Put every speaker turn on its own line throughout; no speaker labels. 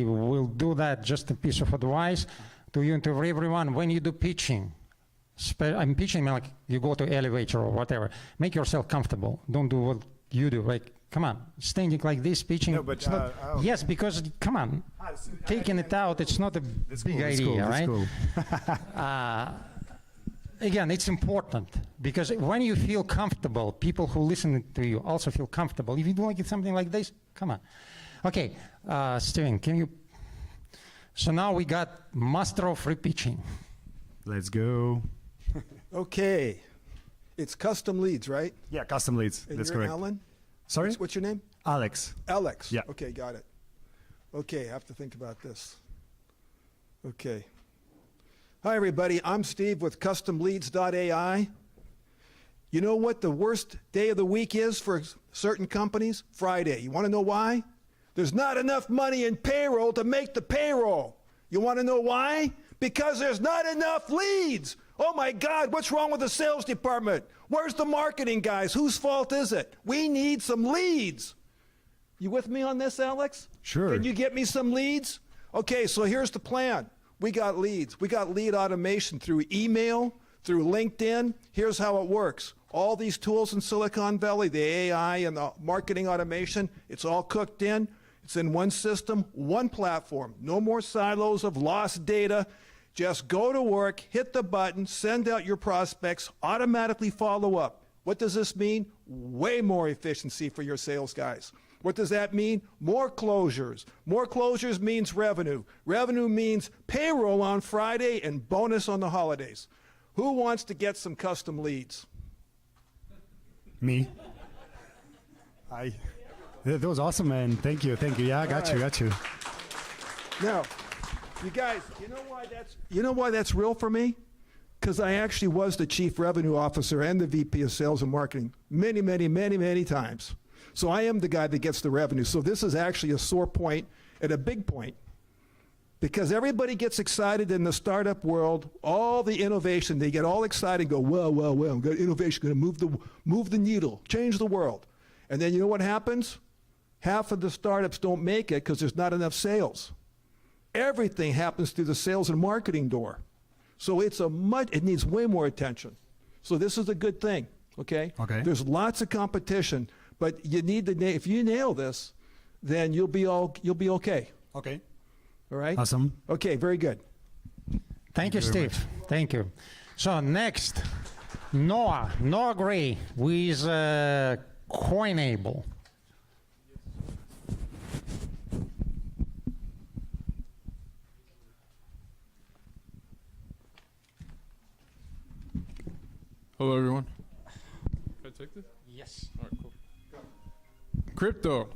will do that. Just a piece of advice to you and to everyone. When you do pitching, I'm pitching like you go to elevator or whatever. Make yourself comfortable. Don't do what you do. Like, come on, standing like this, pitching.
No, but
yes, because come on, taking it out. It's not a big idea, right?
Cool.
Again, it's important because when you feel comfortable, people who listen to you also feel comfortable. If you do like something like this, come on. Okay, Steven, can you? So now we got master of repitching.
Let's go.
Okay, it's custom leads, right?
Yeah, custom leads.
And
That's
you're
correct.
Alan?
Sorry?
What's your name?
Alex.
Alex.
Yeah.
Okay, got it. Okay, I have to think about this. Okay. Hi, everybody. I'm Steve with CustomLeads.ai. You know what the worst day of the week is for certain companies? Friday. You want to know why? There's not enough money in payroll to make the payroll. You want to know why? Because there's not enough leads. Oh my God, what's wrong with the sales department? Where's the marketing guys? Whose fault is it? We need some leads. You with me on this, Alex?
Sure.
Can you get me some leads? Okay, so here's the plan. We got leads. We got lead automation through email, through LinkedIn. Here's how it works. All these tools in Silicon Valley, the AI and the marketing automation, it's all cooked in. It's in one system, one platform. No more silos of lost data. Just go to work, hit the button, send out your prospects, automatically follow up. What does this mean? Way more efficiency for your sales guys. What does that mean? More closures. More closures means revenue. Revenue means payroll on Friday and bonus on the holidays. Who wants to get some custom leads?
Me. That was awesome, man. Thank you. Yeah, I got you.
Now, you guys, you know why that's real for me? Because I actually was the chief revenue officer and the VP of sales and marketing many times. So I am the guy that gets the revenue. So this is actually a sore point and a big point. Because everybody gets excited in the startup world, all the innovation, they get all excited and go, well, good innovation, going to move the needle, change the world. And then you know what happens? Half of the startups don't make it because there's not enough sales. Everything happens through the sales and marketing door. So it needs way more attention. So this is a good thing, okay?
Okay.
There's lots of competition, but you need to, if you nail this, then you'll be okay.
Okay.
All right?
Awesome.
Okay, very good.
Thank you, Steve. Thank you. So next, Noah Gray with Coinable.
Hello, everyone. Can I take this?
Yes.
All right, cool. Crypto.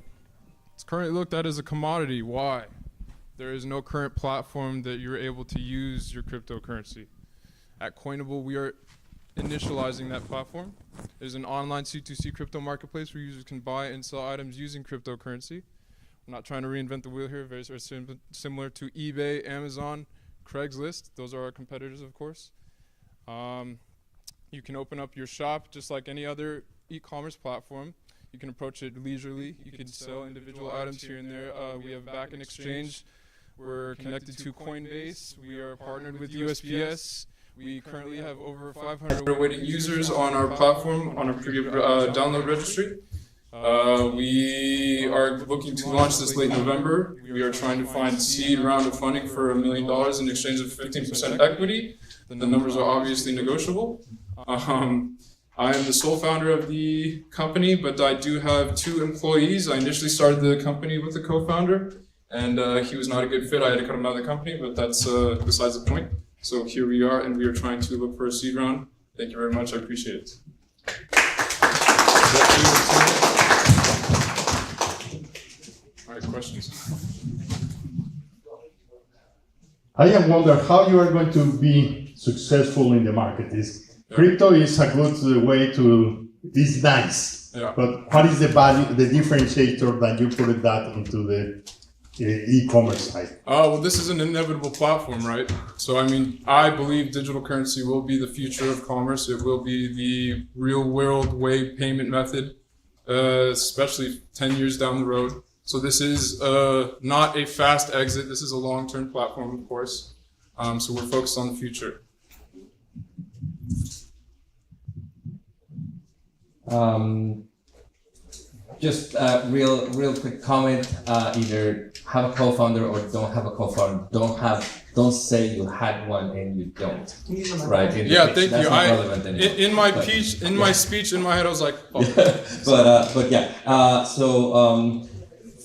It's currently looked at as a commodity. Why? There is no current platform that you're able to use your cryptocurrency. At Coinable, we are initializing that platform. It is an online C2C crypto marketplace where users can buy and sell items using cryptocurrency. I'm not trying to reinvent the wheel here. Very similar to eBay, Amazon, Craigslist. Those are our competitors, of course. You can open up your shop just like any other e-commerce platform. You can approach it leisurely. You can sell individual items here and there. We have back-end exchange. We're connected to Coinbase. We are partnered with USPS. We currently have over 500 awaiting users on our platform on our download registry. We are looking to launch this late November. We are trying to find a seed round of funding for $1 million in exchange of 15% equity. The numbers are obviously negotiable. I am the sole founder of the company, but I do have 2 employees. I initially started the company with a co-founder, and he was not a good fit. I had to cut him out of the company, but that's besides the point. So here we are, and we are trying to look for a seed round. Thank you very much. I appreciate it. All right, questions?
I am wondering how you are going to be successful in the market. Crypto is a good way to, it's nice, but what is the value, the differentiator that you put that into the e-commerce side?
Well, this is an inevitable platform, right? So, I mean, I believe digital currency will be the future of commerce. It will be the real world way payment method, especially 10 years down the road. So this is not a fast exit. This is a long-term platform, of course. So we're focused on the future.
Just a real quick comment. Either have a co-founder or don't have a co-founder. Don't say you had one and you don't. Right?
Yeah, thank you. In my
But-
speech, in my head, I was like, oh.
But yeah. So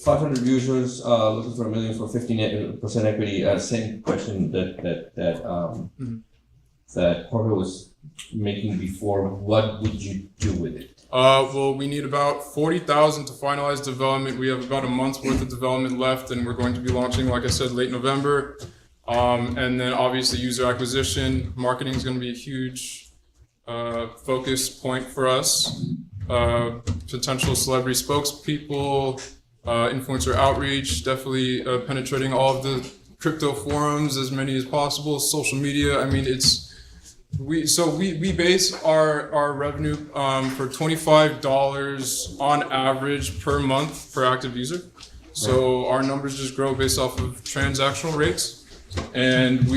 500 users looking for $1 million for 15% equity. Same question that Jorge was making before. What would you do with it?
Well, we need about 40,000 to finalize development. We have about a month's worth of development left, and we're going to be launching, like I said, late November. And then obviously user acquisition, marketing is going to be a huge focus point for us. Potential celebrity spokespeople, influencer outreach, definitely penetrating all of the crypto forums, as many as possible, social media. I mean, we base our revenue for $25 on average per month per active user. So our numbers just grow based off of transactional rates. And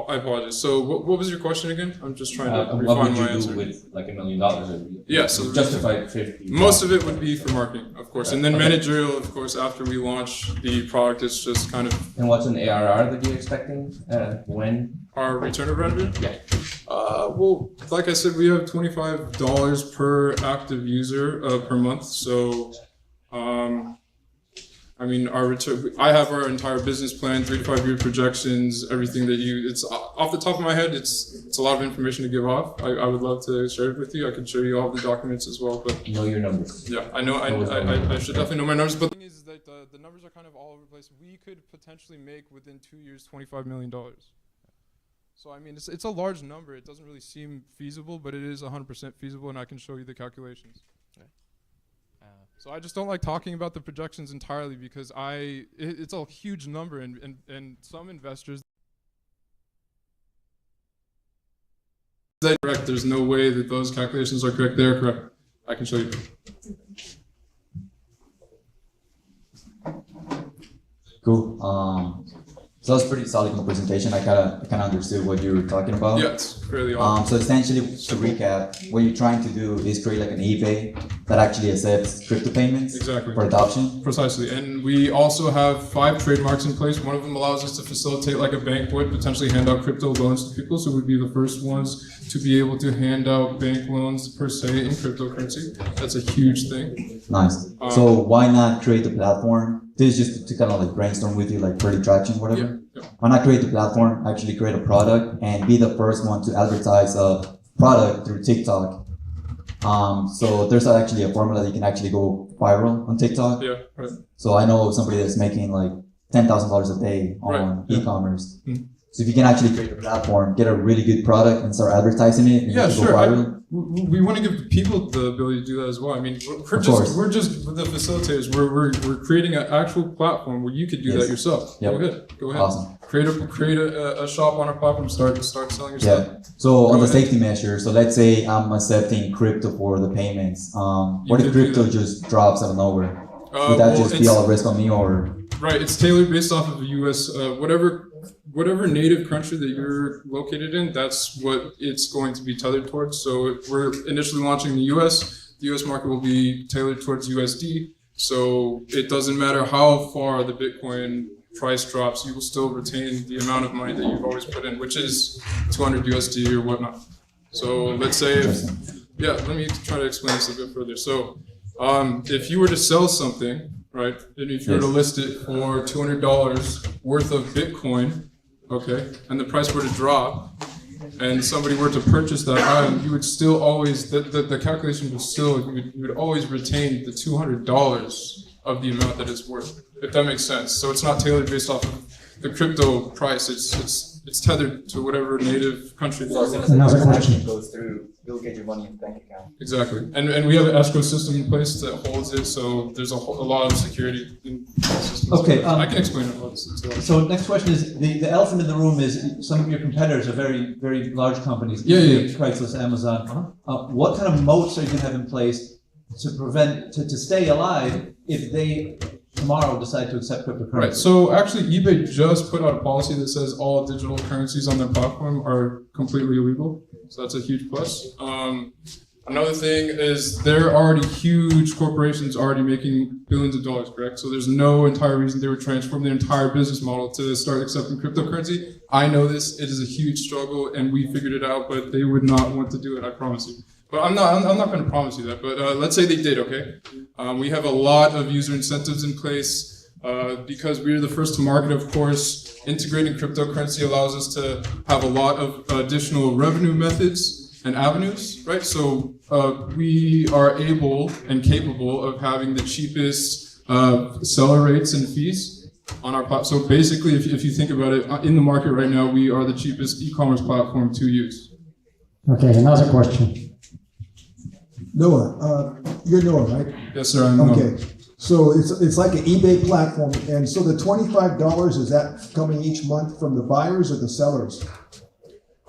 I apologize. So what was your question again? I'm just trying to
What
refine
would
my
you
answer.
do with like $1 million every year?
Yeah, so
Justify 50.
most of it would be for marketing, of course, and then managerial, of course, after we launch the product. It's just kind of
And what's an ARR that you're expecting? When?
our return of revenue.
Yeah.
Well, like I said, we have $25 per active user per month. So, I mean, our return. I have our entire business plan, 3 to 5 year projections, everything that it's off the top of my head. It's a lot of information to give off. I would love to share it with you. I can show you all the documents as well, but.
Know your numbers.
Yeah, I know. I should definitely know my numbers. But the thing is that the numbers are kind of all over the place. We could potentially make within 2 years $25 million. So I mean, it's a large number. It doesn't really seem feasible, but it is 100% feasible, and I can show you the calculations. So I just don't like talking about the projections entirely because it's a huge number, and some investors. Correct. There's no way that those calculations are correct. They're correct. I can show you.
Cool. So that was pretty solid in the presentation. I kind of understood what you were talking about.
Yeah, it's fairly obvious.
So essentially, to recap, what you're trying to do is create like an eBay that actually accepts crypto payments
Exactly.
for adoption.
Precisely. And we also have 5 trademarks in place. One of them allows us to facilitate, like a bank would, potentially hand out crypto loans to people. So we'd be the first ones to be able to hand out bank loans per se in cryptocurrency. That's a huge thing.
Nice. So why not create the platform? This is just to kind of like brainstorm with you, like early traction, whatever.
Yeah.
Why not create the platform, actually create a product, and be the first one to advertise a product through TikTok? So there's actually a formula that you can actually go viral on TikTok.
Yeah, right.
So I know somebody that's making like $10,000 a day on
Right, yeah.
e-commerce.
Mhm.
So if you can actually create a platform, get a really good product, and start advertising it, and
Yeah,
it can
sure.
go viral.
We want to give the people the ability to do that as well. I mean,
Of course.
we're just the facilitators. We're creating an actual platform where you could do
Yes.
that yourself.
Yep.
Go ahead.
Awesome.
Create a shop on our platform. Start selling your
Yeah.
stuff.
So on
Go
the
ahead.
safety measure, so let's say I'm accepting crypto for the payments. What if
could do
crypto
that.
just drops out of nowhere?
Uh,
Would that
well,
just be
it's-
all risk on me, or?
Right, it's tailored based off of the U.S. Whatever native country that you're located in, that's what it's going to be tethered towards. So if we're initially launching the U.S., the U.S. market will be tailored towards USD. So it doesn't matter how far the Bitcoin price drops, you will still retain the amount of money that you've always put in, which is 200 USD or whatnot. So let's say let me try to explain this a bit further. So if you were to sell something, right, and if you were to list it for $200 worth of Bitcoin, okay, and the price were to drop, and somebody were to purchase that item, you would still always, the calculation would still, you would always retain the $200 of the amount that it's worth, if that makes sense. So it's not tailored based off of the crypto price. It's It's tethered to whatever native country.
Another question.
Goes through, you'll get your money in the bank account.
Exactly, and we have an escrow system in place that holds it, so there's a lot of security in the system.
Okay,
I can explain it.
So next question is, the elephant in the room is some of your competitors are very, very large companies.
Yeah,
eBay,
yeah.
Craigslist, Amazon. What kind of moats are you gonna have in place to prevent, to stay alive if they tomorrow decide to accept cryptocurrency?
Right. So actually, eBay just put out a policy that says all digital currencies on their platform are completely illegal. So that's a huge plus. Another thing is they're already huge corporations already making billions of dollars, correct? So there's no entire reason they would transform their entire business model to start accepting cryptocurrency. I know this. It is a huge struggle, and we figured it out, but they would not want to do it. I promise you. But I'm not going to promise you that. But let's say they did, okay? We have a lot of user incentives in place because we're the first to market, of course. Integrating cryptocurrency allows us to have a lot of additional revenue methods and avenues, right? So we are able and capable of having the cheapest seller rates and fees on our platform. So basically, if you think about it, in the market right now, we are the cheapest e-commerce platform to use.
Okay, another question.
Noah, you're Noah, right?
Yes, sir. I'm Noah.
Okay. So it's like an eBay platform, and so the $25, is that coming each month from the buyers or the sellers?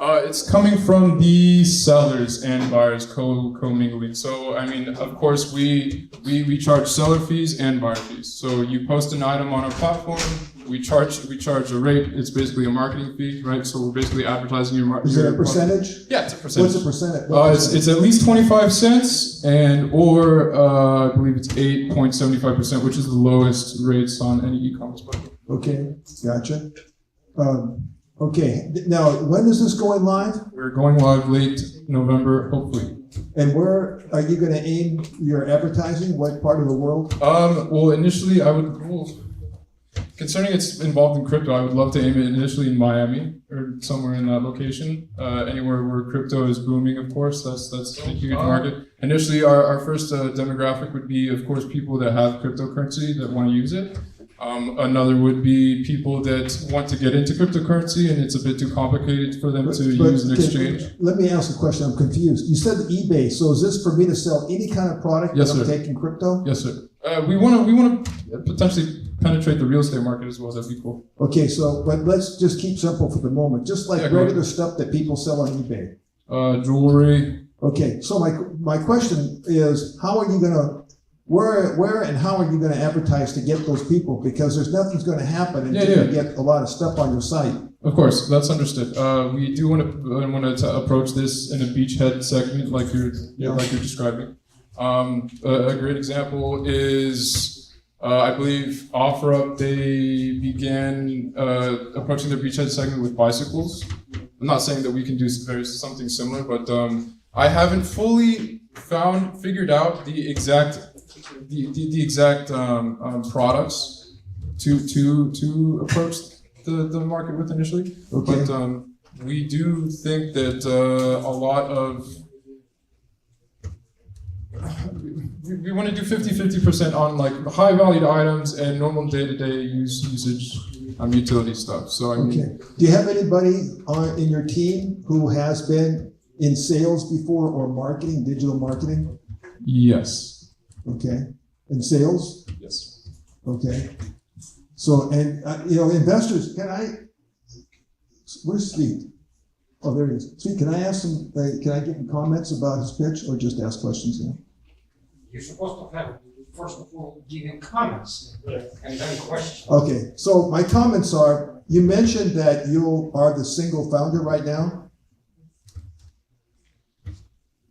It's coming from the sellers and buyers co-mingling. So, I mean, of course, we charge seller fees and buyer fees. So you post an item on our platform, we charge a rate. It's basically a marketing fee, right? So we're basically advertising your market.
Is it a percentage?
Yeah, it's a percentage.
What's the percentage?
It's at least 25 cents, or I believe it's 8.75%, which is the lowest rates on any e-commerce platform.
Okay, gotcha. Okay, now when is this going live?
We're going live late November, hopefully.
And where are you going to aim your advertising? What part of the world?
Well, initially concerning it's involved in crypto, I would love to aim it initially in Miami or somewhere in that location. Anywhere where crypto is booming, of course, that's a huge market. Initially, our first demographic would be, of course, people that have cryptocurrency that want to use it. Another would be people that want to get into cryptocurrency and it's a bit too complicated for them to use an exchange.
Let me ask a question. I'm confused. You said eBay. So is this for me to sell any kind of product
Yes,
that I'm
sir.
taking crypto?
Yes, sir. We want to potentially penetrate the real estate market as well. That'd be cool.
Okay, so but let's just keep simple for the moment. Just like
Yeah, go
regular stuff that people sell on eBay.
Jewelry.
Okay, so my question is, how are you going to where and how are you going to advertise to get those people? Because there's nothing's going to happen until you get a lot of stuff on your site.
Of course, that's understood. We do want to approach this in a beachhead segment, like you're describing. A great example is, I believe, OfferUp. They began approaching their beachhead segment with bicycles. I'm not saying that we can do something similar, but I haven't fully figured out the exact products to approach the market with initially.
Okay.
But we do think that a lot of we want to do 50% on like high valued items and normal day-to-day usage utility stuff. So I mean,
Okay. Do you have anybody in your team who has been in sales before or marketing, digital marketing?
yes.
Okay. In sales?
Yes.
Okay. So, and, investors, where's Sweet? Oh, there he is. Sweet, can I ask some, can I give him comments about his pitch or just ask questions now?
You're supposed to have, first of all, giving comments and then questions.
Okay, so my comments are, you mentioned that you are the single founder right now.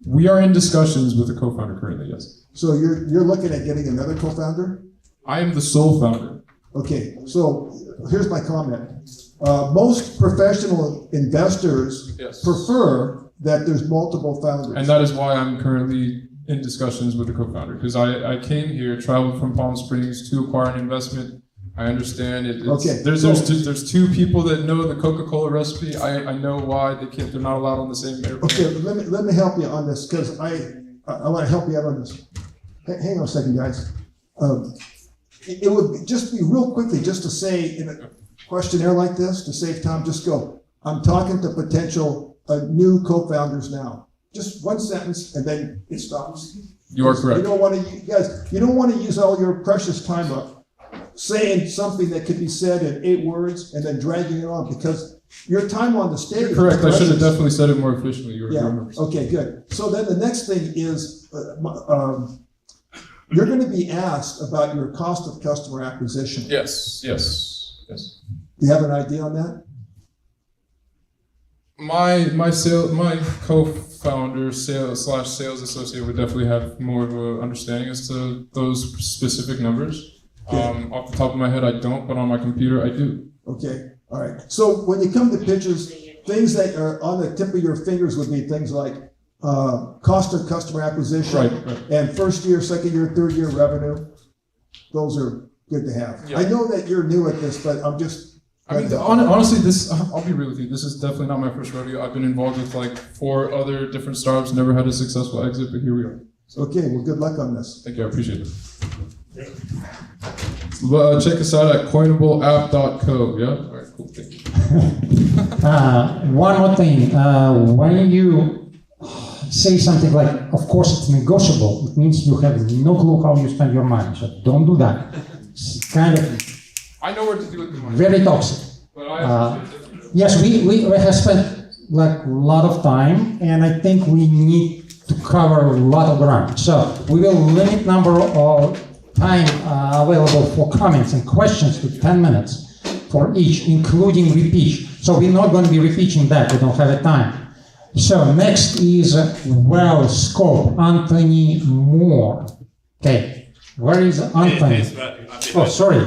We are in discussions with a co-founder currently, yes.
So you're looking at getting another co-founder?
I am the sole founder.
Okay, so here's my comment. Most professional investors
Yes.
prefer that there's multiple founders.
And that is why I'm currently in discussions with the co-founder, because I came here, traveled from Palm Springs to acquire an investment. I understand it.
Okay.
There's two people that know the Coca-Cola recipe. I know why they're not allowed on the same airplane.
Okay, let me help you on this, because I want to help you out on this. Hang on a second, guys. It would just be real quickly, just to say in a questionnaire like this, to save time, just go, I'm talking to potential new co-founders now. Just one sentence and then it stops.
You are correct.
You don't want to use all your precious time up saying something that could be said in 8 words and then dragging it on, because your time on the stage.
You're correct. I should have definitely said it more efficiently. You're
Yeah.
100%.
Okay, good. So then the next thing is you're going to be asked about your cost of customer acquisition.
Yes.
Do you have an idea on that?
My co-founder, sales associate would definitely have more of an understanding as to those specific numbers. Off the top of my head, I don't, but on my computer, I do.
Okay, all right. So when you come to pitches, things that are on the tip of your fingers would be things like cost of customer acquisition,
Right.
and first year, second year, third year revenue. Those are good to have.
Yeah.
I know that you're new at this, but I'm just.
I mean, honestly, I'll be real with you. This is definitely not my first rodeo. I've been involved with like 4 other different startups, never had a successful exit, but here we are.
Okay, well, good luck on this.
Thank you, I appreciate it. Check us out at coinableapp.co. Yeah? All right, cool. Thank you.
One more thing. When you say something like, of course it's negotiable, it means you have no clue how you spend your money. So don't do that. It's kind of
I know where to do it. The money.
very toxic.
But I appreciate it.
Yes, we have spent like a lot of time, and I think we need to cover a lot of ground. So we will limit number of time available for comments and questions to 10 minutes for each, including repeat. So we're not going to be repeating that. We don't have the time. So next is scope, Anthony Moore. Okay, where is Anthony? Oh, sorry.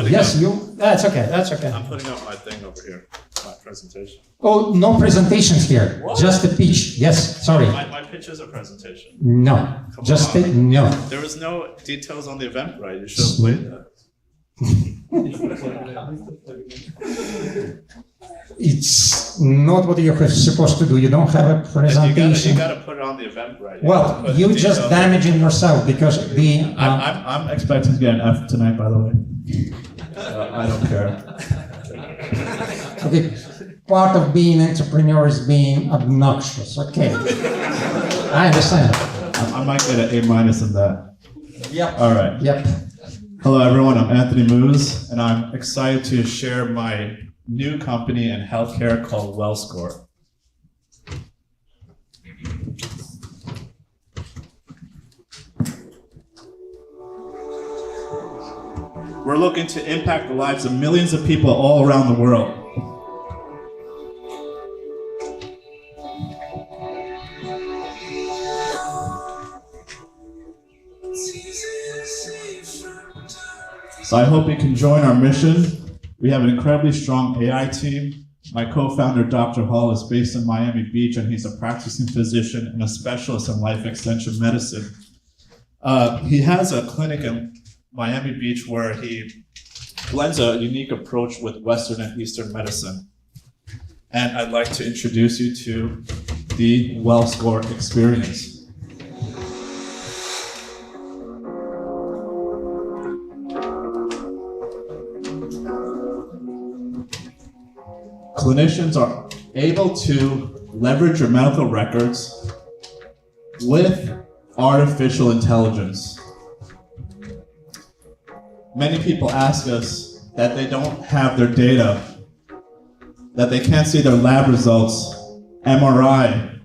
Yes, you. That's okay. That's okay.
I'm putting up my thing over here, my presentation.
Oh, no presentations here.
What?
Just a pitch. Yes, sorry.
My pitch is a presentation.
No,
Come
just
on.
no.
There was no details on the Eventbrite. You should have played that.
It's not what you're supposed to do. You don't have a
You
presentation.
gotta put it on the Eventbrite.
Well, you're just damaging yourself because the.
I'm expecting to get an F tonight, by the way. I don't care.
Okay, part of being an entrepreneur is being obnoxious. Okay, I understand.
I might get an A- in that.
Yep.
All right.
Yep.
Hello, everyone. I'm Anthony Moose, and I'm excited to share my new company in healthcare called WellScore. We're looking to impact the lives of millions of people all around the world. So I hope you can join our mission. We have an incredibly strong AI team. My co-founder, Dr. Hall, is based in Miami Beach, and he's a practicing physician and a specialist in life extension medicine. He has a clinic in Miami Beach where he blends a unique approach with Western and Eastern medicine. And I'd like to introduce you to the WellScore experience. Clinicians are able to leverage your medical records with artificial intelligence. Many people ask us that they don't have their data, that they can't see their lab results, MRI,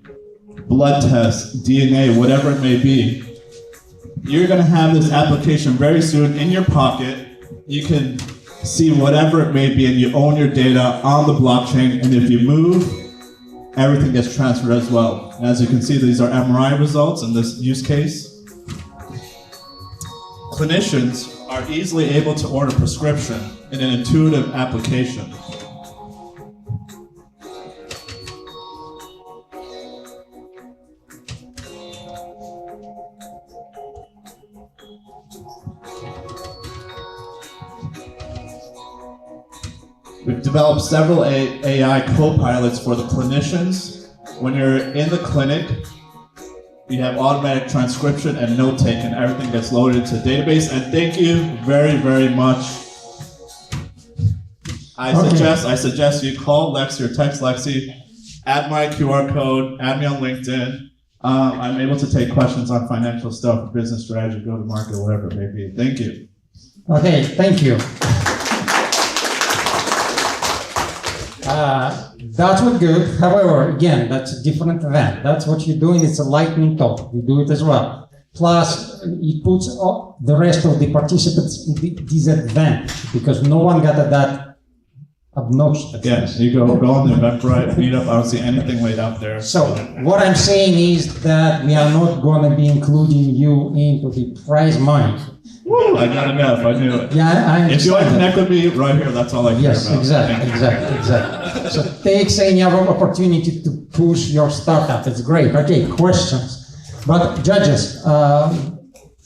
blood tests, DNA, whatever it may be. You're going to have this application very soon in your pocket. You can see whatever it may be, and you own your data on the blockchain, and if you move, everything gets transferred as well. And as you can see, these are MRI results in this use case. Clinicians are easily able to order prescription in an intuitive application. We've developed several AI co-pilots for the clinicians. When you're in the clinic, you have automatic transcription and note-taking. Everything gets loaded into the database. And thank you very, very much. I suggest you call Lexi or text Lexi, add my QR code, add me on LinkedIn. I'm able to take questions on financial stuff, business strategy, go to market, whatever it may be. Thank you.
Okay, thank you. That was good. However, again, that's a different event. That's what you're doing. It's a lightning talk. We do it as well. Plus, it puts the rest of the participants in disadvantage because no one got that obnoxious.
Again, you go on the Eventbrite, meetup. I don't see anything laid out there.
So what I'm saying is that we are not going to be including you into the prize money.
Woo, I got enough. I knew it.
Yeah,
if you want to connect with me, right here, that's all I care
yes,
about.
Exactly. So take any other opportunity to push your startup. It's great. Okay, questions. But judges,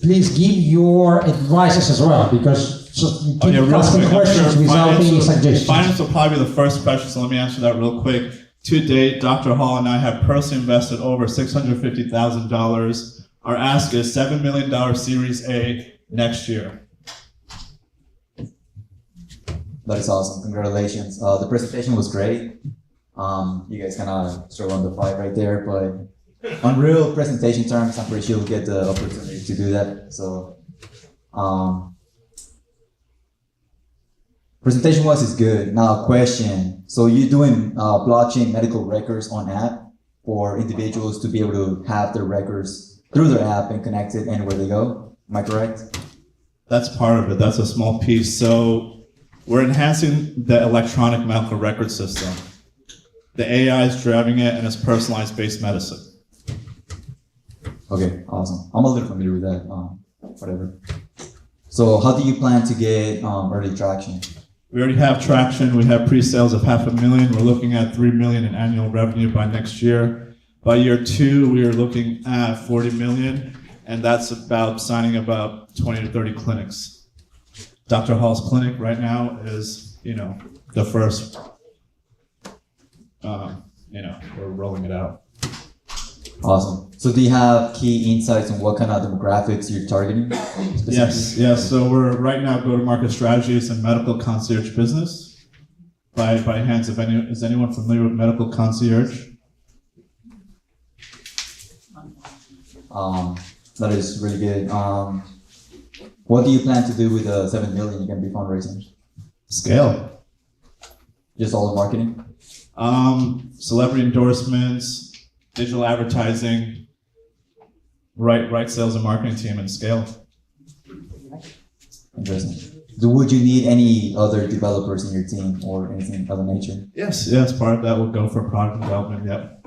please give your advices as well, because just you keep asking questions without any suggestions.
Finance will probably be the first question, so let me answer that real quick. To date, Dr. Hall and I have personally invested over $650,000. Our ask is $7 million Series A next year.
That is awesome. Congratulations. The presentation was great. You guys kind of struggled on the fight right there, but on real presentation terms, I'm pretty sure we'll get the opportunity to do that. So, presentation-wise is good. Now, question. So you're doing blockchain medical records on app for individuals to be able to have their records through their app and connect it anywhere they go. Am I correct?
That's part of it. That's a small piece. So we're enhancing the electronic medical record system. The AI is driving it, and it's personalized based medicine.
Okay, awesome. I'm a little familiar with that. Whatever. So how do you plan to get early traction?
We already have traction. We have pre-sales of $500,000. We're looking at $3 million in annual revenue by next year. By year 2, we are looking at $40 million, and that's about signing about 20 to 30 clinics. Dr. Hall's clinic right now is, the first. We're rolling it out.
Awesome. So do you have key insights on what kind of demographics you're targeting?
Yes. So we're right now go-to-market strategies and medical concierge business. By hands, is anyone familiar with medical concierge?
That is really good. What do you plan to do with the $7 million you're going to be fundraising?
Scale.
Just all the marketing?
Celebrity endorsements, digital advertising, right sales and marketing team, and scale.
Interesting. Would you need any other developers in your team or anything of that nature?
Yes, part of that will go for product development, yep.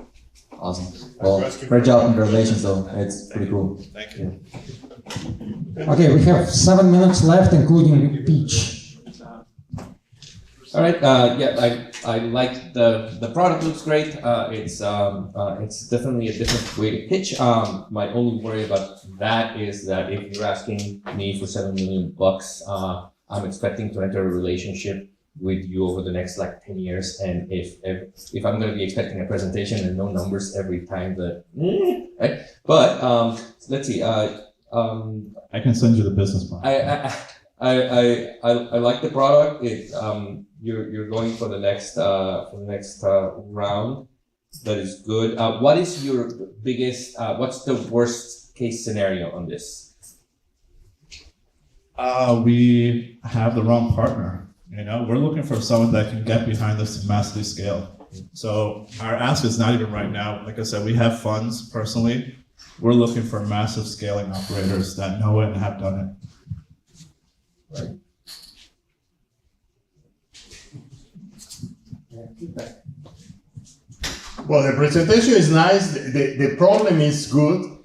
Awesome. Well, great job. Congratulations, though. It's pretty cool.
Thank you.
Okay, we have 7 minutes left, including the pitch.
All right. I like the product. Looks great. It's definitely a different way to pitch. My only worry about that is that if you're asking me for $7 million, I'm expecting to enter a relationship with you over the next 10 years. And if I'm going to be expecting a presentation and no numbers every time, right? But let's see. I
can send you the business plan.
I like the product. You're going for the next round. That is good. What is your biggest? What's the worst case scenario on this?
We have the wrong partner. We're looking for someone that can get behind this and massively scale. So our ask is not even right now. Like I said, we have funds personally. We're looking for massive scaling operators that know it and have done it.
Right.
Well, the presentation is nice. The problem is good.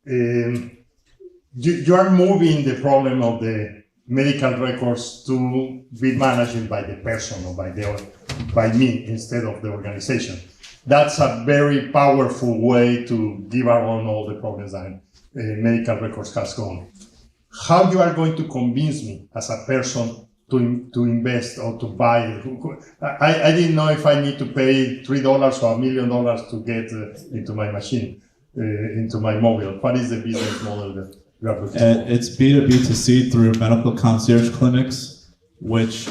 You are moving the problem of the medical records to be managed by the person or by me instead of the organization. That's a very powerful way to give around all the problems that medical records has gone. How you are going to convince me as a person to invest or to buy? I didn't know if I need to pay $3 or $1 million to get into my machine, into my mobile. What is the business model that you are looking for?
It's B2B2C through medical concierge clinics. which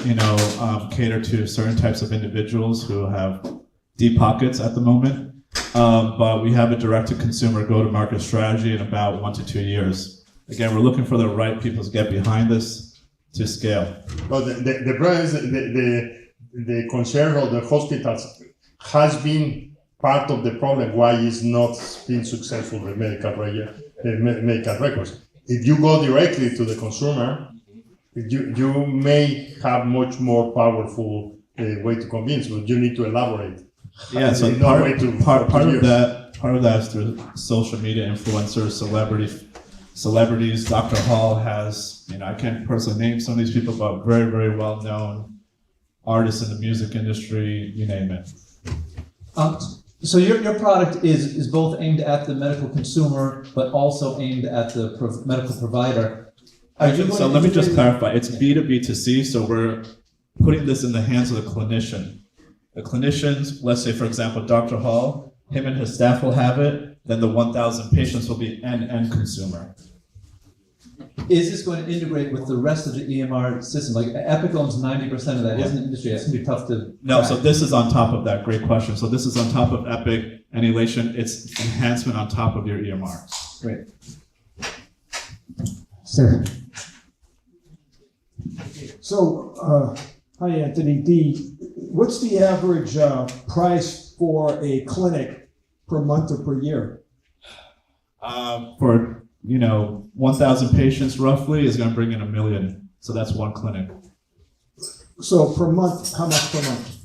cater to certain types of individuals who have deep pockets at the moment. But we have a direct-to-consumer go-to-market strategy in about 1 to 2 years. Again, we're looking for the right people to get behind this to scale.
But the problem is the concern of the hospitals has been part of the problem why it's not been successful with medical records. If you go directly to the consumer, you may have much more powerful way to convince, but you need to elaborate.
Yeah, so part of that is through social media influencers, celebrities. Dr. Hall has, I can't personally name some of these people, but very, very well-known artists in the music industry, you name it.
So your product is both aimed at the medical consumer, but also aimed at the medical provider.
So let me just clarify. It's B2B2C, so we're putting this in the hands of the clinician. The clinicians, let's say, for example, Dr. Hall, him and his staff will have it, then the 1,000 patients will be end consumer.
Is this going to integrate with the rest of the EMR system? Like Epic owns 90% of that. Isn't it industry? It's going to be tough to
No,
track.
so this is on top of that. Great question. So this is on top of Epic and Elation. It's enhancement on top of your EMR.
Great.
Sir.
So, hi Anthony. What's the average price for a clinic per month or per year?
For 1,000 patients roughly is going to bring in $1 million. So that's one clinic.
So per month, how much per month?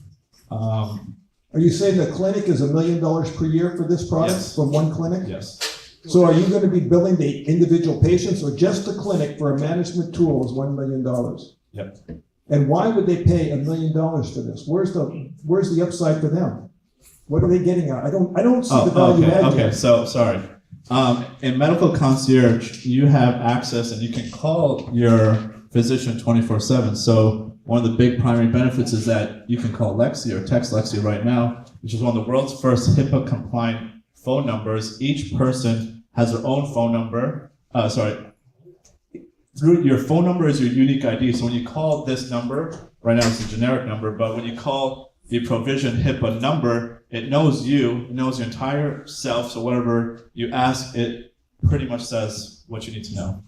Are you saying the clinic is $1 million per year for this product?
Yes.
From one clinic?
Yes.
So are you going to be billing the individual patients, or just the clinic for a management tool is $1 million?
Yep.
And why would they pay $1 million for this? Where's the upside for them? What are they getting out? I don't see the value add
Okay.
yet.
So sorry. In medical concierge, you have access and you can call your physician 24/7. So one of the big primary benefits is that you can call Lexi or text Lexi right now, which is one of the world's first HIPAA compliant phone numbers. Each person has their own phone number. Through your phone number is your unique ID. So when you call this number, right now it's a generic number, but when you call the provision HIPAA number, it knows you, it knows your entire self. So whatever you ask, it pretty much says what you need to know.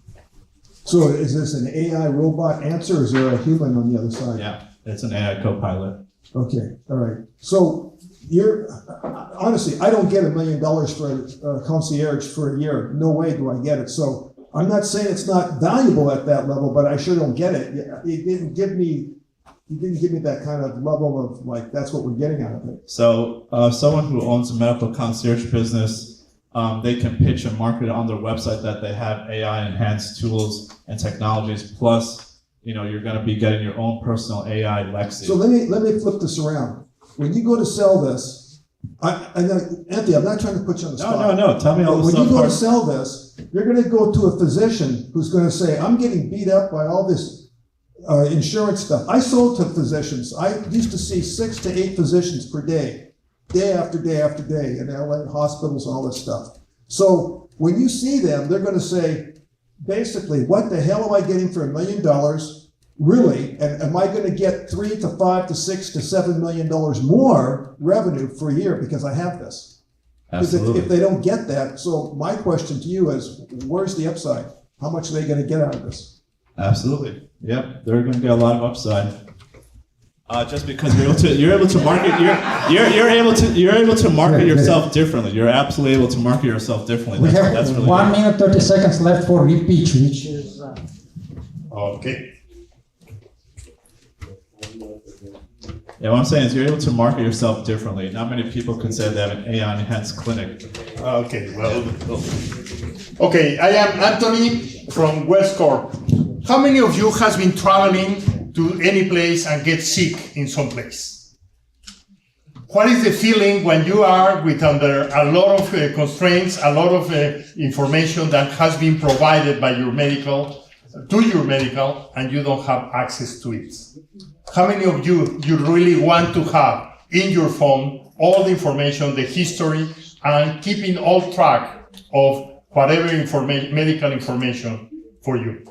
So is this an AI robot answer, or is there a human on the other side?
Yeah, it's an AI co-pilot.
Okay, all right. So honestly, I don't get $1 million for a concierge for a year. No way do I get it. So I'm not saying it's not valuable at that level, but I sure don't get it. You didn't give me that kind of level of like, that's what we're getting out of it.
So someone who owns a medical concierge business, they can pitch and market it on their website that they have AI enhanced tools and technologies. Plus, you're going to be getting your own personal AI Lexi.
So let me flip this around. When you go to sell this, Anthony, I'm not trying to put you on the spot.
No. Tell me all the
When
stuff.
you go to sell this, you're going to go to a physician who's going to say, I'm getting beat up by all this insurance stuff. I sold to physicians. I used to see 6 to 8 physicians per day after day after day in LA hospitals and all this stuff. So when you see them, they're going to say, basically, what the hell am I getting for $1 million? Really? And am I going to get 3 to 5 to 6 to $7 million more revenue for a year because I have this? Because if they don't get that, so my question to you is, where's the upside? How much are they going to get out of this?
Absolutely. Yep, they're going to get a lot of upside. Just because you're able to market you're able to market yourself differently. You're absolutely able to market yourself differently.
We have
that's really
1
good.
minute 30 seconds left for repeat, which is.
Okay.
Yeah, what I'm saying is you're able to market yourself differently. Not many people can say they have an AI enhanced clinic.
Okay, well. Okay, I am Anthony from West Corp. How many of you has been traveling to any place and get sick in some place? What is the feeling when you are with under a lot of constraints, a lot of information that has been provided by your medical, and you don't have access to it? How many of you really want to have in your phone all the information, the history, and keeping all track of whatever medical information for you?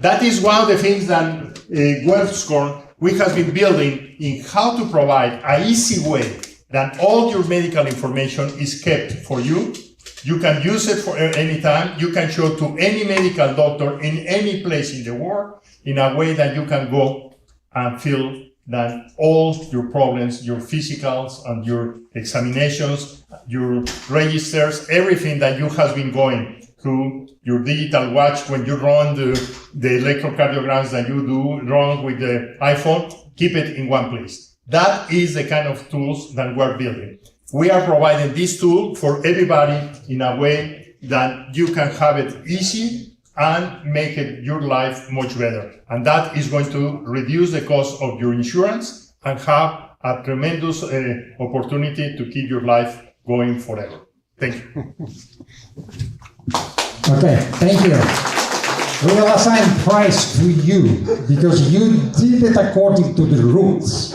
That is one of the things that WellScorn, we have been building in how to provide an easy way that all your medical information is kept for you. You can use it for any time. You can show to any medical doctor in any place in the world in a way that you can go and feel that all your problems, your physicals and your examinations, your registers, everything that you have been going through your digital watch when you run the electrocardiograms that you do run with the iPhone, keep it in one place. That is the kind of tools that we're building. We are providing this tool for everybody in a way that you can have it easy and make it your life much better. And that is going to reduce the cost of your insurance and have a tremendous opportunity to keep your life going forever. Thank you.
Okay, thank you. We will assign prize to you because you did it according to the rules.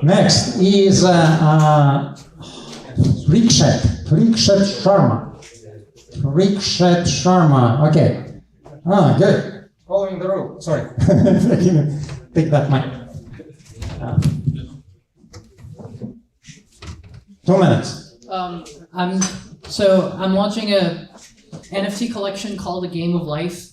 Next is Rikshet Sharma. Okay. Good. Following the rule. Sorry. Take that mic. 2 minutes.
I'm launching a NFT collection called The Game of Life.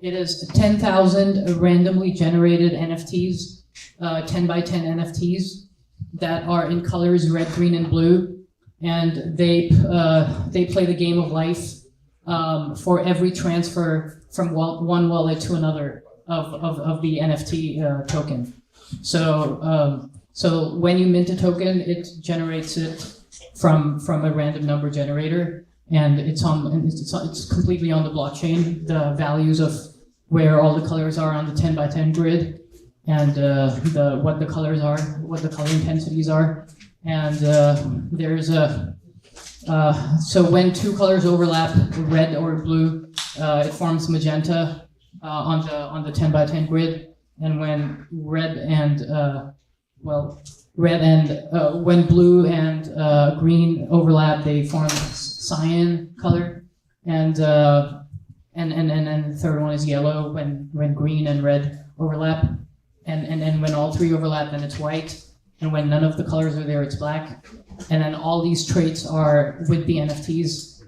It is 10,000 randomly generated NFTs, 10 by 10 NFTs that are in colors red, green, and blue, and they play the game of life for every transfer from one wallet to another of the NFT token. So when you mint a token, it generates it from a random number generator, and it's completely on the blockchain. The values of where all the colors are on the 10 by 10 grid, and what the colors are, what the color intensities are, and there's a so when two colors overlap, red or blue, it forms magenta on the 10 by 10 grid, and when when blue and green overlap, they form cyan color, and the third one is yellow when green and red overlap, and when all three overlap, then it's white, and when none of the colors are there, it's black, and then all these traits are with the NFTs.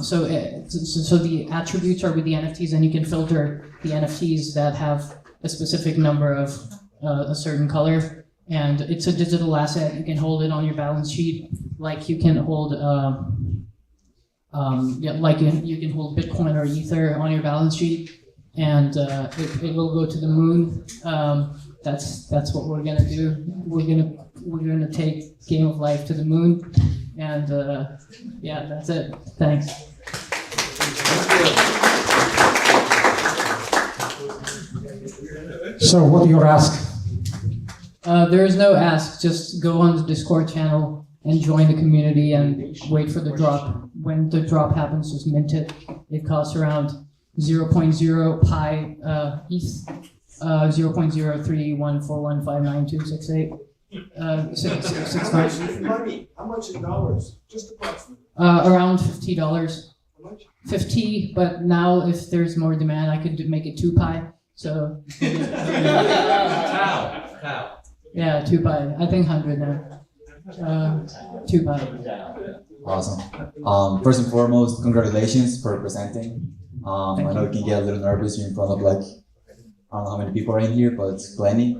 So the attributes are with the NFTs, and you can filter the NFTs that have a specific number of a certain color. And it's a digital asset. You can hold it on your balance sheet, like you can hold, you can hold Bitcoin or Ether on your balance sheet, and it will go to the moon. That's what we're gonna do. We're gonna take Game of Life to the moon, and yeah, that's it. Thanks.
So, what do you ask?
There is no ask. Just go on the Discord channel and join the community and wait for the drop. When the drop happens, just mint it. It costs around 0.0 pi ETH, 0.0314159268.
Money. How much in dollars? Just approximately.
Around $50.
How much?
50, but now if there's more demand, I could make it 2 pi. So.
How?
Yeah, 2 pi. I think 100 now. 2 pi.
Awesome. First and foremost, congratulations for presenting. I know you can get a little nervous. You're in front of I don't know how many people are in here, but it's plenty.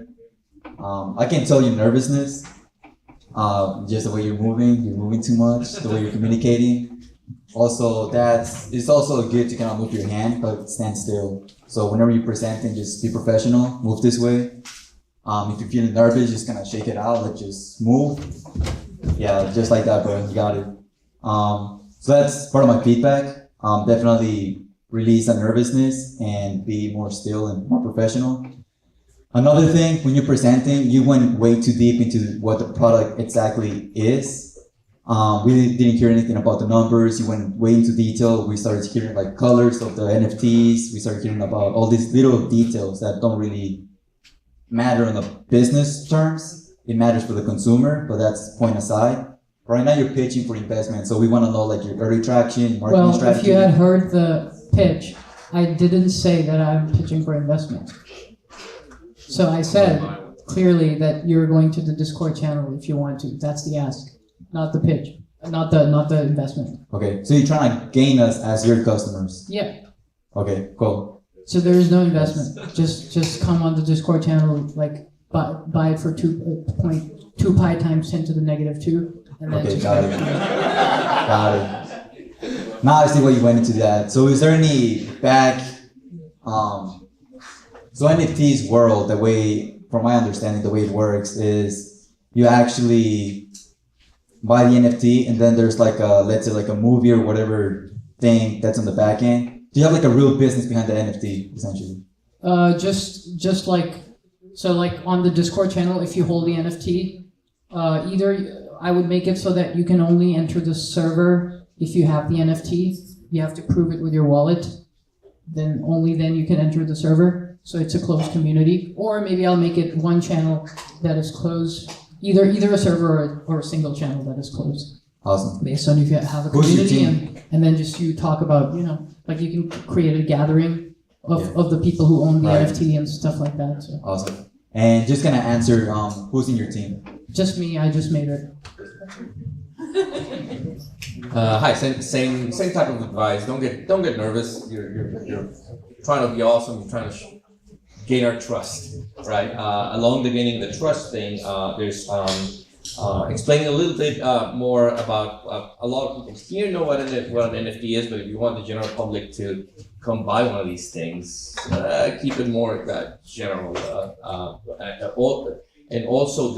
I can tell your nervousness. Just the way you're moving too much, the way you're communicating. Also, it's also good to kind of move your hand, but stand still. So whenever you're presenting, just be professional, move this way. If you're feeling nervous, just kind of shake it out, just move. Yeah, just like that, bro, you got it. So that's part of my feedback. Definitely release that nervousness and be more still and more professional. Another thing, when you're presenting, you went way too deep into what the product exactly is. We didn't hear anything about the numbers. You went way into detail. We started hearing colors of the NFTs. We started hearing about all these little details that don't really matter in the business terms. It matters for the consumer, but that's point aside. Right now, you're pitching for investment, so we want to know your early traction, marketing strategy.
Well, if you had heard the pitch, I didn't say that I'm pitching for investment. So I said clearly that you're going to the Discord channel if you want to. That's the ask, not the pitch, not the investment.
Okay, so you're trying to gain us as your customers.
Yeah.
Okay, cool.
So there is no investment. Just come on the Discord channel, like buy it for 2.2 pi times 10 to the negative 2, and then
Okay,
just
got it. Got it. Now I see why you went into that. So is there any so NFT's world, the way, from my understanding, the way it works is you actually buy the NFT and then there's like a, let's say like a movie or whatever thing that's on the back end. Do you have like a real business behind the NFT, essentially?
Just like, so like on the Discord channel, if you hold the NFT, either I would make it so that you can only enter the server if you have the NFT. You have to prove it with your wallet. Then only then you can enter the server. So it's a closed community. Or maybe I'll make it one channel that is closed, either a server or a single channel that is closed.
Awesome.
Based on if you have a community, and then just you talk about, like you can create a gathering of the people who own the NFT and stuff like that. So.
Awesome. And just gonna answer, who's in your team?
Just me. I just made it.
Hi. Same type of advice. Don't get nervous. You're trying to be awesome. You're trying to gain our trust, right? Along the gaining the trust thing, there's explaining a little bit more about a lot of people here know what an NFT is, but if you want the general public to come buy one of these things, keep it more general. And also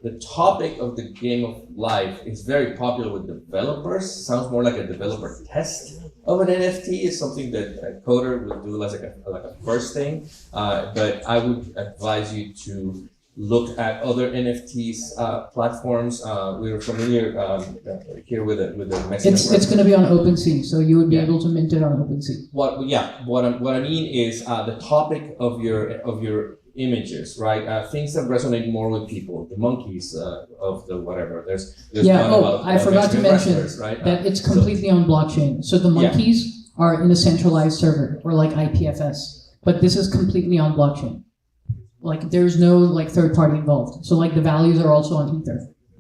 the topic of the game of life is very popular with developers. Sounds more like a developer test of an NFT. Is something that a coder would do as like a first thing. But I would advise you to look at other NFTs platforms. We were familiar here with the Mexican.
It's going to be on OpenSea, so you would be able to mint it on OpenSea.
What I mean is the topic of your images, right? Things that resonate more with people. The monkeys of the whatever. There's
yeah.
one about,
I forgot to mention
right?
that it's completely on blockchain. So the monkeys are in a centralized server or like IPFS, but this is completely on blockchain. Like there's no like third party involved. So like the values are also on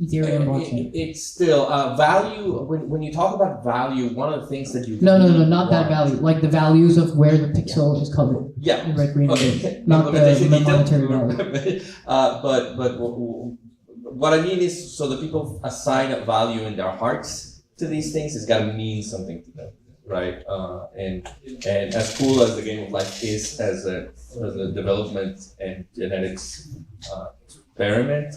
Ethereum blockchain.
It's still value. When you talk about value, one of the things that you
no, not that value. Like the values of where the pixel is colored.
Yeah.
In red, green, and blue. Not the monetary value.
But what I mean is, so the people assign a value in their hearts to these things. It's got to mean something to them, right? And as cool as the game of life is as a development and genetics experiment.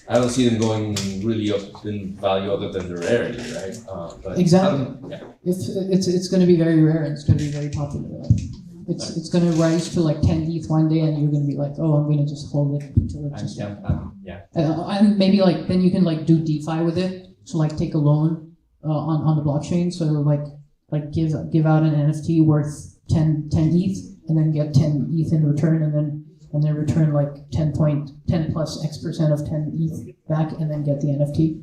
I don't see them going really up in value other than the rarity, right? But
exactly. It's going to be very rare and it's going to be very popular. It's going to rise to like 10 ETH one day, and you're going to be like, oh, I'm going to just hold it until it just. And maybe like then you can like do DeFi with it. So like take a loan on the blockchain. So like give out an NFT worth 10 ETH, and then get 10 ETH in return, and then return like 10 plus X% of 10 ETH back, and then get the NFT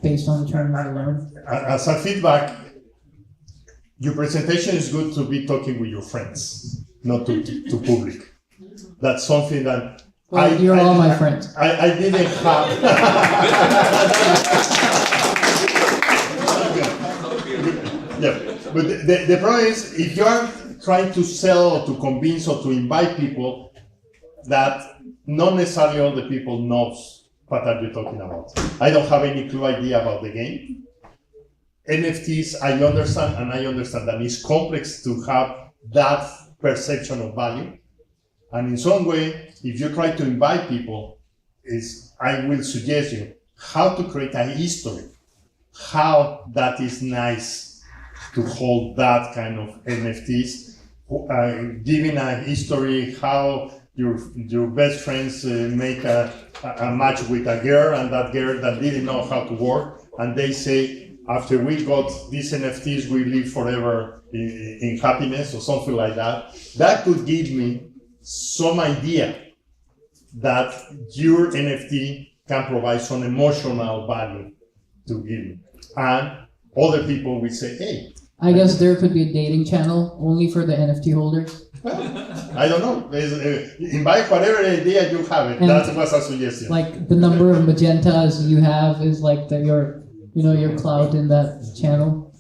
based on the terms of the loan.
As a feedback, your presentation is good to be talking with your friends, not to public. That's something that
you're all my friends.
I didn't have. Yeah, but the problem is if you are trying to sell or to convince or to invite people, that not necessarily all the people knows what are you talking about. I don't have any clue idea about the game. NFTs, I understand that it's complex to have that perception of value. And in some way, if you try to invite people, I will suggest you how to create a history, how that is nice to hold that kind of NFTs, giving a history, how your best friends make a match with a girl, and that girl that didn't know how to work, and they say, after we got these NFTs, we live forever in happiness or something like that. That could give me some idea that your NFT can provide some emotional value to give. And other people will say, hey.
I guess there could be a dating channel only for the NFT holders.
I don't know. Invite whatever idea you have.
And
that was a suggestion.
Like the number of magentas you have is like your clout in that channel.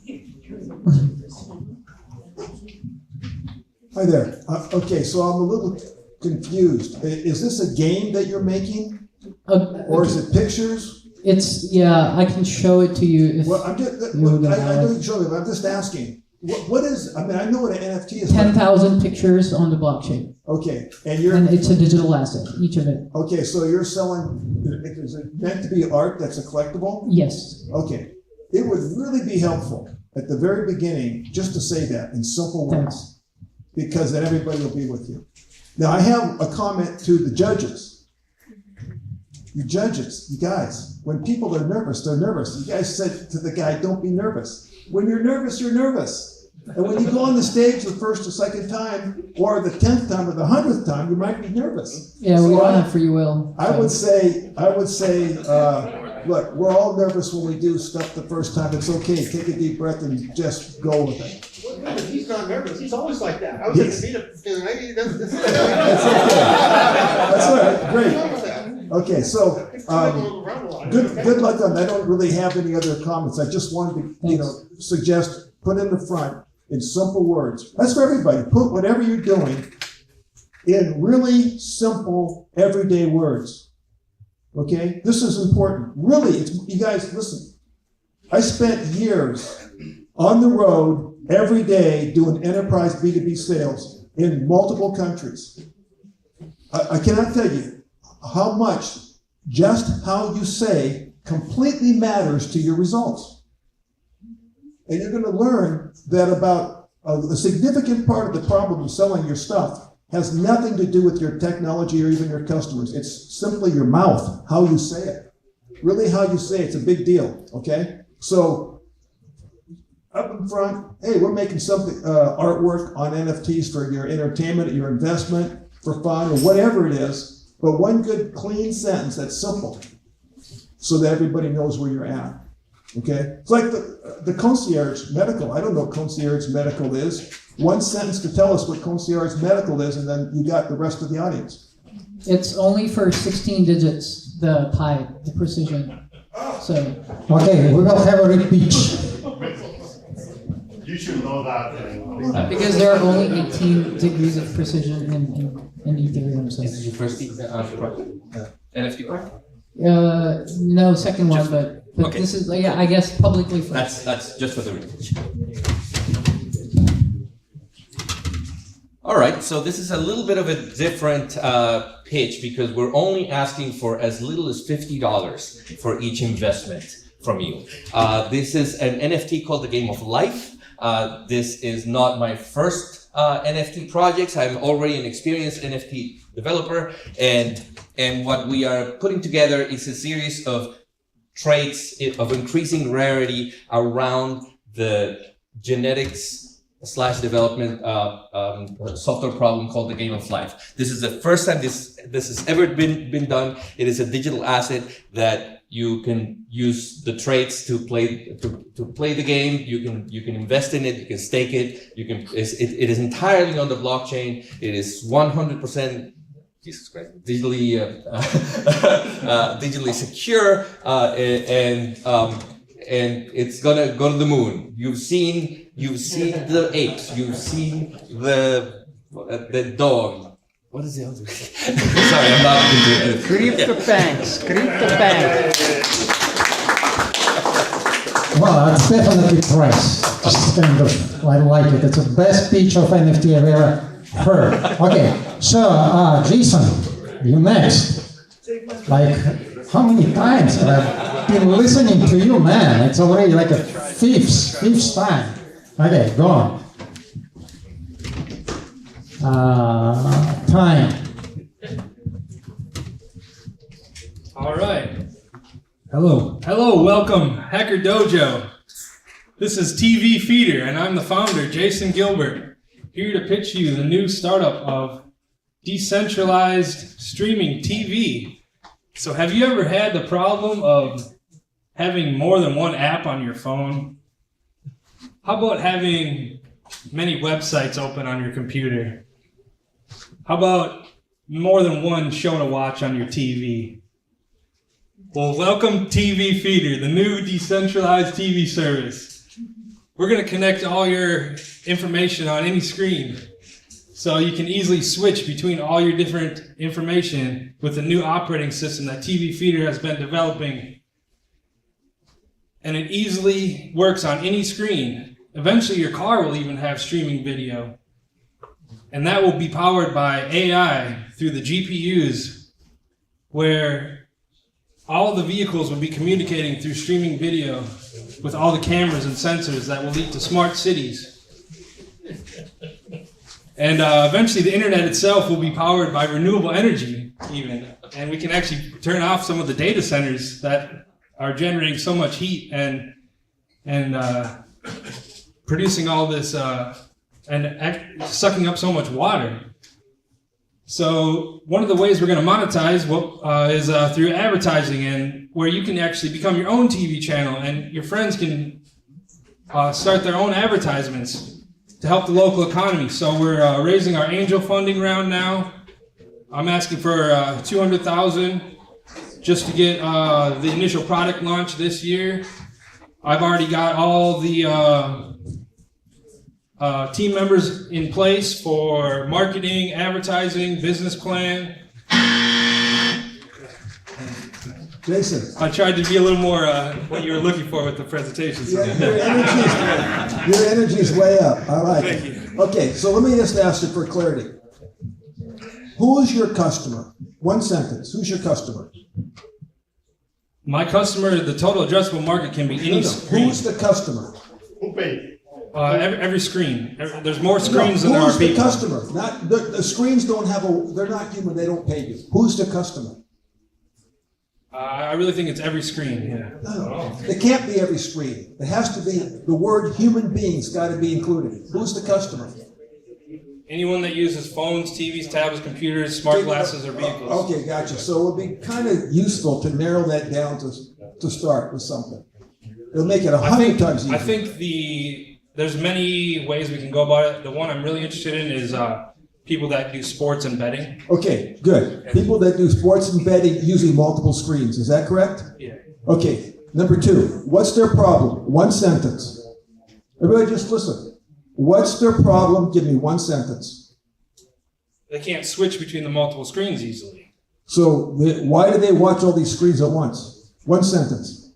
Hi there. Okay, so I'm a little confused. Is this a game that you're making? Or is it pictures?
I can show it to you if
I know you showed me, but I'm just asking. What is, I mean, I know what an NFT is.
10,000 pictures on the blockchain.
Okay,
and it's a digital asset, each of it.
Okay, so you're selling, is it meant to be art that's a collectible?
Yes.
Okay, it would really be helpful at the very beginning just to say that in simple words, because then everybody will be with you. Now, I have a comment to the judges. You judges, you guys, when people are nervous, they're nervous. You guys said to the guy, don't be nervous. When you're nervous, you're nervous. And when you go on the stage the first or second time, or the 10th time, or the 100th time, you might be nervous.
Yeah, we don't have free will.
I would say, look, we're all nervous when we do stuff the first time. It's okay. Take a deep breath and just go with it.
Well, no, but he's not nervous. He's always like that. I was going to beat him. Maybe that's okay.
That's all right. Great. Okay, so good luck on that. I don't really have any other comments. I just wanted to, suggest, put in the front in simple words. That's for everybody. Put whatever you're doing in really simple, everyday words. Okay? This is important. Really, you guys, listen. I spent years on the road every day doing enterprise B2B sales in multiple countries. I cannot tell you how much just how you say completely matters to your results. And you're going to learn that about a significant part of the problem of selling your stuff has nothing to do with your technology or even your customers. It's simply your mouth, how you say it. Really how you say it's a big deal, okay? So up in front, hey, we're making something, artwork on NFTs for your entertainment, your investment, for fun, or whatever it is. But one good, clean sentence that's simple so that everybody knows where you're at. Okay? It's like the concierge medical. I don't know what concierge medical is. One sentence to tell us what concierge medical is, and then you got the rest of the audience.
It's only for 16 digits, the pi, the precision. So.
Okay, we will have a repeat.
You should know that.
Because there are only 18 degrees of precision in Ethereum. So.
This is your first NFT part?
No, second one, but okay. This is, I guess, publicly first.
That's just for the research. All right, so this is a little bit of a different pitch because we're only asking for as little as $50 for each investment from you. This is an NFT called the Game of Life. This is not my first NFT projects. I'm already an experienced NFT developer, and what we are putting together is a series of traits of increasing rarity around the genetics / development software problem called the Game of Life. This is the first time this has ever been done. It is a digital asset that you can use the traits to play the game. You can invest in it. You can stake it. It is entirely on the blockchain. It is 100%. Jesus Christ, digitally secure, and it's gonna go to the moon. You've seen the apes. You've seen the dog. What is the other? Sorry, I'm not into it.
CryptoPunks. Well, that's definitely price. Just kind of, I like it. It's the best pitch of NFT I've ever heard. Okay, so Jason, you next. Like, how many times have I been listening to you, man? It's already like a fifth time. Okay, go on. Time.
All right. Hello, welcome, Hacker Dojo. This is TV Feeder, and I'm the founder, Jason Gilbert, here to pitch you the new startup of decentralized streaming TV. So have you ever had the problem of having more than one app on your phone? How about having many websites open on your computer? How about more than one show to watch on your TV? Well, welcome TV Feeder, the new decentralized TV service. We're going to connect all your information on any screen, so you can easily switch between all your different information with the new operating system that TV Feeder has been developing. And it easily works on any screen. Eventually your car will even have streaming video. And that will be powered by AI through the GPUs, where all the vehicles will be communicating through streaming video with all the cameras and sensors that will lead to smart cities. And eventually the internet itself will be powered by renewable energy even. And we can actually turn off some of the data centers that are generating so much heat and producing all this and sucking up so much water. So one of the ways we're going to monetize is through advertising, and where you can actually become your own TV channel, and your friends can start their own advertisements to help the local economy. So we're raising our angel funding round now. I'm asking for $200,000 just to get the initial product launch this year. I've already got all the team members in place for marketing, advertising, business plan.
Jason.
I tried to be a little more what you were looking for with the presentation. So.
Yeah, your energy's way up. I like
Thank
it.
you.
Okay, so let me just ask you for clarity. Who is your customer? One sentence. Who's your customer?
My customer, the total addressable market can be any screen.
Who's the customer?
Who paid?
Every screen. There's more screens than there are people.
Who's the customer? Not the screens don't have they're not human, they don't pay you. Who's the customer?
I really think it's every screen, yeah.
No, it can't be every screen. It has to be, the word human beings got to be included. Who's the customer?
Anyone that uses phones, TVs, tablets, computers, smart glasses, or vehicles.
Okay, gotcha. So it would be kind of useful to narrow that down to start with something. It'll make it 100 times easier.
I think there's many ways we can go about it. The one I'm really interested in is people that do sports and betting.
Okay, good. People that do sports and betting using multiple screens. Is that correct?
Yeah.
Okay, number 2. What's their problem? One sentence. Everybody just listen. What's their problem? Give me one sentence.
They can't switch between the multiple screens easily.
So why do they watch all these screens at once? One sentence.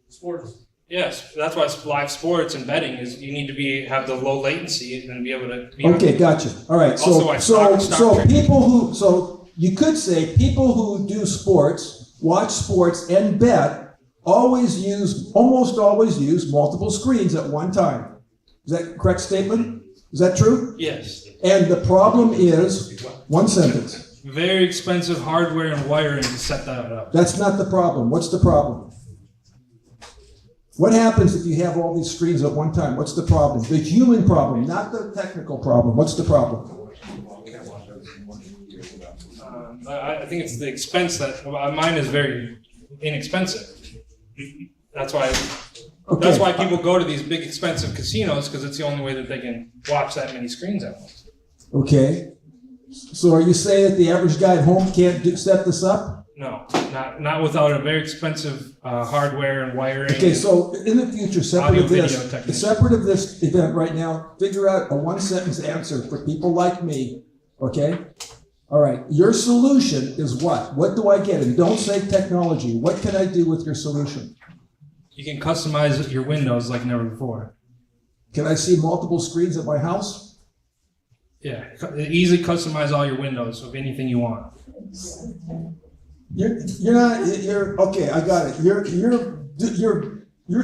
Sports. Yes, that's why live sports and betting is you need to have the low latency and be able to.
Okay, gotcha. All right. So you could say people who do sports, watch sports, and bet almost always use multiple screens at one time. Is that a correct statement? Is that true?
Yes.
And the problem is one sentence.
Very expensive hardware and wiring to set that up.
That's not the problem. What's the problem? What happens if you have all these screens at one time? What's the problem? The human problem, not the technical problem. What's the problem?
I think it's the expense that mine is very inexpensive. That's why people go to these big expensive casinos, because it's the only way that they can watch that many screens at once.
Okay. So are you saying that the average guy at home can't set this up?
No, not without a very expensive hardware and wiring.
Okay, so in the future, separate of this event right now, figure out a one-sentence answer for people like me, okay? All right, your solution is what? What do I get? And don't say technology. What can I do with your solution?
You can customize your windows like never before.
Can I see multiple screens at my house?
Yeah, easily customize all your windows of anything you want.
You're okay. I got it. You're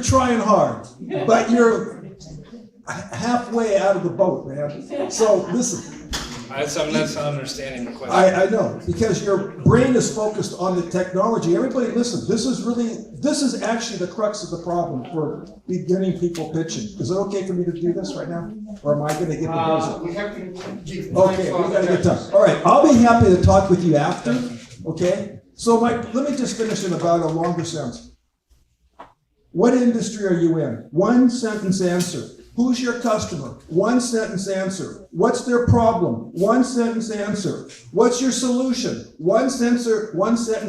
trying hard, but you're halfway out of the boat, man. So listen.
I'm not understanding the question.
I know, because your brain is focused on the technology. Everybody listen, this is actually the crux of the problem for beginning people pitching. Is it okay for me to do this right now? Or am I gonna get the buzzer?
We have to give.
Okay, we gotta get done. All right, I'll be happy to talk with you after, okay? So let me just finish in about a longer sense. What industry are you in? One sentence answer. Who's your customer? One sentence answer. What's their problem? One sentence answer. What's your solution? One sentence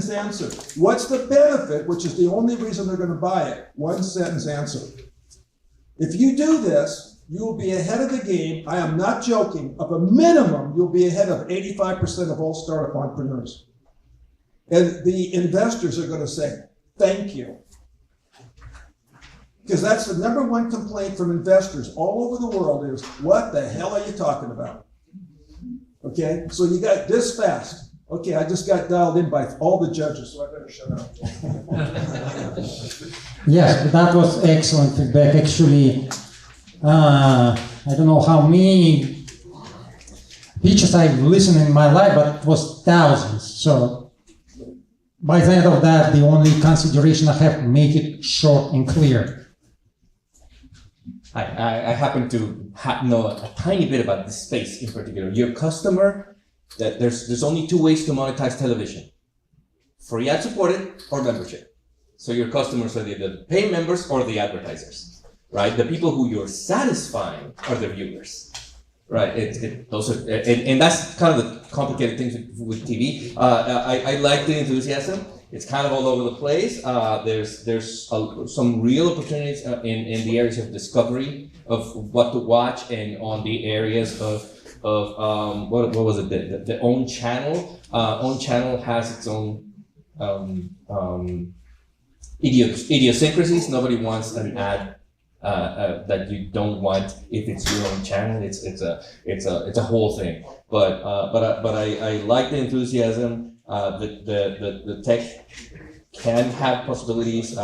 answer. What's the benefit, which is the only reason they're gonna buy it? One sentence answer. If you do this, you will be ahead of the game. I am not joking. Of a minimum, you'll be ahead of 85% of all startup entrepreneurs. And the investors are gonna say, thank you. Because that's the number one complaint from investors all over the world is, what the hell are you talking about? Okay, so you got this fast. Okay, I just got dialed in by all the judges, so I better shut up.
Yes, that was excellent feedback. Actually, I don't know how many pitches I've listened in my life, but it was thousands. So by the end of that, the only consideration I have, make it short and clear.
I happen to know a tiny bit about this space in particular. Your customer, that there's only two ways to monetize television: free ad supported or membership. So your customers are the paying members or the advertisers, right? The people who you're satisfying are the viewers, right? Those are, and that's kind of the complicated things with TV. I like the enthusiasm. It's kind of all over the place. There's some real opportunities in the areas of discovery of what to watch, and on the areas of what was it? The own channel. Own channel has its own idiosyncrasies. Nobody wants an ad that you don't want if it's your own channel. It's a whole thing. But I like the enthusiasm. The tech can have possibilities.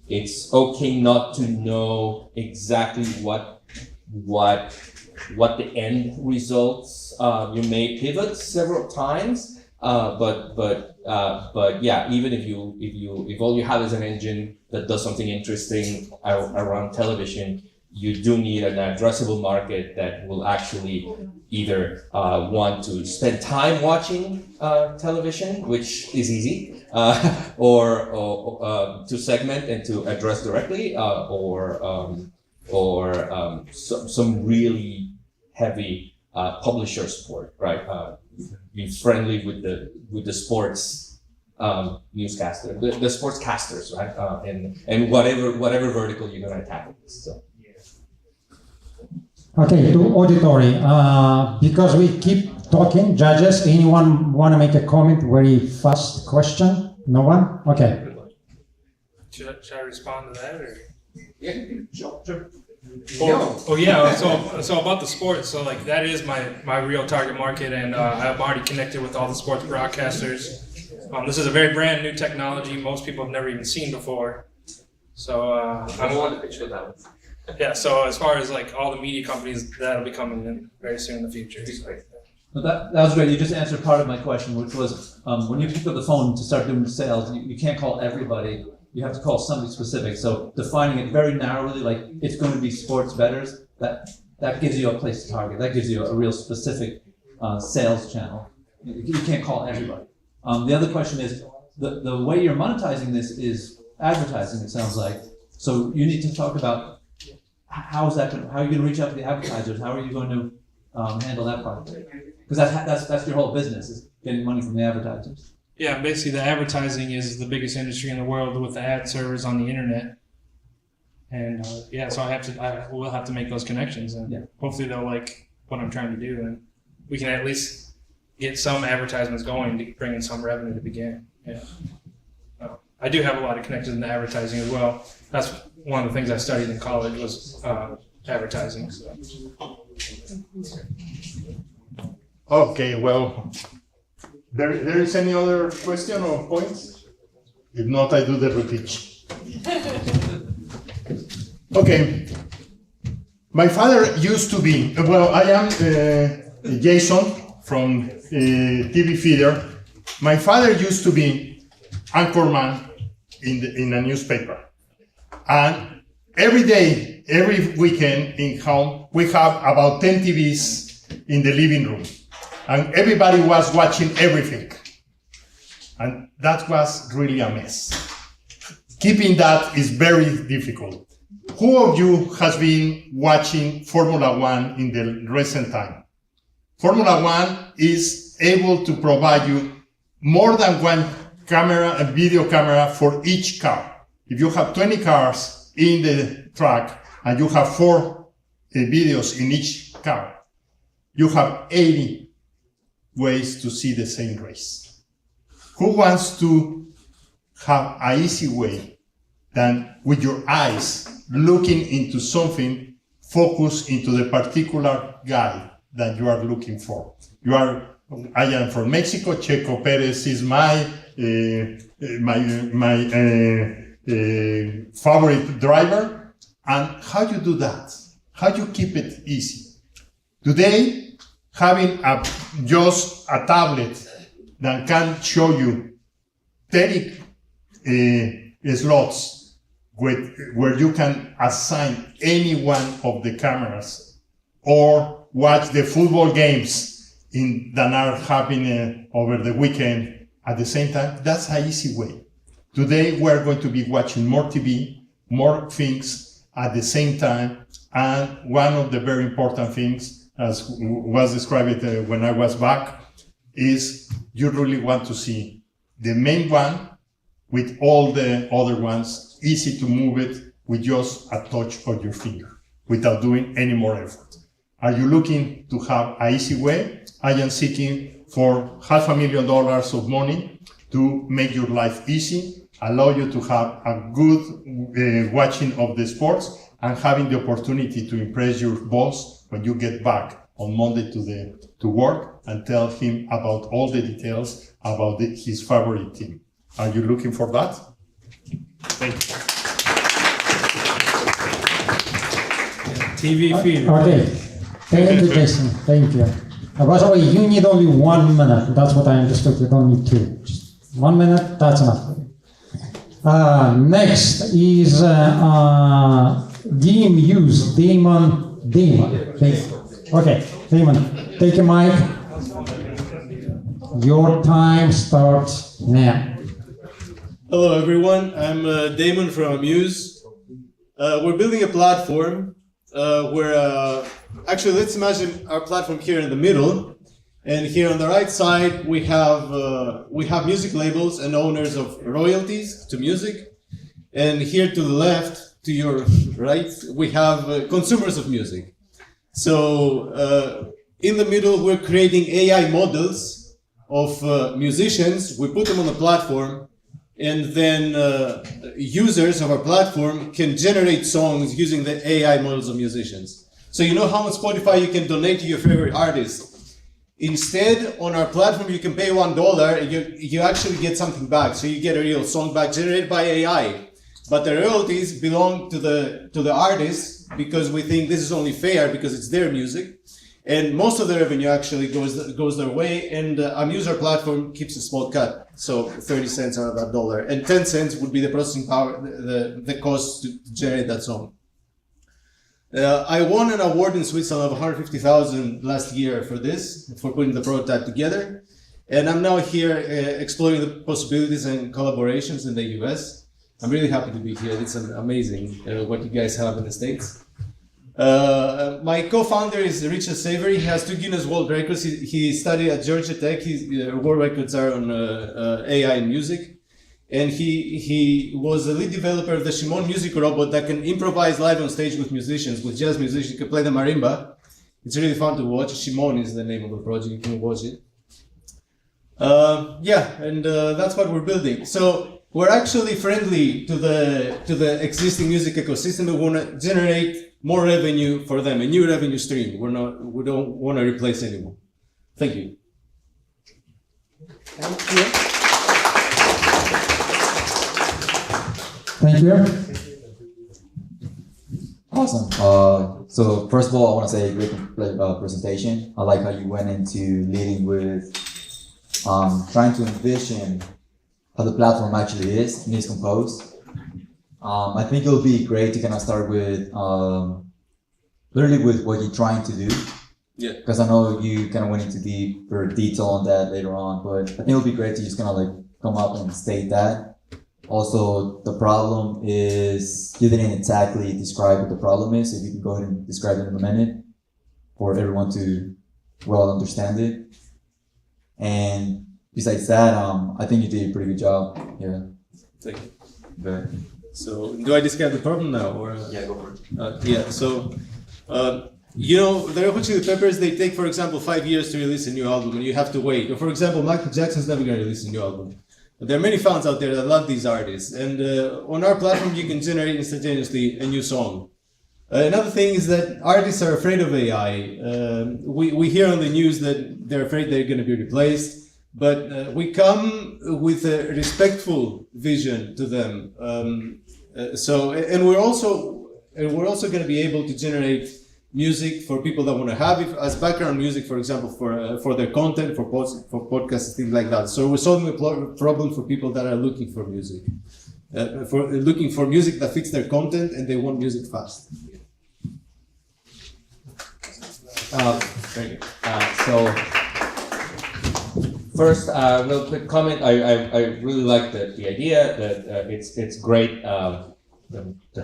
It's okay not to know exactly what the end results. You may pivot several times, but yeah, even if all you have is an engine that does something interesting around television, you do need an addressable market that will actually either want to spend time watching television, which is easy, or to segment and to address directly, or some really heavy publisher support, right? Be friendly with the sports newscaster, the sportscasters, right? And whatever vertical you're gonna tackle. So.
Okay, to auditory, because we keep talking, judges, anyone want to make a comment, very fast question? No one? Okay.
Should I respond to that, or?
Yeah, sure.
Oh yeah, so about the sports, so like that is my real target market, and I'm already connected with all the sports broadcasters. This is a very brand new technology most people have never even seen before. So I want to picture that one. Yeah, so as far as like all the media companies, that'll be coming in very soon in the future.
Well, that was great. You just answered part of my question, which was when you pick up the phone to start doing sales, you can't call everybody. You have to call somebody specific. So defining it very narrowly, like it's going to be sports bettors, that gives you a place to target. That gives you a real specific sales channel. You can't call everybody. The other question is the way you're monetizing this is advertising. It sounds like so you need to talk about. How are you going to reach out to the advertisers? How are you going to handle that part? Because that's your whole business is getting money from the advertisers.
Yeah, basically the advertising is the biggest industry in the world with the ad servers on the internet, and yeah, so I will have to make those connections, and hopefully they'll like what I'm trying to do, and we can at least get some advertisements going to bring in some revenue to begin. Yeah. I do have a lot of connections in the advertising as well. That's one of the things I studied in college was advertising. So.
Okay, well, there is any other question or points? If not, I do the repeat. Okay. My father used to be, well, I am Jason from TV Feeder. My father used to be anchorman in a newspaper. And every day, every weekend in home, we have about 10 TVs in the living room. And everybody was watching everything. And that was really a mess. Keeping that is very difficult. Who of you has been watching Formula One in the recent time? Formula One is able to provide you more than one camera, a video camera for each car. If you have 20 cars in the track and you have 4 videos in each car, you have 80 ways to see the same race. Who wants to have an easy way than with your eyes looking into something, focus into the particular guy that you are looking for? I am from Mexico. Checo Perez is my favorite driver. And how you do that? How you keep it easy? Today, having just a tablet that can show you 30 slots where you can assign any one of the cameras or watch the football games that are happening over the weekend at the same time. That's an easy way. Today, we're going to be watching more TV, more things at the same time. And one of the very important things, as was described when I was back, is you really want to see the main one with all the other ones, easy to move it with just a touch of your finger without doing any more effort. Are you looking to have an easy way? I am seeking for $500,000 of money to make your life easy, allow you to have a good watching of the sports, and having the opportunity to impress your boss when you get back on Monday to work and tell him about all the details about his favorite team. Are you looking for that? Thank you.
TV feed.
Okay. Thank you, Jason. Thank you. By the way, you need only 1 minute. That's what I understood. You don't need 2. Just 1 minute, that's enough. Next is Damon. Okay, Damon, take a mic. Your time starts now.
Hello, everyone. I'm Damon from Amuse. We're building a platform where, actually, let's imagine our platform here in the middle. And here on the right side, we have music labels and owners of royalties to music. And here to the left, to your right, we have consumers of music. So in the middle, we're creating AI models of musicians. We put them on the platform, and then users of our platform can generate songs using the AI models of musicians. So you know how on Spotify you can donate to your favorite artist. Instead, on our platform, you can pay $1 and you actually get something back. So you get a real song back generated by AI. But the royalties belong to the artists because we think this is only fair because it's their music. And most of the revenue actually goes their way, and Amuse, our platform, keeps a small cut. So 30 cents out of that dollar. And 10 cents would be the processing power, the cost to generate that song. I won an award in Switzerland of $150,000 last year for this, for putting the prototype together. And I'm now here exploring the possibilities and collaborations in the US. I'm really happy to be here. It's amazing what you guys have in the States. My co-founder is Richard Savory. He has 2 Guinness World Records. He studied at Georgia Tech. His world records are on AI and music. And he was the lead developer of the Shimon music robot that can improvise live on stage with musicians, with jazz musicians. You can play the marimba. It's really fun to watch. Shimon is the name of the project. You can watch it. That's what we're building. So we're actually friendly to the existing music ecosystem. We want to generate more revenue for them, a new revenue stream. We don't want to replace anyone. Thank you.
Thank you. Thank you.
Awesome. So first of all, I want to say great presentation. I like how you went into leading with trying to envision how the platform actually is and is composed. I think it'll be great to kind of start with literally with what you're trying to do.
Yeah.
Because I know you kind of went into deeper detail on that later on, but I think it'll be great to just kind of like come up and state that. Also, the problem is you didn't exactly describe what the problem is. If you can go ahead and describe it in a minute for everyone to well understand it. And besides that, I think you did a pretty good job. Yeah.
Thank you.
Good.
So, do I describe the problem now, or?
Yeah, go for it.
Yeah. So, you know, the Red Hot Chili Peppers, they take, for example, 5 years to release a new album, and you have to wait. Or, for example, Michael Jackson's never going to release a new album. But there are many fans out there that love these artists, and on our platform, you can generate instantaneously a new song. Another thing is that artists are afraid of AI. We hear on the news that they're afraid they're going to be replaced, but we come with a respectful vision to them. And we're also going to be able to generate music for people that want to have it as background music, for example, for their content, for podcasts, things like that. So we're solving a problem for people that are looking for music, looking for music that fits their content, and they want music fast.
Very good. So first, real quick comment. I really like the idea that it's great to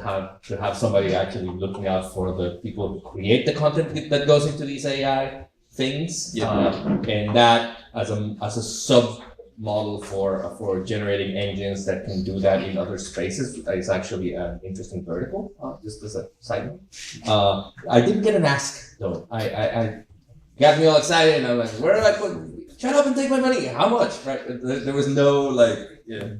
have somebody actually looking out for the people who create the content that goes into these AI things, and that as a sub model for generating engines that can do that in other spaces is actually an interesting vertical. Just as a side note, I didn't get an ask though. I got me all excited, and I'm like, where do I put? Shut up and take my money. How much? Right? There was no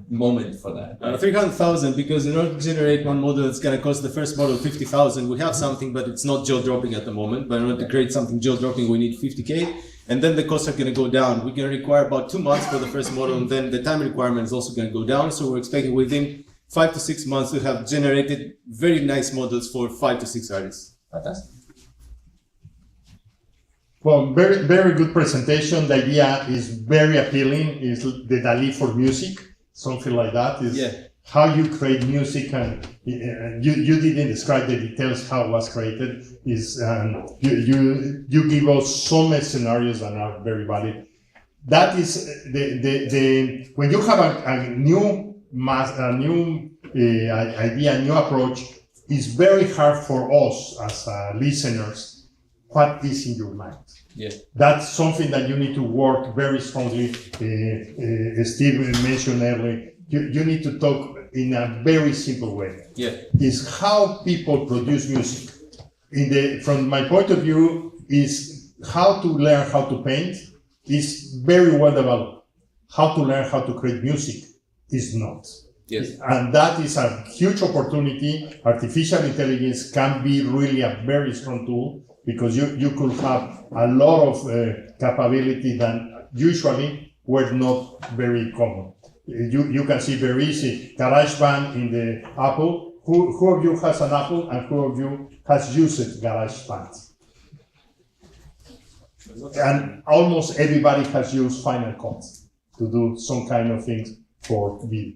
moment for that.
300,000, because in order to generate one model, it's going to cost the first model 50,000. We have something, but it's not jaw-dropping at the moment. But in order to create something jaw-dropping, we need 50K, and then the costs are going to go down. We're going to require about 2 months for the first model, and then the time requirement is also going to go down. So we're expecting within 5 to 6 months to have generated very nice models for 5 to 6 artists.
Fantastic.
Well, very, very good presentation. The idea is very appealing. Is the DALI for music, something like that. Is how you create music, and you didn't describe the details how it was created. Is you give us some scenarios that are very valid. That is the when you have a new idea, a new approach, it's very hard for us as listeners. What is in your mind?
Yeah.
That's something that you need to work very strongly. Steve mentioned earlier, you need to talk in a very simple way.
Yeah.
Is how people produce music. From my point of view, is how to learn how to paint is very well developed. How to learn how to create music is not.
Yes.
And that is a huge opportunity. Artificial intelligence can be really a very strong tool, because you could have a lot of capability that usually were not very common. You can see very easy GarageBand in the Apple. Who of you has an Apple, and who of you has used GarageBand? And almost everybody has used Final Cut to do some kind of things for video.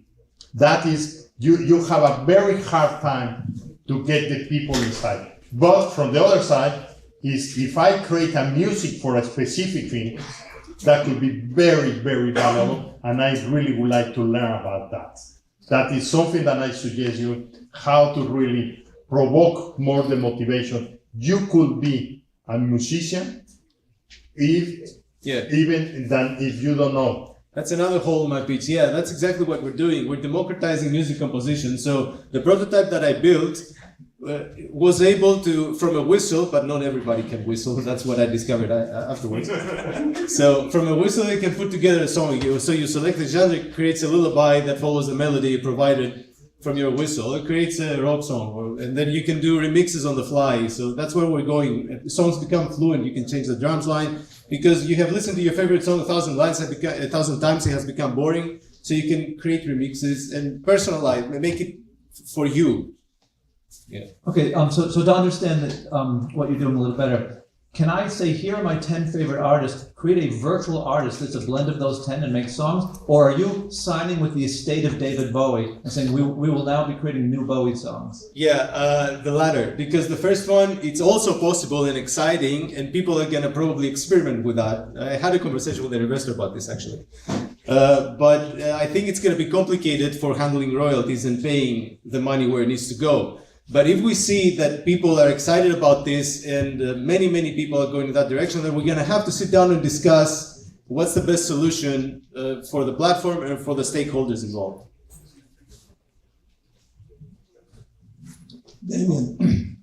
That is, you have a very hard time to get the people inside. But from the other side, is if I create a music for a specific thing, that could be very, very valuable, and I really would like to learn about that. That is something that I suggest you, how to really provoke more the motivation. You could be a musician even than if you don't know.
That's another hole in my pitch. Yeah, that's exactly what we're doing. We're democratizing music composition. So the prototype that I built was able to, from a whistle, but not everybody can whistle. That's what I discovered afterwards. So from a whistle, you can put together a song. So you select the genre, it creates a lullaby that follows the melody provided from your whistle. It creates a rock song, and then you can do remixes on the fly. So that's where we're going. Songs become fluent. You can change the drums line, because you have listened to your favorite song 1,000 times, it has become boring. So you can create remixes and personalize, make it for you.
Yeah.
Okay, so to understand that, what you're doing a little better, can I say, here are my 10 favorite artists, create a virtual artist that's a blend of those 10 and make songs? Or are you signing with the estate of David Bowie and saying, we will now be creating new Bowie songs?
Yeah, the latter. Because the first one, it's also possible and exciting, and people are gonna probably experiment with that. I had a conversation with an investor about this, actually. But I think it's gonna be complicated for handling royalties and paying the money where it needs to go. But if we see that people are excited about this and many people are going in that direction, then we're going to have to sit down and discuss what's the best solution for the platform and for the stakeholders involved.
Damien.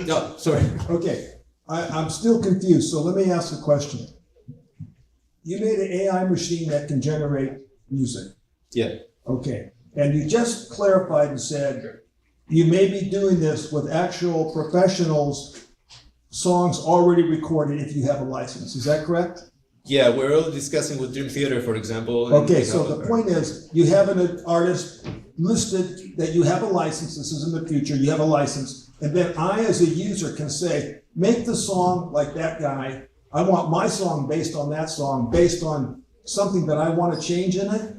No, sorry.
Okay, I'm still confused, so let me ask a question. You made an AI machine that can generate music.
Yeah.
Okay, and you just clarified and said, you may be doing this with actual professionals, songs already recorded if you have a license. Is that correct?
Yeah, we're all discussing with Dream Theater, for example.
Okay, so the point is, you have an artist listed that you have a license, this is in the future, you have a license, and then I as a user can say, make the song like that guy, I want my song based on that song, based on something that I want to change in it?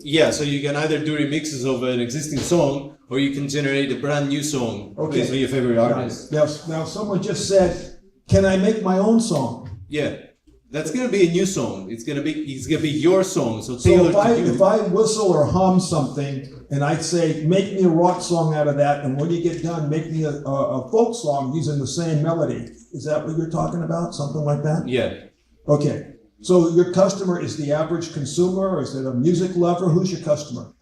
Yeah, so you can either do remixes of an existing song, or you can generate a brand new song based on your favorite artist.
Now someone just said, can I make my own song?
Yeah, that's gonna be a new song. It's gonna be your song. So
if I whistle or hum something and I say, make me a rock song out of that, and when you get done, make me a folk song using the same melody. Is that what you're talking about? Something like that?
Yeah.
Okay. So your customer is the average consumer, or is it a music lover? Who's your customer?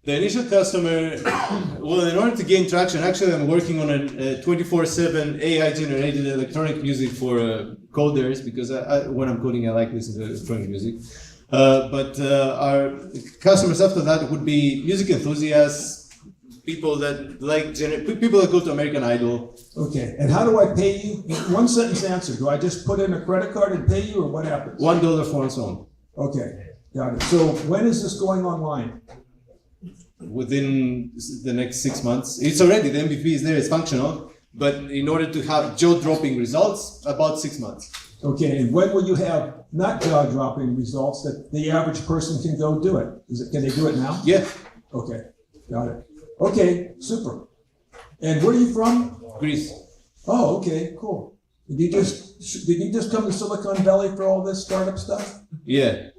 The initial customer, well, in order to gain traction, actually I'm working on a 24/7 AI-generated electronic music for coders, because when I'm coding I like listening to electronic music. But our customers after that would be music enthusiasts, people that people that go to American Idol.
Okay, and how do I pay you? One sentence answer. Do I just put in a credit card and pay you, or what happens?
$1 for one song.
Okay, got it. So when is this going online?
Within the next 6 months. It's already, the MVP is there, it's functional, but in order to have jaw-dropping results, about 6 months.
Okay, and when will you have not jaw-dropping results that the average person can go do it? Can they do it now?
Yeah.
Okay, got it. Okay, super. And where are you from?
Greece.
Oh, okay, cool. Did you just come to Silicon Valley for all this startup stuff?
Yeah.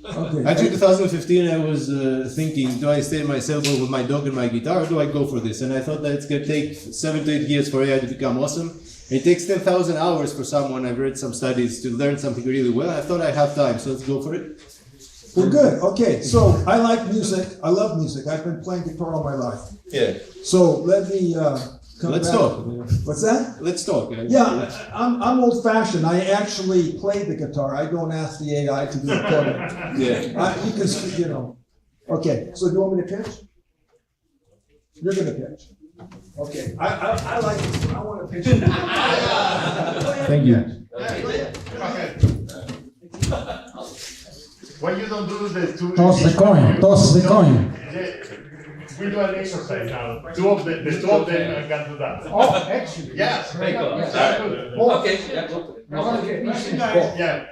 Okay.
Actually, 2015, I was thinking, do I stay in my sailboat with my dog and my guitar, or do I go for this? And I thought that it's going to take 7 to 8 years for AI to become awesome. It takes 10,000 hours for someone, I've read some studies, to learn something really well. I thought I have time, so let's go for it.
Well, good. Okay, so I like music. I love music. I've been playing guitar all my life.
Yeah.
So let me
Let's
back.
talk.
What's that?
Let's talk.
Yeah, I'm old-fashioned. I actually play the guitar. I don't ask the AI to do the coding.
Yeah.
You can, you know. Okay, so do you want me to pitch? You're going to pitch. Okay, I like this one. I want to pitch.
Thank you.
Yeah.
When you don't do the two...
Toss the coin. Toss the coin.
We do an exercise now. The two of them can do that.
Oh, actually.
Yes.
Okay.
Yeah.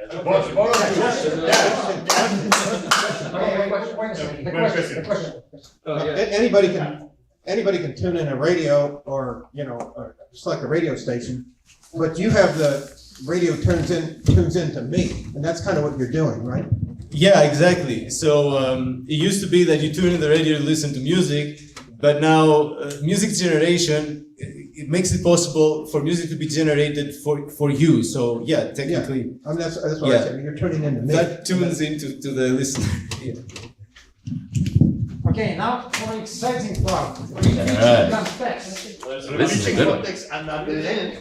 Anybody can tune in a radio, or or select a radio station, but you have the radio tunes into me, and that's kind of what you're doing, right?
Yeah, exactly. So it used to be that you tune in the radio to listen to music, but now music generation, it makes it possible for music to be generated for you. So yeah, technically.
Yeah. I mean, that's what I said. You're tuning into me.
That tunes into the listener. Yeah.
Okay, now for exciting part.
Alright.
Context.
This is a good one. And at the end,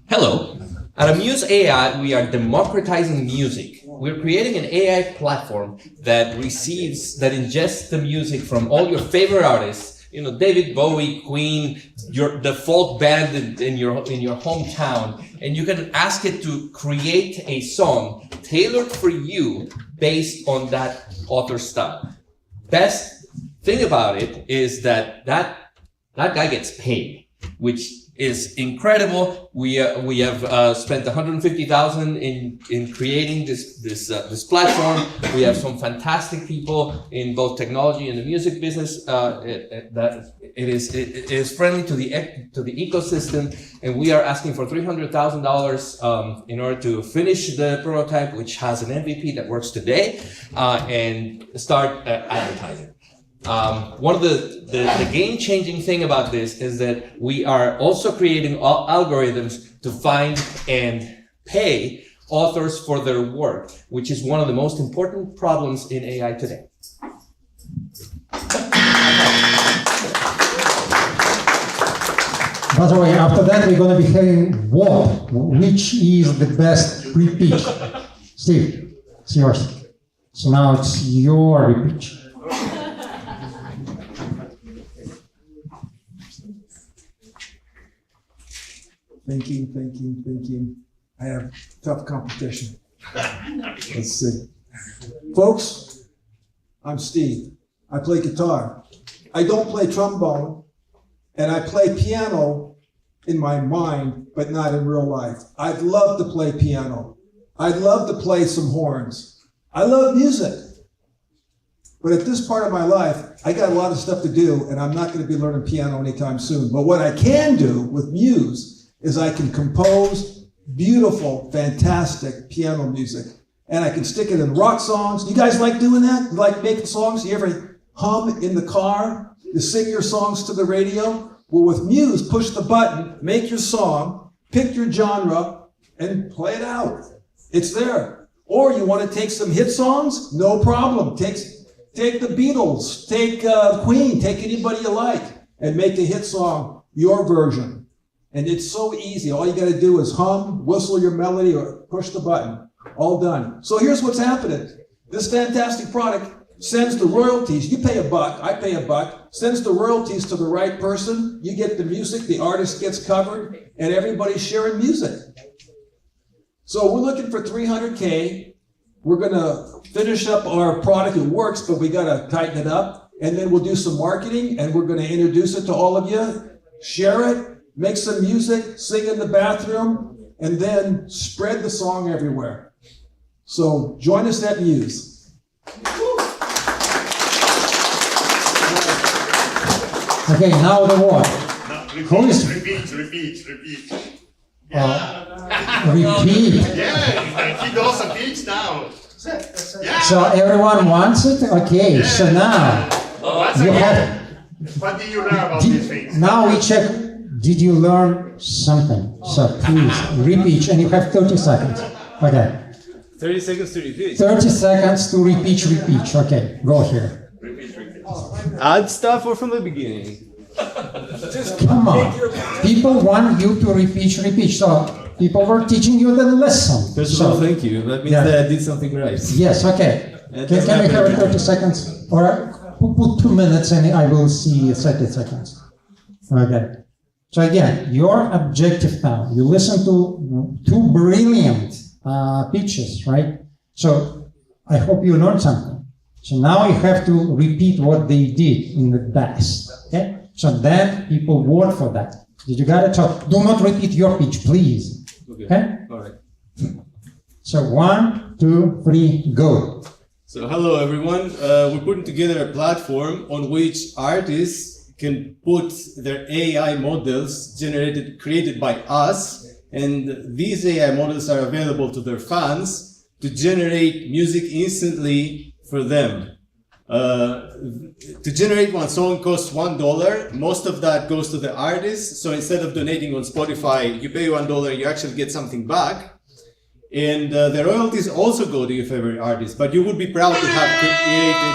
Hello. At Amuse AI, we are democratizing music. We're creating an AI platform that ingests the music from all your favorite artists. David Bowie, Queen, the folk band in your hometown, and you can ask it to create a song tailored for you based on that author style. Best thing about it is that guy gets paid, which is incredible. We have spent $150,000 in creating this platform. We have some fantastic people in both technology and the music business. It is friendly to the ecosystem, and we are asking for $300,000 in order to finish the prototype, which has an MVP that works today, and start advertising. One of the game-changing thing about this is that we are also creating algorithms to find and pay authors for their work, which is one of the most important problems in AI today.
By the way, after that, we're going to be having BYOB, which is the best repeat. Steve, it's yours. So now it's your repeat.
Thinking. I have tough competition. Let's see. Folks, I'm Steve. I play guitar. I don't play trombone, and I play piano in my mind, but not in real life. I'd love to play piano. I'd love to play some horns. I love music. But at this part of my life, I got a lot of stuff to do, and I'm not going to be learning piano anytime soon. But what I can do with Muse is I can compose beautiful, fantastic piano music. And I can stick it in rock songs. You guys like doing that? You like making songs? You ever hum in the car? You sing your songs to the radio? Well, with Muse, push the button, make your song, pick your genre, and play it out. It's there. Or you want to take some hit songs? No problem. Take the Beatles, take Queen, take anybody you like, and make the hit song your version. And it's so easy. All you got to do is hum, whistle your melody, or push the button. All done. So here's what's happening. This fantastic product sends the royalties. You pay $1, I pay $1, sends the royalties to the right person. You get the music, the artist gets covered, and everybody's sharing music. So we're looking for $300K. We're going to finish up our product. It works, but we got to tighten it up. And then we'll do some marketing, and we're going to introduce it to all of you. Share it. Make some music, sing in the bathroom, and then spread the song everywhere. So join us at Muse.
Okay, now the what?
Repeat.
Repeat.
Yeah, he does a beat now. Yeah.
So everyone wants it? Okay, so now you have.
What did you learn about these things?
Now we check. Did you learn something? So please repeat, and you have 30 seconds. Okay.
30 seconds to repeat.
30 seconds to repeat. Okay, go here.
Repeat. Add stuff or from the beginning?
Come on. People want you to repeat. So people were teaching you the lesson.
First of all, thank you. That means that I did something right.
Yes, okay. Can we have 30 seconds? Or put 2 minutes and I will see 30 seconds. Okay. So again, your objective now, you listen to 2 brilliant pitches, right? So I hope you learned something. So now you have to repeat what they did in the best, okay? So then people vote for that. Did you get it? So do not repeat your pitch, please. Okay?
All right.
So 1, 2, 3, go.
So hello everyone. We're putting together a platform on which artists can put their AI models created by us, and these AI models are available to their fans to generate music instantly for them. To generate one song costs $1. Most of that goes to the artist. So instead of donating on Spotify, you pay $1, you actually get something back. And the royalties also go to your favorite artist, but you would be proud to have created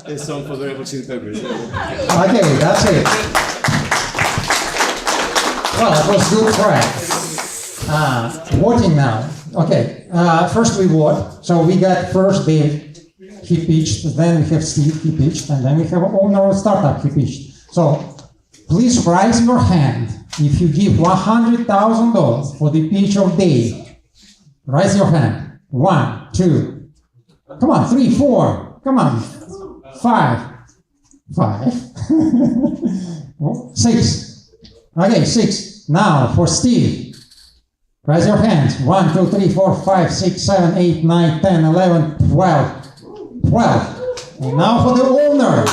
a song for the Red Hot Chili Peppers.
Okay, that's it. Well, that was good try. Voting now. Okay, first we vote. So we got first Dave, he pitched, then we have Steve, he pitched, and then we have owner startup, he pitched. So please raise your hand if you give $100,000 for the pitch of Dave. Raise your hand. 1, 2, come on, 3, 4, come on, 5. 5, 6. Okay, 6. Now for Steve. Raise your hands. 1, 2, 3, 4, 5, 6, 7, 8, 9, 10, 11, 12. 12. And now for the owner.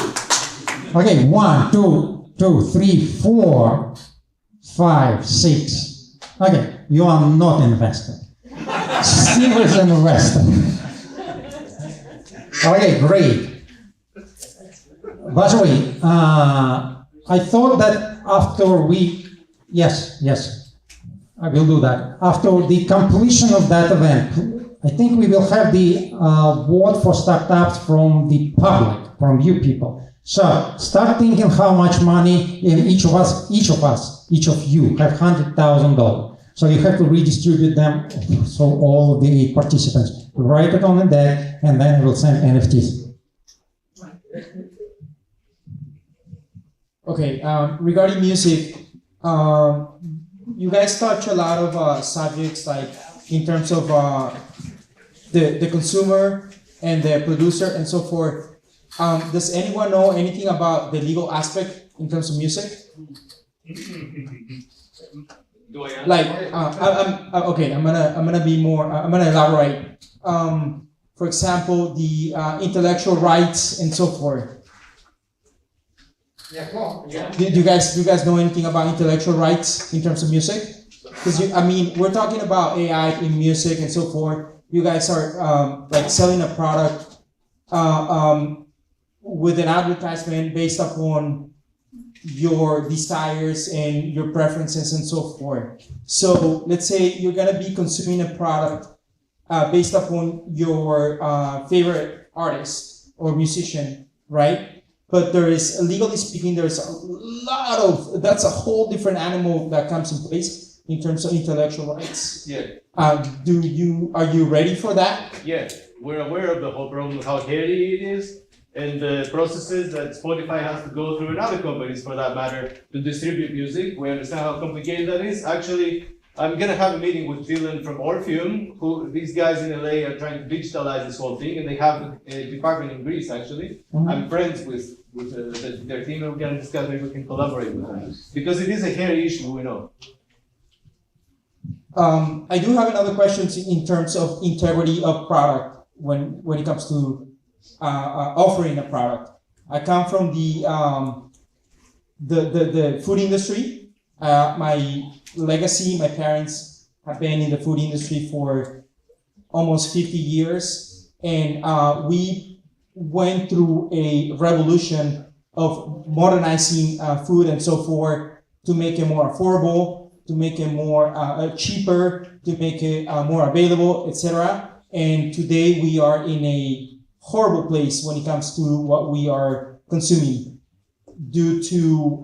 Okay, 1, 2, 3, 4, 5, 6. Okay, you are not invested. Steve is an investor. Okay, great. By the way, I thought that after yes, I will do that. After the completion of that event, I think we will have the award for startups from the public, from you people. So start thinking how much money in each of you have $100,000. So you have to redistribute them so all the participants write it on the deck, and then we'll send NFTs.
Okay, regarding music, you guys touch a lot of subjects, like in terms of the consumer and the producer and so forth. Does anyone know anything about the legal aspect in terms of music? Like, I'm gonna elaborate. For example, the intellectual rights and so forth.
Yeah, come on. Yeah.
Do you guys know anything about intellectual rights in terms of music? Because we're talking about AI in music and so forth. You guys are like selling a product with an advertisement based upon your desires and your preferences and so forth. So let's say you're gonna be consuming a product based upon your favorite artist or musician, right? But there is, legally speaking, there's a lot of, that's a whole different animal that comes in place in terms of intellectual rights.
Yeah.
Are you ready for that?
Yeah, we're aware of the whole problem, how hairy it is, and the processes that Spotify has to go through and other companies for that matter to distribute music. We understand how complicated that is. Actually, I'm gonna have a meeting with Dylan from Orpheum, who these guys in LA are trying to digitalize this whole thing, and they have a department in Greece actually.
Mm-hmm.
I'm friends with their team, and we're gonna discuss maybe we can collaborate with them. Because it is a hairy issue, we know.
I do have another question in terms of integrity of product when it comes to offering a product. I come from the food industry. My legacy, my parents have been in the food industry for almost 50 years, and we went through a revolution of modernizing food and so forth to make it more affordable, to make it more cheaper, to make it more available, etc. And today we are in a horrible place when it comes to what we are consuming due to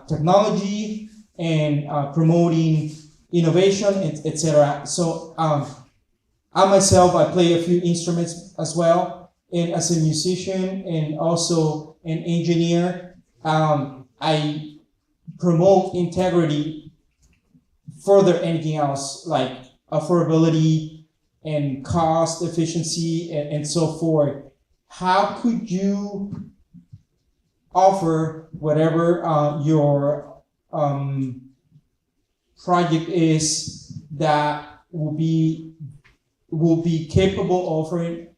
technology and promoting innovation, etc. So I myself, I play a few instruments as well, and as a musician and also an engineer, I promote integrity further anything else, like affordability and cost efficiency and so forth. How could you offer whatever your project is that will be capable of offering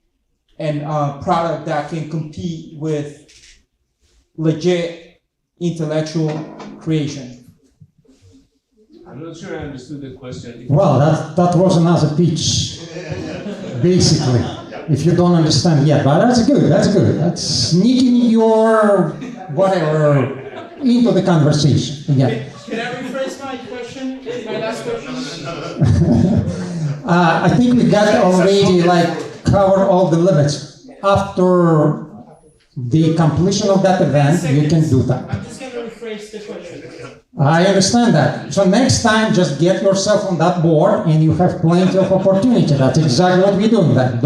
a product that can compete with legit intellectual creation?
I'm not sure I understood the question.
Well, that was another pitch, basically, if you don't understand yet. But that's good, that's sneaking your whatever into the conversation again.
Can I rephrase my question? My last question?
I think we got already cover all the limits. After the completion of that event, you can do that.
I'm just going to rephrase the question.
I understand that. So next time, just get yourself on that board, and you have plenty of opportunity. That's exactly what we're doing. That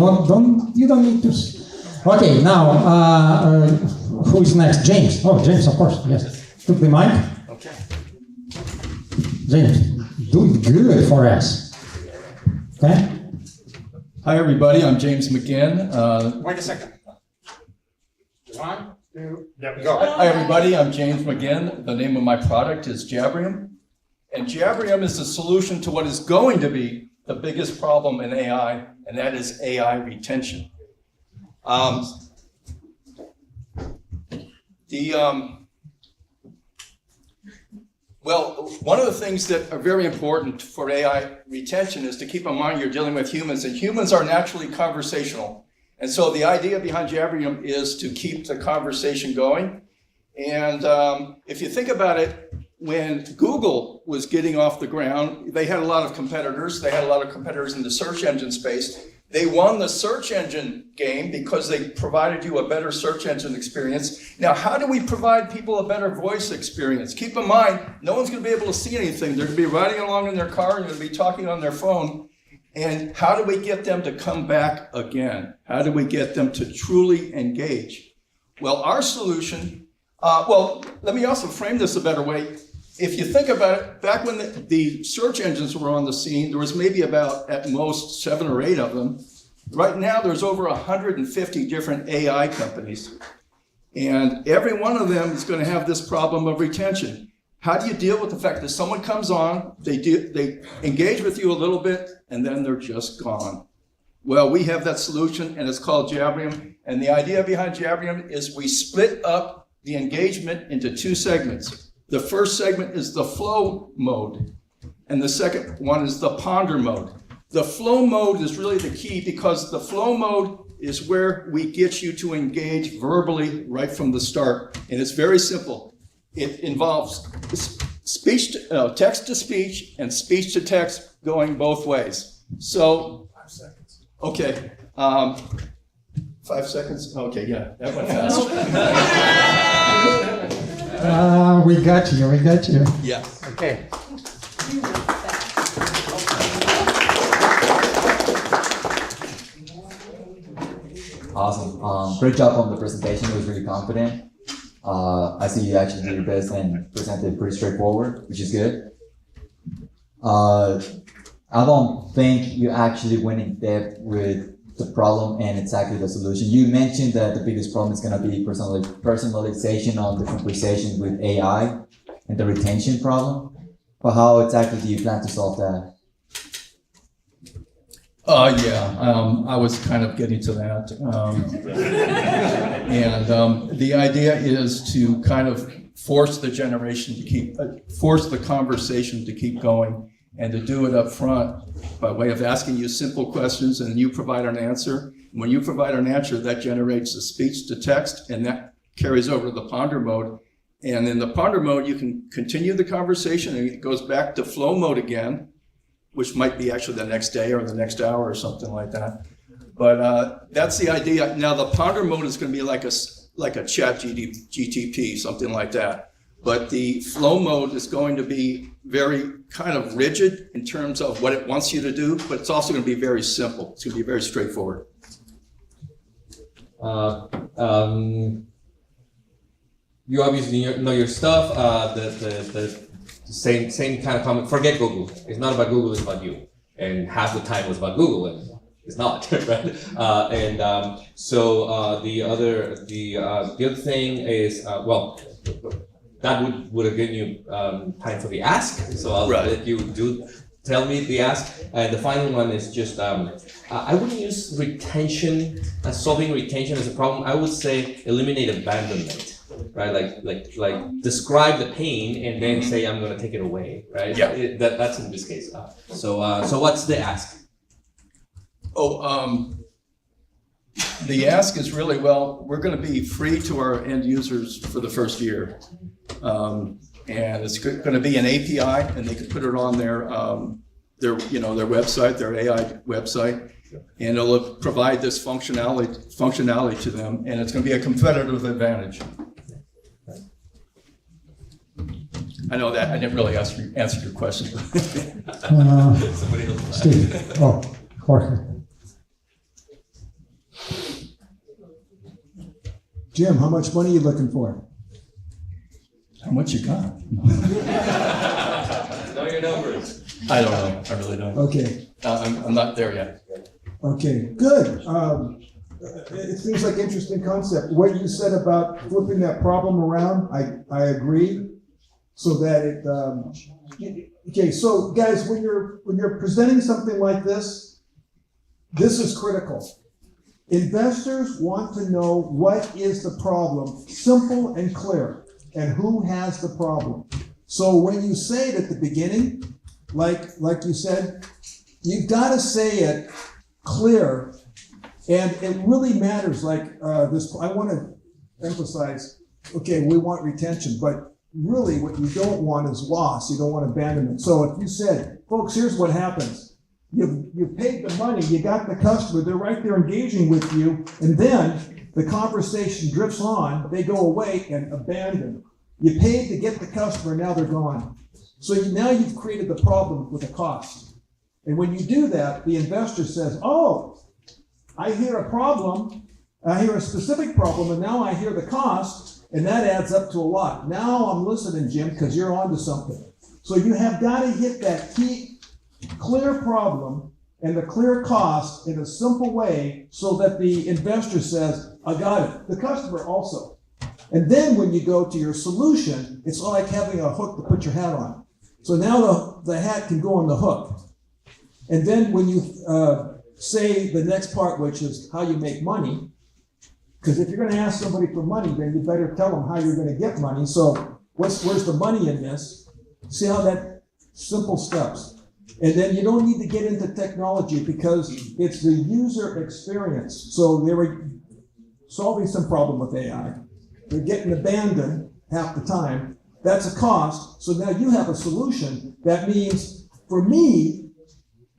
you don't need to. Okay, now who is next? James. Oh, James, of course. Yes. Took the mic.
Okay.
James, do it good for us. Okay.
Hi, everybody. I'm James McGinn.
Wait a second. 1, Go.
Hi, everybody. I'm James McGinn. The name of my product is Jabrium. And Jabrium is the solution to what is going to be the biggest problem in AI, and that is AI retention. Well, one of the things that are very important for AI retention is to keep in mind you're dealing with humans, and humans are naturally conversational. And so the idea behind Jabrium is to keep the conversation going. And if you think about it, when Google was getting off the ground, they had a lot of competitors. They had a lot of competitors in the search engine space. They won the search engine game because they provided you a better search engine experience. Now, how do we provide people a better voice experience? Keep in mind, no one's going to be able to see anything. They're going to be riding along in their car and they're going to be talking on their phone. And how do we get them to come back again? How do we get them to truly engage? Well, our solution, let me also frame this a better way. If you think about it, back when the search engines were on the scene, there was maybe about, at most, 7 or 8 of them. Right now, there's over 150 different AI companies. And every one of them is going to have this problem of retention. How do you deal with the fact that someone comes on, they engage with you a little bit, and then they're just gone? Well, we have that solution, and it's called Jabrium. And the idea behind Jabrium is we split up the engagement into 2 segments. The first segment is the flow mode, and the second one is the ponder mode. The flow mode is really the key because the flow mode is where we get you to engage verbally right from the start. And it's very simple. It involves text to speech and speech to text going both ways. So, 5 seconds. Okay. 5 seconds? Okay, yeah, that went fast.
We got you.
Yeah.
Okay.
Awesome. Great job on the presentation. It was really confident. I see you actually did your best and presented pretty straightforward, which is good. I don't think you actually went in depth with the problem and exactly the solution. You mentioned that the biggest problem is going to be personalization of the conversation with AI and the retention problem. But how exactly do you plan to solve that?
I was kind of getting to that. The idea is to kind of force the generation to force the conversation to keep going, and to do it up front by way of asking you simple questions and you provide an answer. When you provide an answer, that generates a speech to text, and that carries over to the ponder mode. And in the ponder mode, you can continue the conversation and it goes back to flow mode again, which might be actually the next day or the next hour or something like that. But that's the idea. Now the ponder mode is going to be like a chat GTP, something like that. But the flow mode is going to be very kind of rigid in terms of what it wants you to do, but it's also going to be very simple. It's going to be very straightforward.
You obviously know your stuff. The same kind of comment. Forget Google. It's not about Google. It's about you. And half the time it's about Google, and it's not, right? So the other thing is that would have given you time for the ask. So I'll let you tell me the ask. And the final one is just I wouldn't use retention as solving retention as a problem. I would say eliminate abandonment. Right, like describe the pain and then say I'm going to take it away. Right. Yeah. That's in this case. So what's the ask?
The ask is really, we're going to be free to our end users for the first year, and it's going to be an API, and they can put it on their website, their AI website. And it'll provide this functionality to them, and it's going to be a competitive advantage. I know that I didn't really answer your question.
Steve. Jorge. Jim, how much money are you looking for?
How much you got?
Know your numbers.
I don't know. I really don't.
Okay.
I'm not there yet.
Okay, good. it seems like an interesting concept. What you said about flipping that problem around, I agree. So that okay, so guys, when you're presenting something like this is critical. Investors want to know what is the problem, simple and clear, and who has the problem. So when you say it at the beginning, like you said, you've got to say it clear, and it really matters. Like this, I want to emphasize. Okay, we want retention, but really what you don't want is loss. You don't want abandonment. So if you said, folks, here's what happens. You've paid the money, you got the customer, they're right there engaging with you, and then the conversation drifts on, they go away and abandon. You paid to get the customer, now they're gone. So now you've created the problem with the cost. And when you do that, the investor says, oh, I hear a problem, I hear a specific problem, and now I hear the cost, and that adds up to a lot. Now I'm listening, Jim, because you're onto something. So you have got to hit that key clear problem and the clear cost in a simple way so that the investor says, I got it. The customer also. And then when you go to your solution, it's like having a hook to put your hat on. So now the hat can go on the hook. And then when you say the next part, which is how you make money, because if you're going to ask somebody for money, then you better tell them how you're going to get money. So where's the money in this? See how that simple steps. And then you don't need to get into technology because it's the user experience. So they were solving some problem with AI. They're getting abandoned half the time. That's a cost. So now you have a solution. That means for me,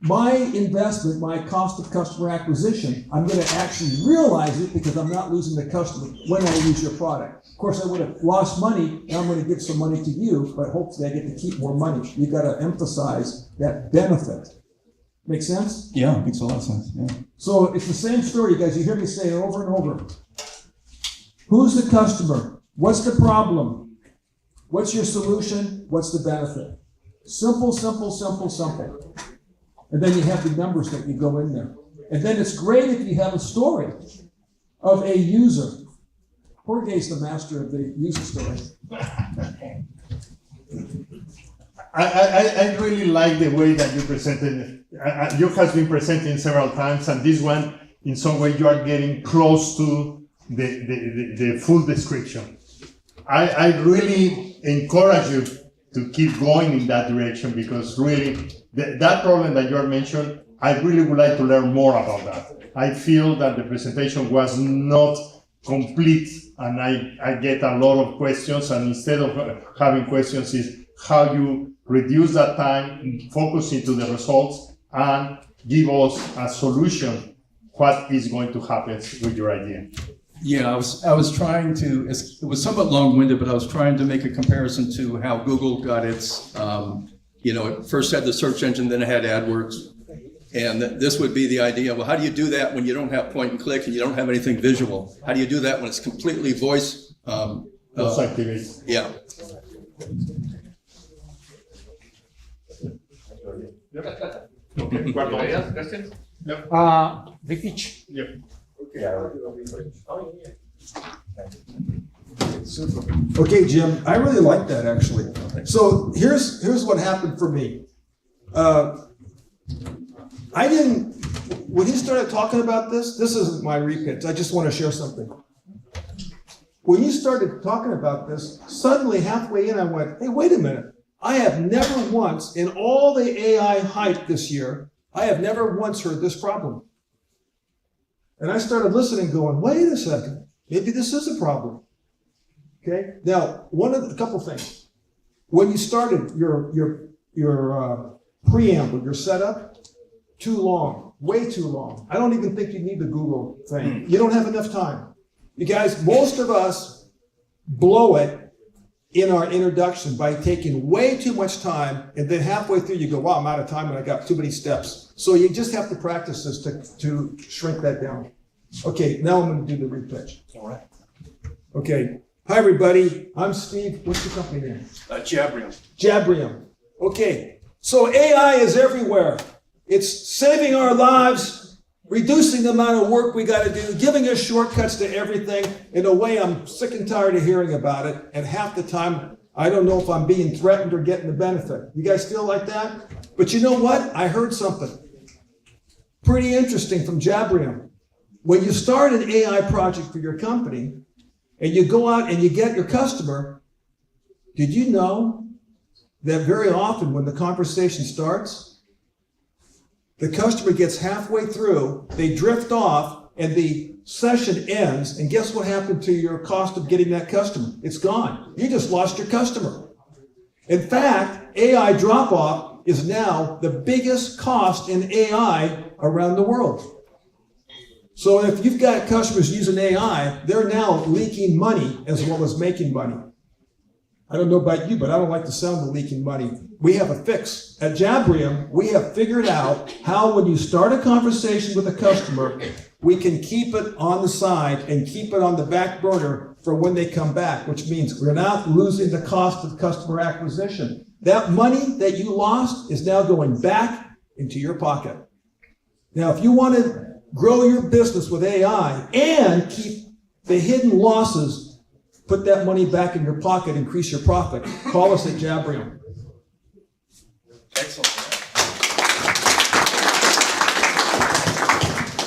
my investment, my cost of customer acquisition, I'm going to actually realize it because I'm not losing the customer when I use your product. Of course, I would have lost money, and I'm going to give some money to you, but hopefully I get to keep more money. You've got to emphasize that benefit. Make sense?
Yeah, it makes a lot of sense. Yeah.
So it's the same story, guys. You hear me say it over and over. Who's the customer? What's the problem? What's your solution? What's the benefit? Simple, simple, simple, simple. And then you have the numbers that you go in there. And then it's great if you have a story of a user. Jorge's the master of the user story.
I really like the way that you presented it. You have been presenting several times, and this one, in some way, you are getting close to the full description. I really encourage you to keep going in that direction because really, that problem that you are mentioning, I really would like to learn more about that. I feel that the presentation was not complete, and I get a lot of questions, and instead of having questions is how you reduce that time, focus into the results, and give us a solution, what is going to happen with your idea.
Yeah, I was trying to, it was somewhat long-winded, but I was trying to make a comparison to how Google got its, it first had the search engine, then it had AdWords. And this would be the idea, well, how do you do that when you don't have point and click and you don't have anything visual? How do you do that when it's completely voice?
Voice activated.
Yeah.
Anybody else? Questions? The pitch.
Yep.
Okay, Jim, I really like that actually. So here's what happened for me. When he started talking about this isn't my repitch, I just want to share something. When you started talking about this, suddenly halfway in I went, hey, wait a minute. I have never once, in all the AI hype this year, I have never once heard this problem. And I started listening going, wait a second, maybe this is a problem. Okay, now, a couple things. When you started your preamble, your setup, too long, way too long. I don't even think you need the Google thing. You don't have enough time. You guys, most of us blow it in our introduction by taking way too much time, and then halfway through you go, wow, I'm out of time and I got too many steps. So you just have to practice this to shrink that down. Okay, now I'm going to do the repitch. All right. Okay. Hi, everybody. I'm Steve. What's your company name?
Jabrium.
Jabrium. Okay. So AI is everywhere. It's saving our lives. reducing the amount of work we got to do, giving us shortcuts to everything in a way I'm sick and tired of hearing about it. And half the time, I don't know if I'm being threatened or getting the benefit. You guys feel like that? But you know what? I heard something pretty interesting from Jabrium. When you start an AI project for your company and you go out and you get your customer, did you know that very often when the conversation starts, the customer gets halfway through, they drift off, and the session ends, and guess what happened to your cost of getting that customer? It's gone. You just lost your customer. In fact, AI drop-off is now the biggest cost in AI around the world. So if you've got customers using AI, they're now leaking money as well as making money. I don't know about you, but I don't like the sound of leaking money. We have a fix. At Jabrium, we have figured out how when you start a conversation with a customer, we can keep it on the side and keep it on the back burner for when they come back, which means we're not losing the cost of customer acquisition. That money that you lost is now going back into your pocket. Now, if you want to grow your business with AI and keep the hidden losses, put that money back in your pocket, increase your profit, call us at Jabrium.
Excellent.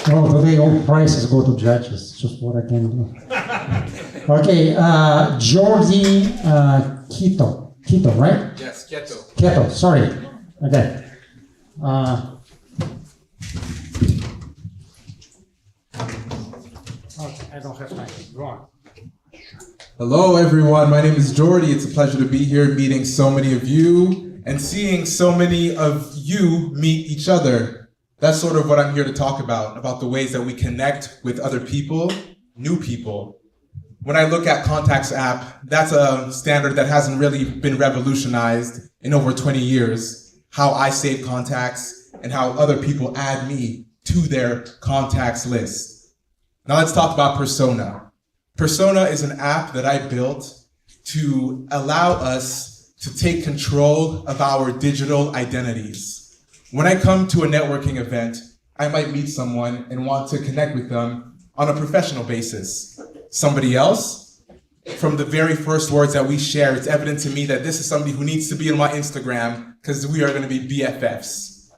Well, today all prizes go to judges. Just what I can do. Okay, Jordi Keto, right?
Yes, Keto.
Keto, sorry. Okay. Okay, I don't have time. Go on.
Hello, everyone. My name is Jordi. It's a pleasure to be here, meeting so many of you and seeing so many of you meet each other. That's sort of what I'm here to talk about the ways that we connect with other people, new people. When I look at Contacts app, that's a standard that hasn't really been revolutionized in over 20 years. How I save contacts and how other people add me to their contacts list. Now let's talk about Persona. Persona is an app that I built to allow us to take control of our digital identities. When I come to a networking event, I might meet someone and want to connect with them on a professional basis. Somebody else, from the very first words that we share, it's evident to me that this is somebody who needs to be on my Instagram because we are going to be BFFs.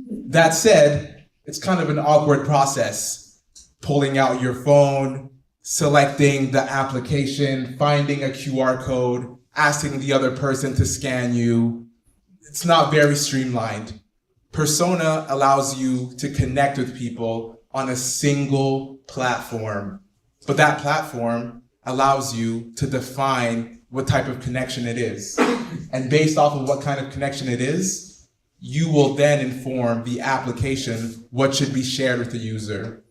That said, it's kind of an awkward process. Pulling out your phone, selecting the application, finding a QR code, asking the other person to scan you. It's not very streamlined. Persona allows you to connect with people on a single platform, but that platform allows you to define what type of connection it is. And based off of what kind of connection it is, you will then inform the application what should be shared with the user.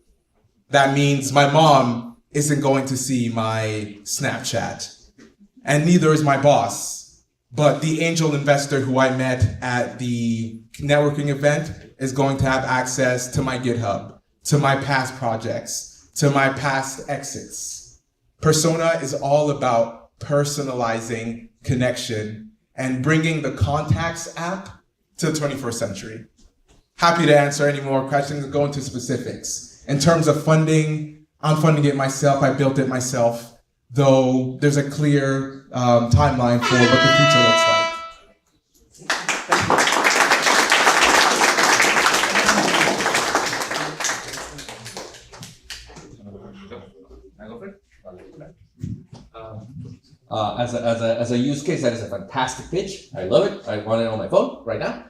That means my mom isn't going to see my Snapchat, and neither is my boss. But the angel investor who I met at the networking event is going to have access to my GitHub, to my past projects, to my past exits. Persona is all about personalizing connection and bringing the Contacts app to the 21st century. Happy to answer any more questions and go into specifics. In terms of funding, I'm funding it myself. I built it myself, though there's a clear timeline for what the future looks like.
As a use case, that is a fantastic pitch. I love it. I want it on my phone right now.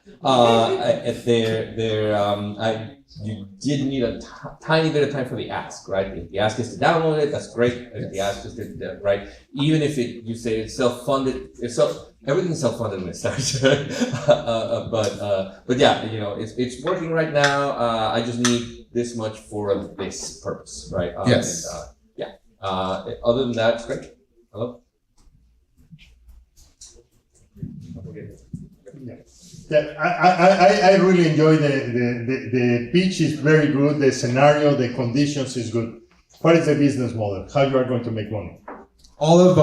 You did need a tiny bit of time for the ask, right? If the ask is to download it, that's great. If the ask is to, right? Even if you say it's self-funded, everything's self-funded when it starts, right? But yeah, it's working right now. I just need this much for this purpose, right?
Yes.
And, other than that, it's great. Hello.
Yeah, I really enjoy the pitch is very good, the scenario, the conditions is good. What is the business model? How you are going to make money?
All of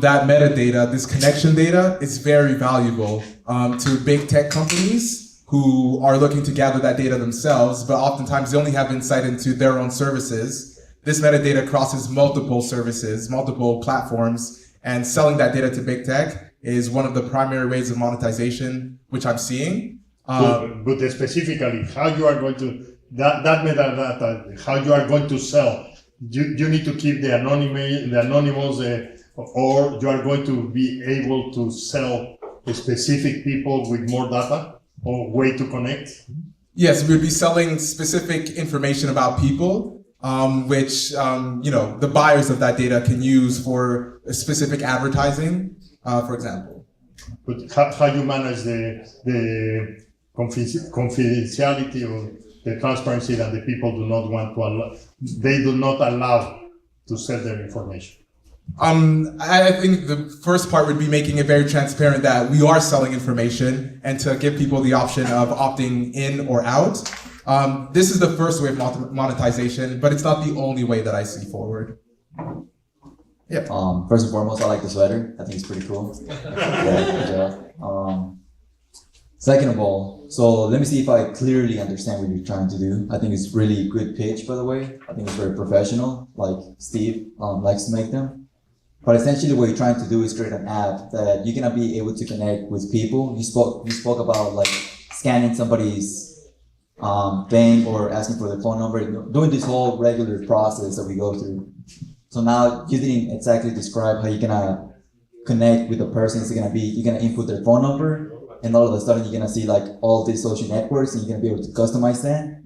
that metadata, this connection data, is very valuable to big tech companies who are looking to gather that data themselves, but oftentimes they only have insight into their own services. This metadata crosses multiple services, multiple platforms, and selling that data to big tech is one of the primary ways of monetization, which I'm seeing.
But specifically, how you are going to, that metadata, how you are going to sell, you need to keep the anonymous, or you are going to be able to sell specific people with more data or way to connect?
Yes, we would be selling specific information about people, which the buyers of that data can use for specific advertising, for example.
But how you manage the confidentiality or the transparency that the people do not want to allow, they do not allow to sell their information?
I think the first part would be making it very transparent that we are selling information and to give people the option of opting in or out. This is the first way of monetization, but it's not the only way that I see forward. Yeah.
First and foremost, I like the sweater. I think it's pretty cool. Yeah, good job. Second of all, so let me see if I clearly understand what you're trying to do. I think it's really good pitch, by the way. I think it's very professional, like Steve likes to make them. But essentially what you're trying to do is create an app that you're gonna be able to connect with people. You spoke about like scanning somebody's thing or asking for their phone number, doing this whole regular process that we go through. So now you didn't exactly describe how you're gonna connect with the person. It's gonna be, you're gonna input their phone number, and all of a sudden you're gonna see like all these social networks and you're gonna be able to customize that?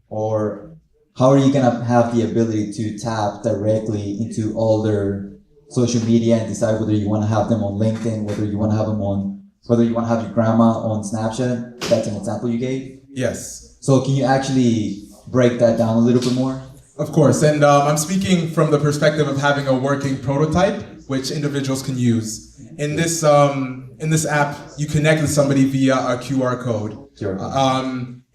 Or how are you gonna have the ability to tap directly into all their social media and decide whether you want to have them on LinkedIn, whether you want to have them on, whether you want to have your grandma on Snapchat? That's an example you gave?
Yes.
So can you actually break that down a little bit more?
Of course, and I'm speaking from the perspective of having a working prototype, which individuals can use. In this app, you connect with somebody via a QR code.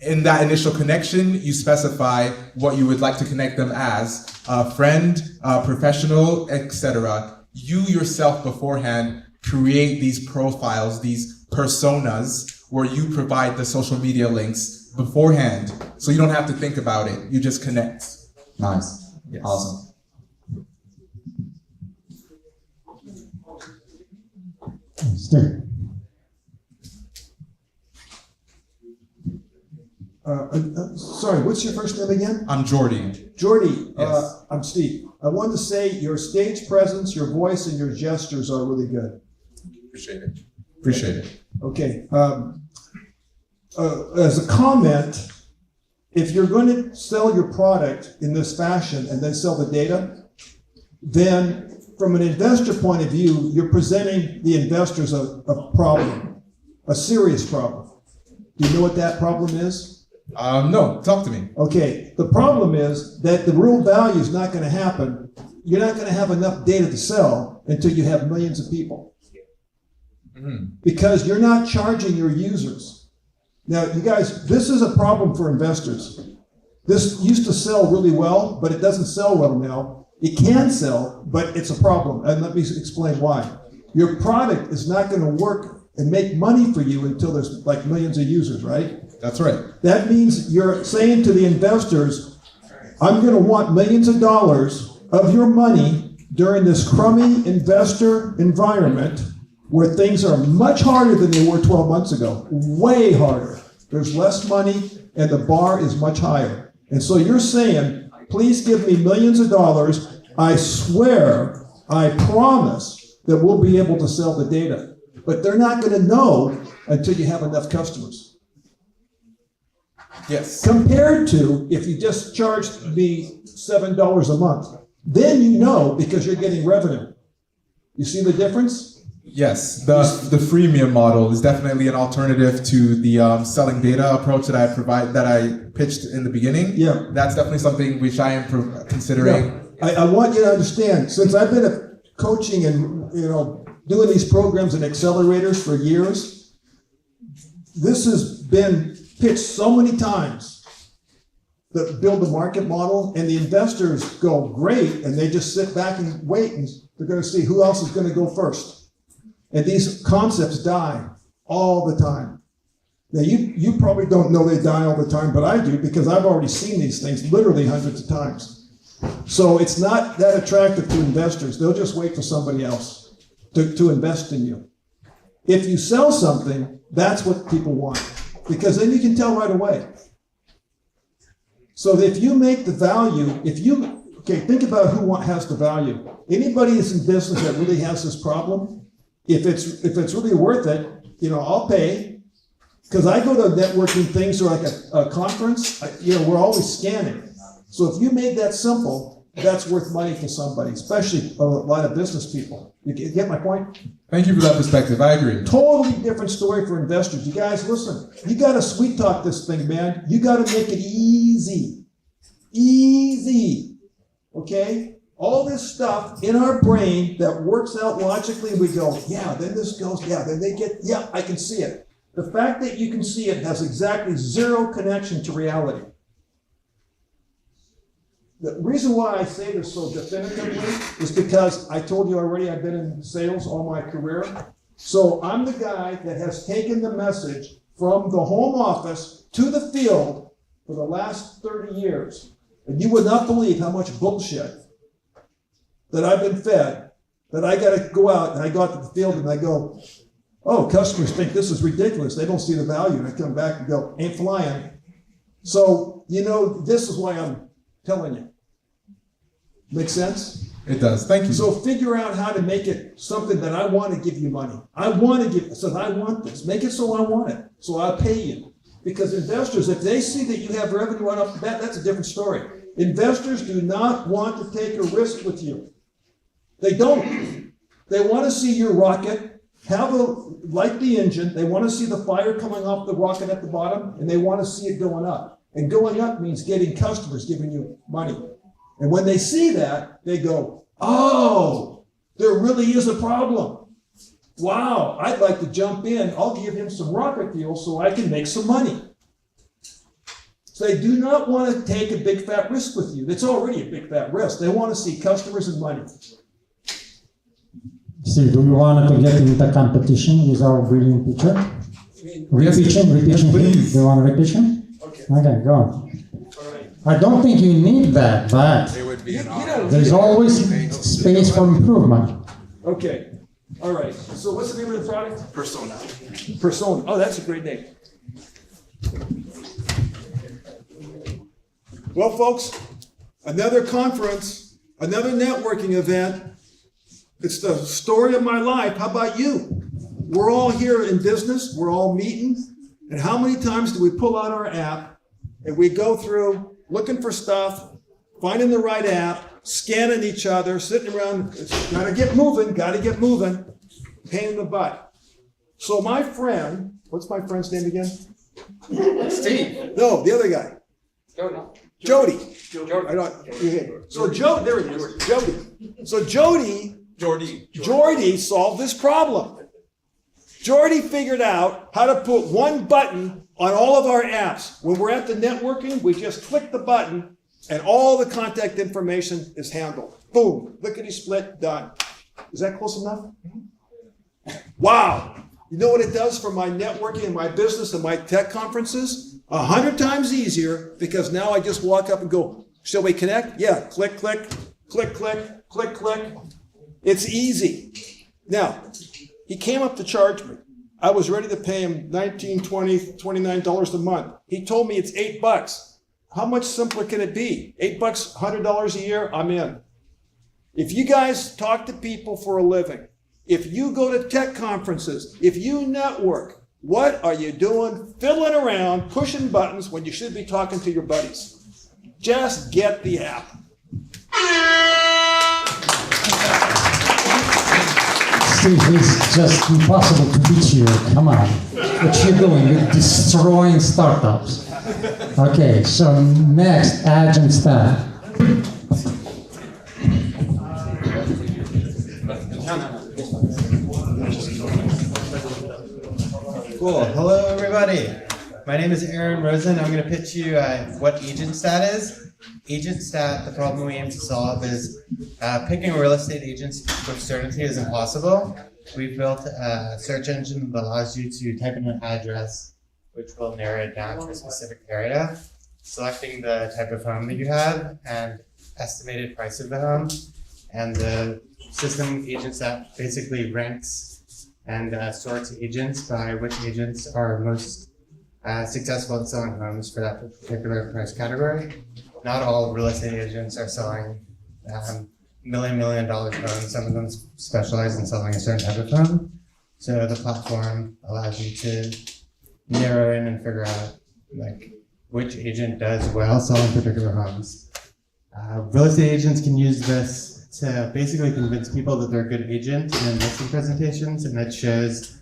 In that initial connection, you specify what you would like to connect them as, a friend, professional, etc. You yourself beforehand create these profiles, these personas, where you provide the social media links beforehand. So you don't have to think about it, you just connect.
Nice. Yes. Awesome.
Sorry, what's your first name again?
I'm Jordy.
Jordy,
Yes.
I'm Steve. I wanted to say your stage presence, your voice, and your gestures are really good.
Appreciate it. Appreciate it.
Okay. As a comment, if you're going to sell your product in this fashion and then sell the data, then from an investor point of view, you're presenting the investors a problem, a serious problem. Do you know what that problem is?
No, talk to me.
Okay, the problem is that the real value is not going to happen. You're not going to have enough data to sell until you have millions of people. Because you're not charging your users. Now, you guys, this is a problem for investors. This used to sell really well, but it doesn't sell well now. It can sell, but it's a problem. And let me explain why. Your product is not going to work and make money for you until there's like millions of users, right?
That's right.
That means you're saying to the investors, I'm going to want millions of dollars of your money during this crummy investor environment where things are much harder than they were 12 months ago, way harder. There's less money and the bar is much higher. And so you're saying, please give me millions of dollars. I swear, I promise that we'll be able to sell the data. But they're not going to know until you have enough customers.
Yes.
Compared to if you just charged me $7 a month, then you know because you're getting revenue. You see the difference?
Yes, the freemium model is definitely an alternative to the selling data approach that I pitched in the beginning.
Yeah,
that's definitely something which I am considering.
Yeah. I want you to understand, since I've been coaching and doing these programs and accelerators for years, this has been pitched so many times that build the market model, and the investors go great, and they just sit back and wait, and they're going to see who else is going to go first. And these concepts die all the time. Now, you probably don't know they die all the time, but I do because I've already seen these things literally hundreds of times. So it's not that attractive to investors. They'll just wait for somebody else to invest in you. If you sell something, that's what people want, because then you can tell right away. So if you make the value, think about who has the value. Anybody that's in business that really has this problem, if it's really worth it, I'll pay. Because I go to networking things or like a conference, we're always scanning. So if you made that simple, that's worth money to somebody, especially a lot of business people. You get my point?
Thank you for that perspective. I agree.
Totally different story for investors. You guys, listen, you got to sweet talk this thing, man. You got to make it easy. Easy. Okay? All this stuff in our brain that works out logically, we go, yeah, then this goes, yeah, then they get, yeah, I can see it. The fact that you can see it has exactly zero connection to reality. The reason why I say this so definitively is because I told you already I've been in sales all my career. So I'm the guy that has taken the message from the home office to the field for the last 30 years. And you would not believe how much bullshit that I've been fed, that I got to go out and I go out to the field and I go, oh, customers think this is ridiculous. They don't see the value. And I come back and go, ain't flying. So, this is why I'm telling you. Make sense?
It does. Thank you.
So figure out how to make it something that I want to give you money. I want to give, so I want this. Make it so I want it. So I'll pay you. Because investors, if they see that you have revenue right off the bat, that's a different story. Investors do not want to take a risk with you. They don't. They want to see your rocket, light the engine. They want to see the fire coming off the rocket at the bottom, and they want to see it going up. And going up means getting customers giving you money. And when they see that, they go, oh, there really is a problem. Wow, I'd like to jump in. I'll give him some rocket fuel so I can make some money. So they do not want to take a big fat risk with you. It's already a big fat risk. They want to see customers and money.
Steve, do you want to get into competition with our brilliant pitcher? Repeat him? Do you want to repeat him? Okay, go on. I don't think you need that, but there's always space for improvement.
Okay, all right. So what's the name of the product?
Persona.
Persona. Oh, that's a great name. Well, folks, another conference, another networking event. It's the story of my life. How about you? We're all here in business. We're all meeting. And how many times do we pull out our app and we go through looking for stuff, finding the right app, scanning each other, sitting around, gotta get moving, pain in the butt. So my friend, what's my friend's name again?
Steve.
No, the other guy. Jody.
Jody.
So there he is, Jody. So Jordy solved this problem. Jordy figured out how to put one button on all of our apps. When we're at the networking, we just click the button and all the contact information is handled. Boom, lickety-split, done. Is that close enough? Wow. You know what it does for my networking and my business and my tech conferences? 100 times easier, because now I just walk up and go, shall we connect? Yeah, click, click, click, click, click, click. It's easy. Now, he came up to charge me. I was ready to pay him $19, $20, $29 a month. He told me it's $8. How much simpler can it be? $8, $100 a year, I'm in. If you guys talk to people for a living, if you go to tech conferences, if you network, what are you doing fiddling around, pushing buttons when you should be talking to your buddies? Just get the app.
Steve, it's just impossible to beat you. Come on. What you doing? You're destroying startups. Okay, so next, agent staff.
Cool. Hello, everybody. My name is Aaron Rosen. I'm going to pitch you what agent stat is. Agent stat, the problem we aim to solve is picking a real estate agent with certainty is impossible. We've built a search engine that allows you to type in an address which will narrow it down to a specific area, selecting the type of home that you have and estimated price of the home, and the system agents that basically ranks and sorts agents by which agents are most successful at selling homes for that particular price category. Not all real estate agents are selling million dollar homes. Some of them specialize in selling a certain type of home. So the platform allows you to narrow in and figure out like which agent does well selling particular homes. Real estate agents can use this to basically convince people that they're a good agent in listing presentations, and it shows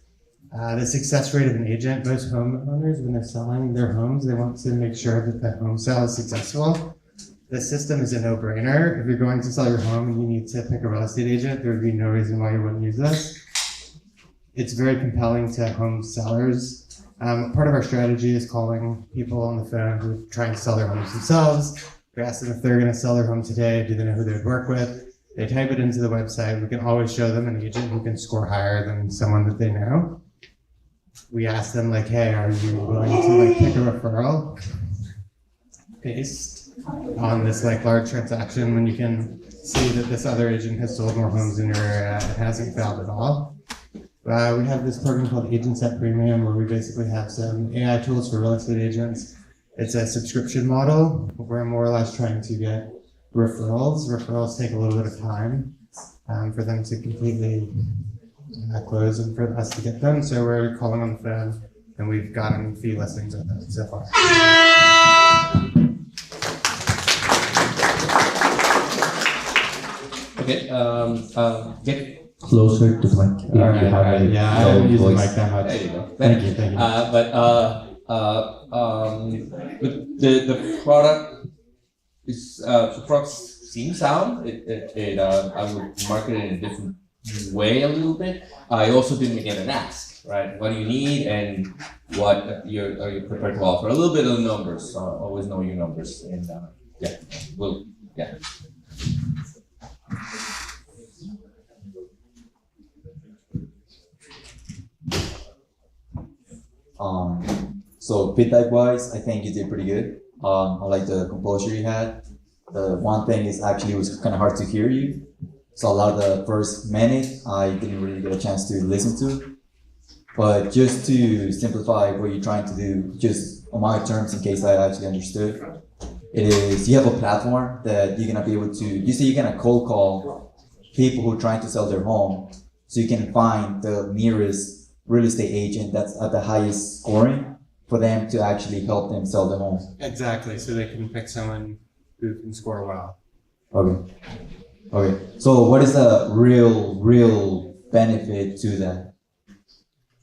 the success rate of an agent. Most homeowners, when they're selling their homes, they want to make sure that the home sale is successful. The system is a no-brainer. If you're going to sell your home and you need to pick a real estate agent, there would be no reason why you wouldn't use this. It's very compelling to home sellers. Part of our strategy is calling people on the phone who are trying to sell their homes themselves. We ask them if they're going to sell their home today, do they know who they would work with? They type it into the website. We can always show them an agent who can score higher than someone that they know. We ask them like, hey, are you willing to like pick a referral based on this like large transaction when you can see that this other agent has sold more homes in your area and hasn't failed at all? We have this program called Agents at Premium where we basically have some AI tools for real estate agents. It's a subscription model. We're more or less trying to get referrals. Referrals take a little bit of time for them to completely close and for us to get them. So we're calling on the phone and we've gotten fee listings with them so far.
Okay, get closer to the mic.
All right, yeah, I don't use the mic that much.
There you go.
Thank you.
The product is the product seems sound. I would market it in a different way a little bit. I also didn't get an ask, right? What do you need and what are you prepared to offer? A little bit of the numbers. Always know your numbers, and yeah, yeah.
So feedback wise, I think you did pretty good. I like the composure you had. The one thing is actually it was kind of hard to hear you. So a lot of the first minute, I didn't really get a chance to listen to. But just to simplify what you're trying to do, just on my terms, in case I actually understood, it is you have a platform that you're gonna be able to. You say you're gonna cold call people who are trying to sell their home, so you can find the nearest real estate agent that's at the highest scoring for them to actually help them sell their home.
Exactly, so they can pick someone who can score well.
Okay. Okay. So what is the real benefit to that?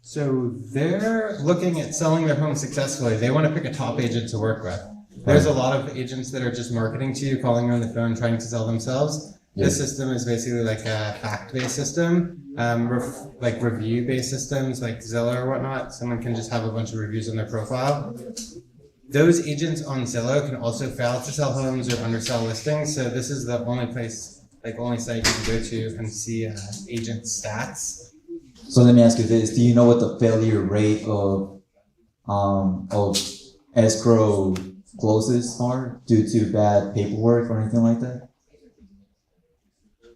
So they're looking at selling their home successfully. They want to pick a top agent to work with. There's a lot of agents that are just marketing to you, calling you on the phone, trying to sell themselves. Yeah. This system is basically like a fact-based system, like review-based systems like Zillow or whatnot. Someone can just have a bunch of reviews on their profile. Those agents on Zillow can also fail to sell homes or undersell listings. So this is the only place, like only site you can go to and see agent stats.
So let me ask you this: do you know what the failure rate of escrow closes are due to bad paperwork or anything like that?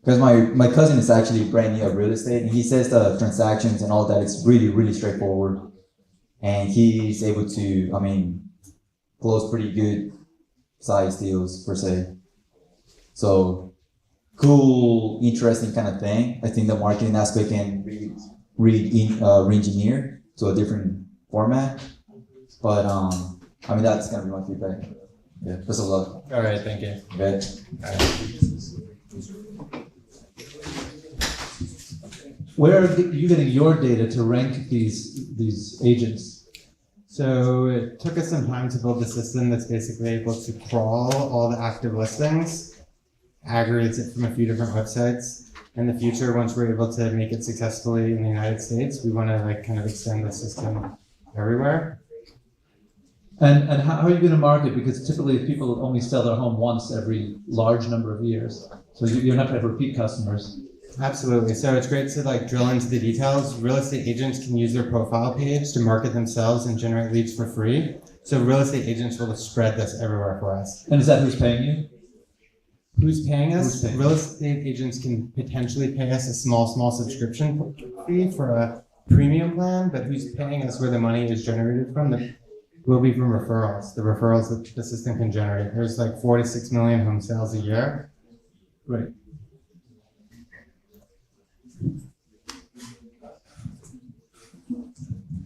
Because my cousin is actually brand new at real estate, and he says the transactions and all that is really straightforward, and he's able to, close pretty good size deals per se. So cool, interesting kind of thing. I think the marketing aspect can re-engineer to a different format, but that's gonna be my feedback. Yeah, best of luck.
All right, thank you.
Okay.
All right.
Where are you getting your data to rank these agents?
So it took us some time to build a system that's basically able to crawl all the active listings, aggregates it from a few different websites. In the future, once we're able to make it successfully in the United States, we want to kind of extend the system everywhere.
And how are you going to market? Because typically people only sell their home once every large number of years. So you're not going to have repeat customers.
Absolutely. So it's great to like drill into the details. Real estate agents can use their profile page to market themselves and generate leads for free. So real estate agents will spread this everywhere for us.
And is that who's paying you?
Who's paying us?
Who's paying?
Real estate agents can potentially pay us a small subscription fee for a premium plan, but who's paying us where the money is generated from will be from referrals. The referrals that the system can generate. There's like 4 to 6 million home sales a year.
Right.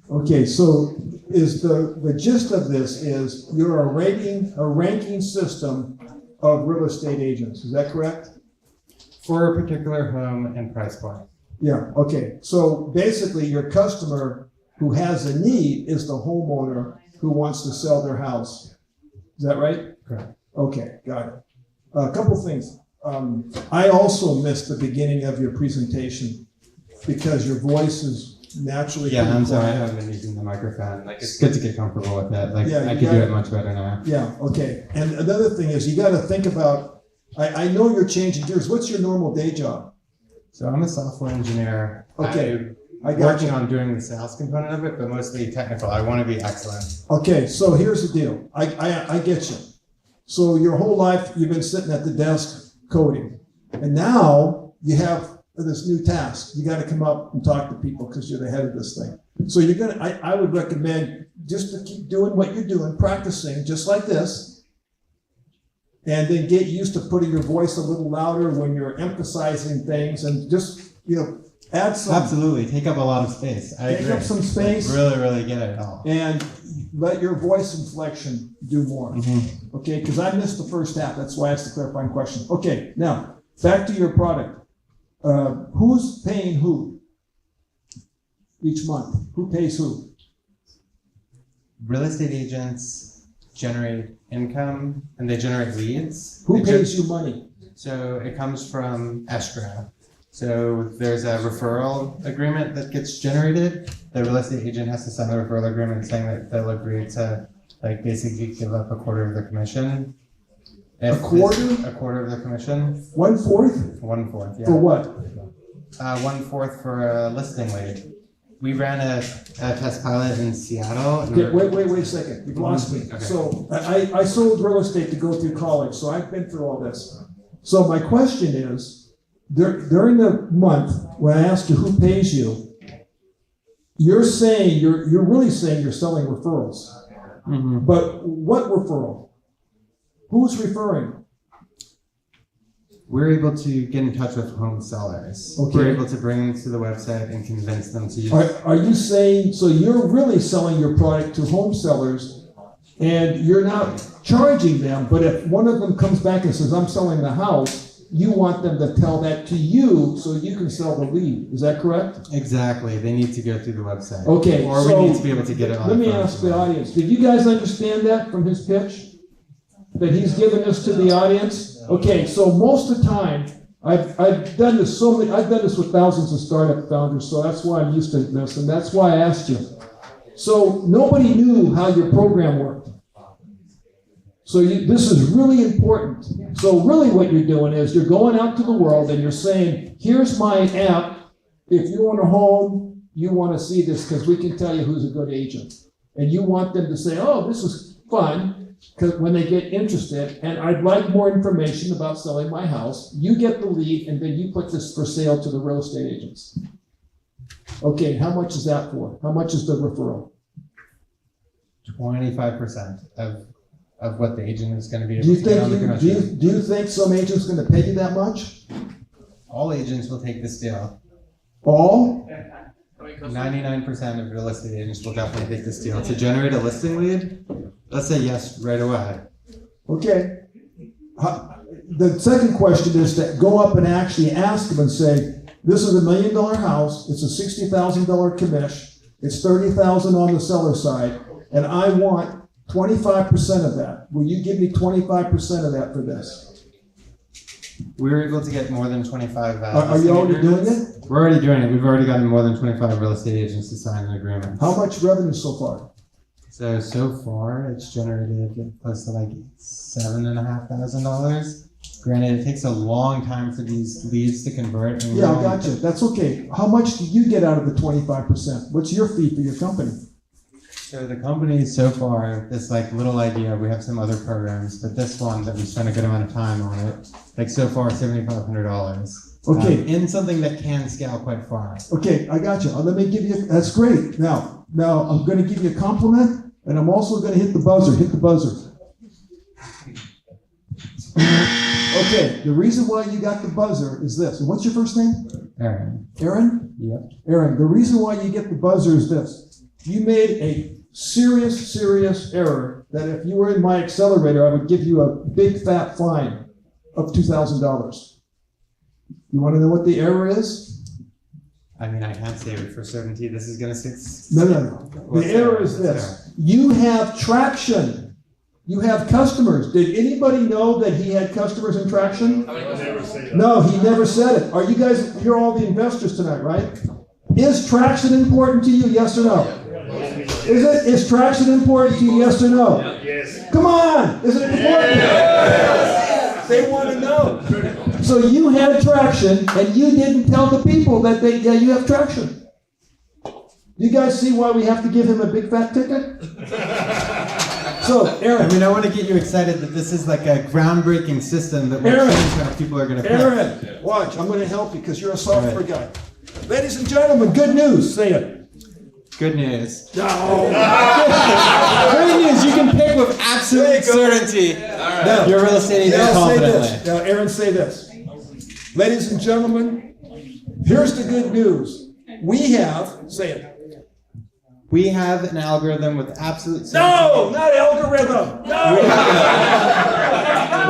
Okay, so is the gist of this is you're a ranking system of real estate agents, is that correct?
For a particular home and price point.
Yeah, okay. So basically your customer who has a need is the homeowner who wants to sell their house. Is that right?
Correct.
Okay, got it. A couple things. I also missed the beginning of your presentation because your voice is naturally.
Yeah, I'm sorry, I haven't been using the microphone. Like, it's good to get comfortable with it. Like, I could do it much better now.
Yeah, okay. And another thing is you got to think about, I know you're changing gears. What's your normal day job?
So I'm a software engineer.
Okay.
I'm working on doing the sales component of it, but mostly technical. I want to be excellent.
Okay, so here's the deal. I get you. So your whole life you've been sitting at the desk coding, and now you have this new task. You got to come up and talk to people because you're the head of this thing. So you're gonna. I would recommend just to keep doing what you're doing, practicing just like this, and then get used to putting your voice a little louder when you're emphasizing things, and just add some.
Absolutely, take up a lot of space. I agree.
Take up some space.
Really get it all.
And let your voice inflection do more. Okay, because I missed the first half. That's why I asked the clarifying question. Okay, now back to your product. Who's paying who each month? Who pays who?
Real estate agents generate income and they generate leads.
Who pays you money?
So it comes from escrow. So there's a referral agreement that gets generated. The real estate agent has to sign a referral agreement saying that they'll agree to like basically give up a quarter of their commission.
A quarter?
A quarter of their commission.
1/4?
1/4, yeah.
For what?
1/4 for a listing lead. We ran a test pilot in Seattle.
Okay, wait a second. You've lost me.
Okay.
So I sold real estate to go through college, so I've been through all this. So my question is, during the month, when I ask you who pays you, you're saying, you're really saying you're selling referrals. But what referral? Who's referring?
We're able to get in touch with home sellers.
Okay.
We're able to bring them to the website and convince them to use.
Are you saying, so you're really selling your product to home sellers and you're not charging them, but if one of them comes back and says, I'm selling the house, you want them to tell that to you so you can sell the lead. Is that correct?
Exactly. They need to go through the website.
Okay.
Or
so
we need to be able to get it on
let
the
me
phone.
ask the audience, did you guys understand that from his pitch? That he's given this to the audience? Okay, so most of the time, I've done this with thousands of startup founders, so that's why I'm used to this, and that's why I asked you. So nobody knew how your program worked. So this is really important. So really what you're doing is you're going out to the world and you're saying, here's my app. If you own a home, you want to see this because we can tell you who's a good agent. And you want them to say, oh, this is fun. Because when they get interested, and I'd like more information about selling my house, you get the lead, and then you put this for sale to the real estate agents. Okay, how much is that for? How much is the referral?
25% of what the agent is going to be able
Do you
to get on the
think
commission.
do you think some agent's going to pay you that much?
All agents will take this deal.
All?
99% of real estate agents will definitely take this deal. To generate a listing lead, let's say yes right away.
Okay. The second question is to go up and actually ask them and say, this is $1 million house, it's a $60,000 commish, it's $30,000 on the seller side, and I want 25% of that. Will you give me 25% of that for this?
We were able to get more than 25.
Are you already doing it?
We're already doing it. We've already gotten more than 25 real estate agents to sign an agreement.
How much revenue so far?
So far, it's generated close to like $7,500 Granted, it takes a long time for these leads to convert. And
Yeah, I got you. That's okay. How much do you get out of the 25%? What's your fee for your company?
So the company so far, this like little idea, we have some other programs, but this one that we spent a good amount of time on it, like so far $7,500.
Okay.
In something that can scale quite far.
Okay, I got you. Let me give you, that's great. Now I'm going to give you a compliment, and I'm also going to hit the buzzer. Hit the buzzer. Okay, the reason why you got the buzzer is this. What's your first name?
Aaron.
Aaron?
Yep.
Aaron, the reason why you get the buzzer is this. You made a serious error that if you were in my accelerator, I would give you a big fat fine of $2,000. You want to know what the error is?
I mean, I can't say it for certainty. This is going to sit.
No. The error is this. You have traction. You have customers. Did anybody know that he had customers in traction? No, he never said it. Are you guys, you're all the investors tonight, right? Is traction important to you, yes or no? Is traction important to you, yes or no? Yes. Come on! Is it important? Yes. They want to know. So you had traction, and you didn't tell the people that you have traction. You guys see why we have to give him a big fat ticket? So, Aaron.
I mean, I want to get you excited that this is like a groundbreaking system that will change how people are going to pay.
Aaron, watch. I'm going to help you because you're a software guy. Ladies and gentlemen, good news. Say it.
Good news.
No.
Great news. You can pick with absolute certainty your real estate agent confidently.
Now, Aaron, say this. Ladies and gentlemen, here's the good news. We have, say it.
We have an algorithm with absolute certainty.
No, not algorithm. No.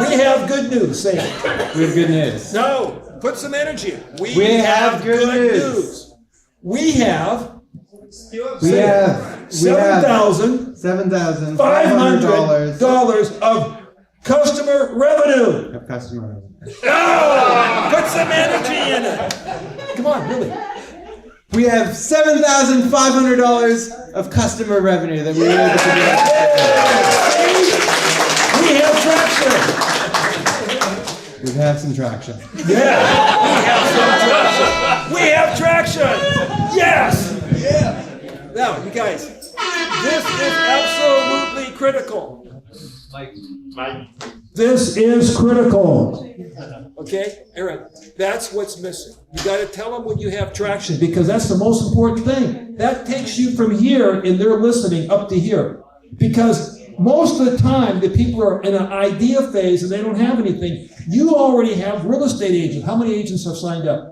We have good news. Say it.
We have good news.
No, put some energy. We
have good news.
We have $7,500 of customer revenue.
Of customer revenue.
No, put some energy in it. Come on, really.
We have $7,500 of customer revenue that we were able to
get. We have traction.
We have some traction.
Yeah, we have traction. Yes. Yeah. Now, you guys, this is absolutely critical. This is critical. Okay, Aaron, that's what's missing. You got to tell them when you have traction because that's the most important thing. That takes you from here in their listening up to here. Because most of the time, the people are in an idea phase and they don't have anything. You already have real estate agents. How many agents have signed up?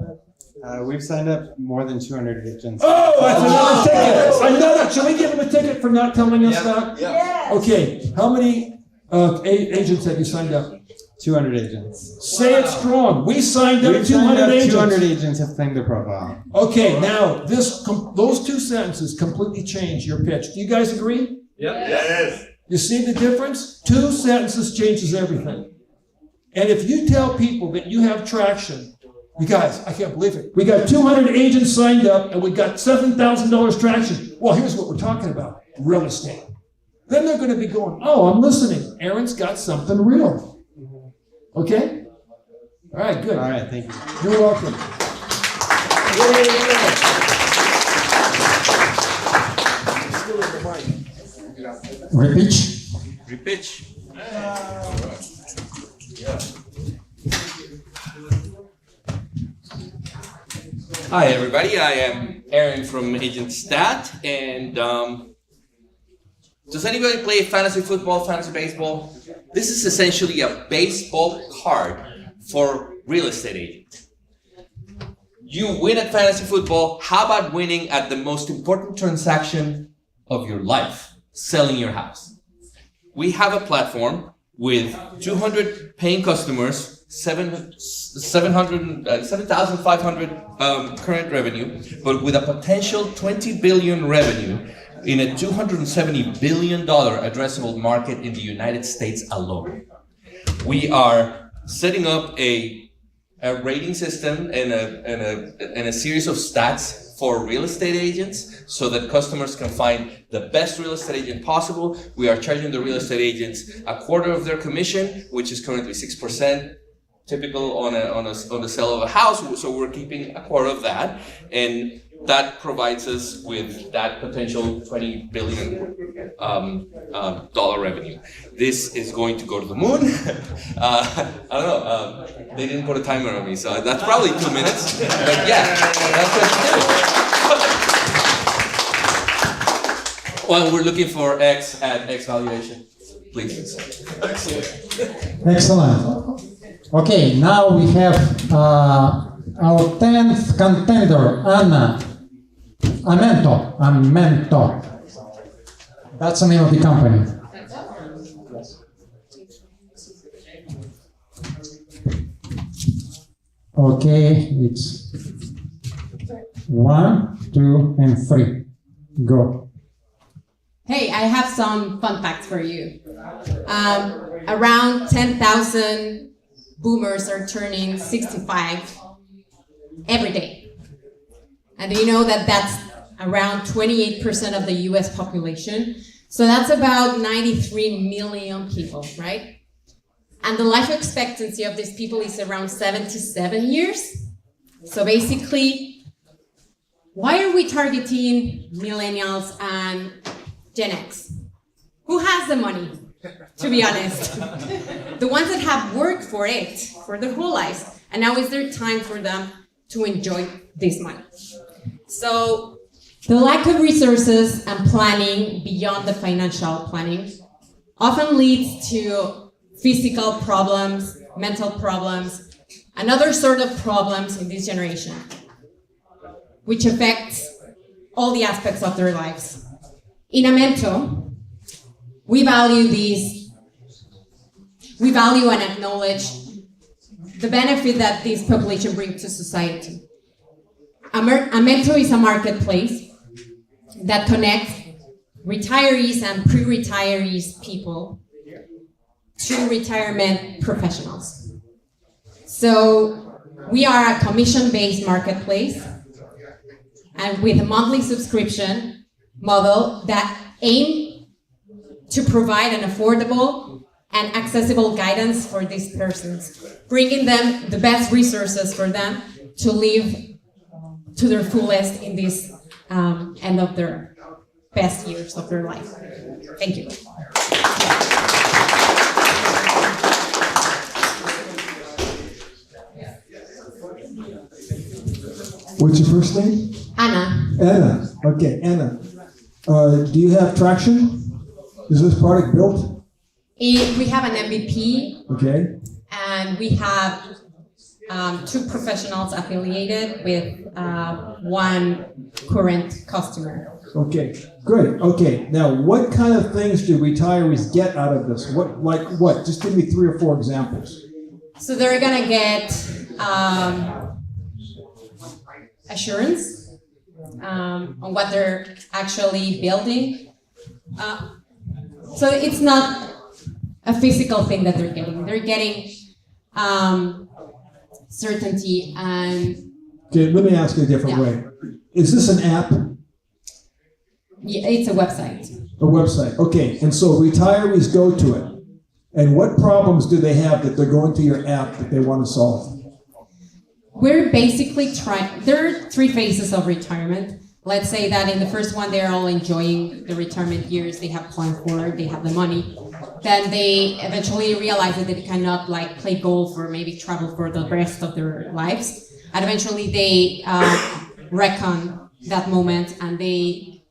We've signed up more than 200 agents.
Oh, that's another ticket. Another. Should we give them a ticket for not telling us that?
Yeah.
Okay. How many agents have you signed up?
200 agents.
Say it strong. We signed up 200 agents.
200 agents have claimed their profile.
Okay, now those two sentences completely change your pitch. Do you guys agree?
Yep.
Yes. You see the difference? 2 sentences changes everything. And if you tell people that you have traction, you guys, I can't believe it. We got 200 agents signed up and we got $7,000 traction. Well, here's what we're talking about. Real estate. Then they're going to be going, oh, I'm listening. Aaron's got something real. Okay? All right, good.
All right, thank you.
You're welcome.
Repeat.
Repeat. Hi everybody, I am Aaron from Agent Stat, and does anybody play fantasy football, fantasy baseball? This is essentially a baseball card for real estate agents. You win at fantasy football, how about winning at the most important transaction of your life, selling your house? We have a platform with 200 paying customers, 7,500 current revenue, but with a potential 20 billion revenue in a $270 billion addressable market in the United States alone. We are setting up a rating system and a series of stats for real estate agents so that customers can find the best real estate agent possible. We are charging the real estate agents a quarter of their commission, which is currently 6%. typical on a sale of a house. So we're keeping a quarter of that, and that provides us with that potential $20 billion dollar revenue. This is going to go to the moon. I don't know. They didn't put a timer on me, so that's probably 2 minutes. But yeah, that's what we do. Well, we're looking for X at X valuation. Please. Excellent.
Excellent. Okay, now we have our 10th contender, Anna. Amento. That's the name of the company. Okay, it's 1, 2, and 3. Go.
Hey, I have some fun facts for you. Around 10,000 boomers are turning 65 every day. And do you know that that's around 28% of the US population? So that's about 93 million people, right? And the life expectancy of these people is around 77 years. So basically, why are we targeting millennials and Gen X? Who has the money, to be honest? The ones that have worked for it, for their whole lives. And now is their time for them to enjoy this money. So the lack of resources and planning beyond the financial planning often leads to physical problems, mental problems, and other sort of problems in this generation, which affects all the aspects of their lives. In Amento, we value and acknowledge the benefit that this population brings to society. Amento is a marketplace that connects retirees and pre-retirees people to retirement professionals. So we are a commission-based marketplace and with a monthly subscription model that aim to provide an affordable and accessible guidance for these persons, bringing them the best resources for them to live to their fullest in this end of their best years of their life. Thank you.
What's your first name?
Anna.
Anna. Okay, Anna. Do you have traction? Is this product built?
We have an MVP.
Okay.
And we have 2 professionals affiliated with 1 current customer.
Okay, great. Okay, now what kind of things do retirees get out of this? What? Just give me 3 or 4 examples.
So they're gonna get assurance on what they're actually building. So it's not a physical thing that they're getting. They're getting certainty and...
Okay, let me ask you a different way. Is this an app?
Yeah, it's a website.
A website, okay. And so retirees go to it. And what problems do they have that they're going to your app that they want to solve?
We're basically trying... There are 3 phases of retirement. Let's say that in the first one, they're all enjoying the retirement years. They have planned for it. They have the money. Then they eventually realize that they cannot play golf or maybe travel for the rest of their lives. And eventually they reckon that moment and they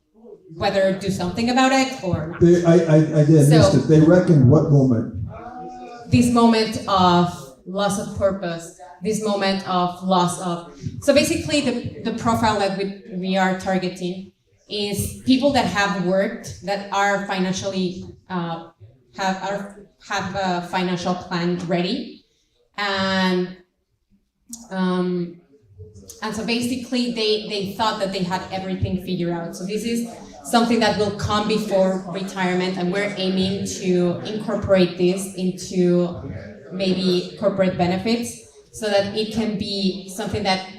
whether do something about it or not.
I missed it. They reckon what moment?
This moment of loss of purpose, this moment of loss of... So basically the profile that we are targeting is people that have worked, that are financially, have a financial plan ready. And so basically they thought that they had everything figured out. So this is something that will come before retirement, and we're aiming to incorporate this into maybe corporate benefits so that it can be something that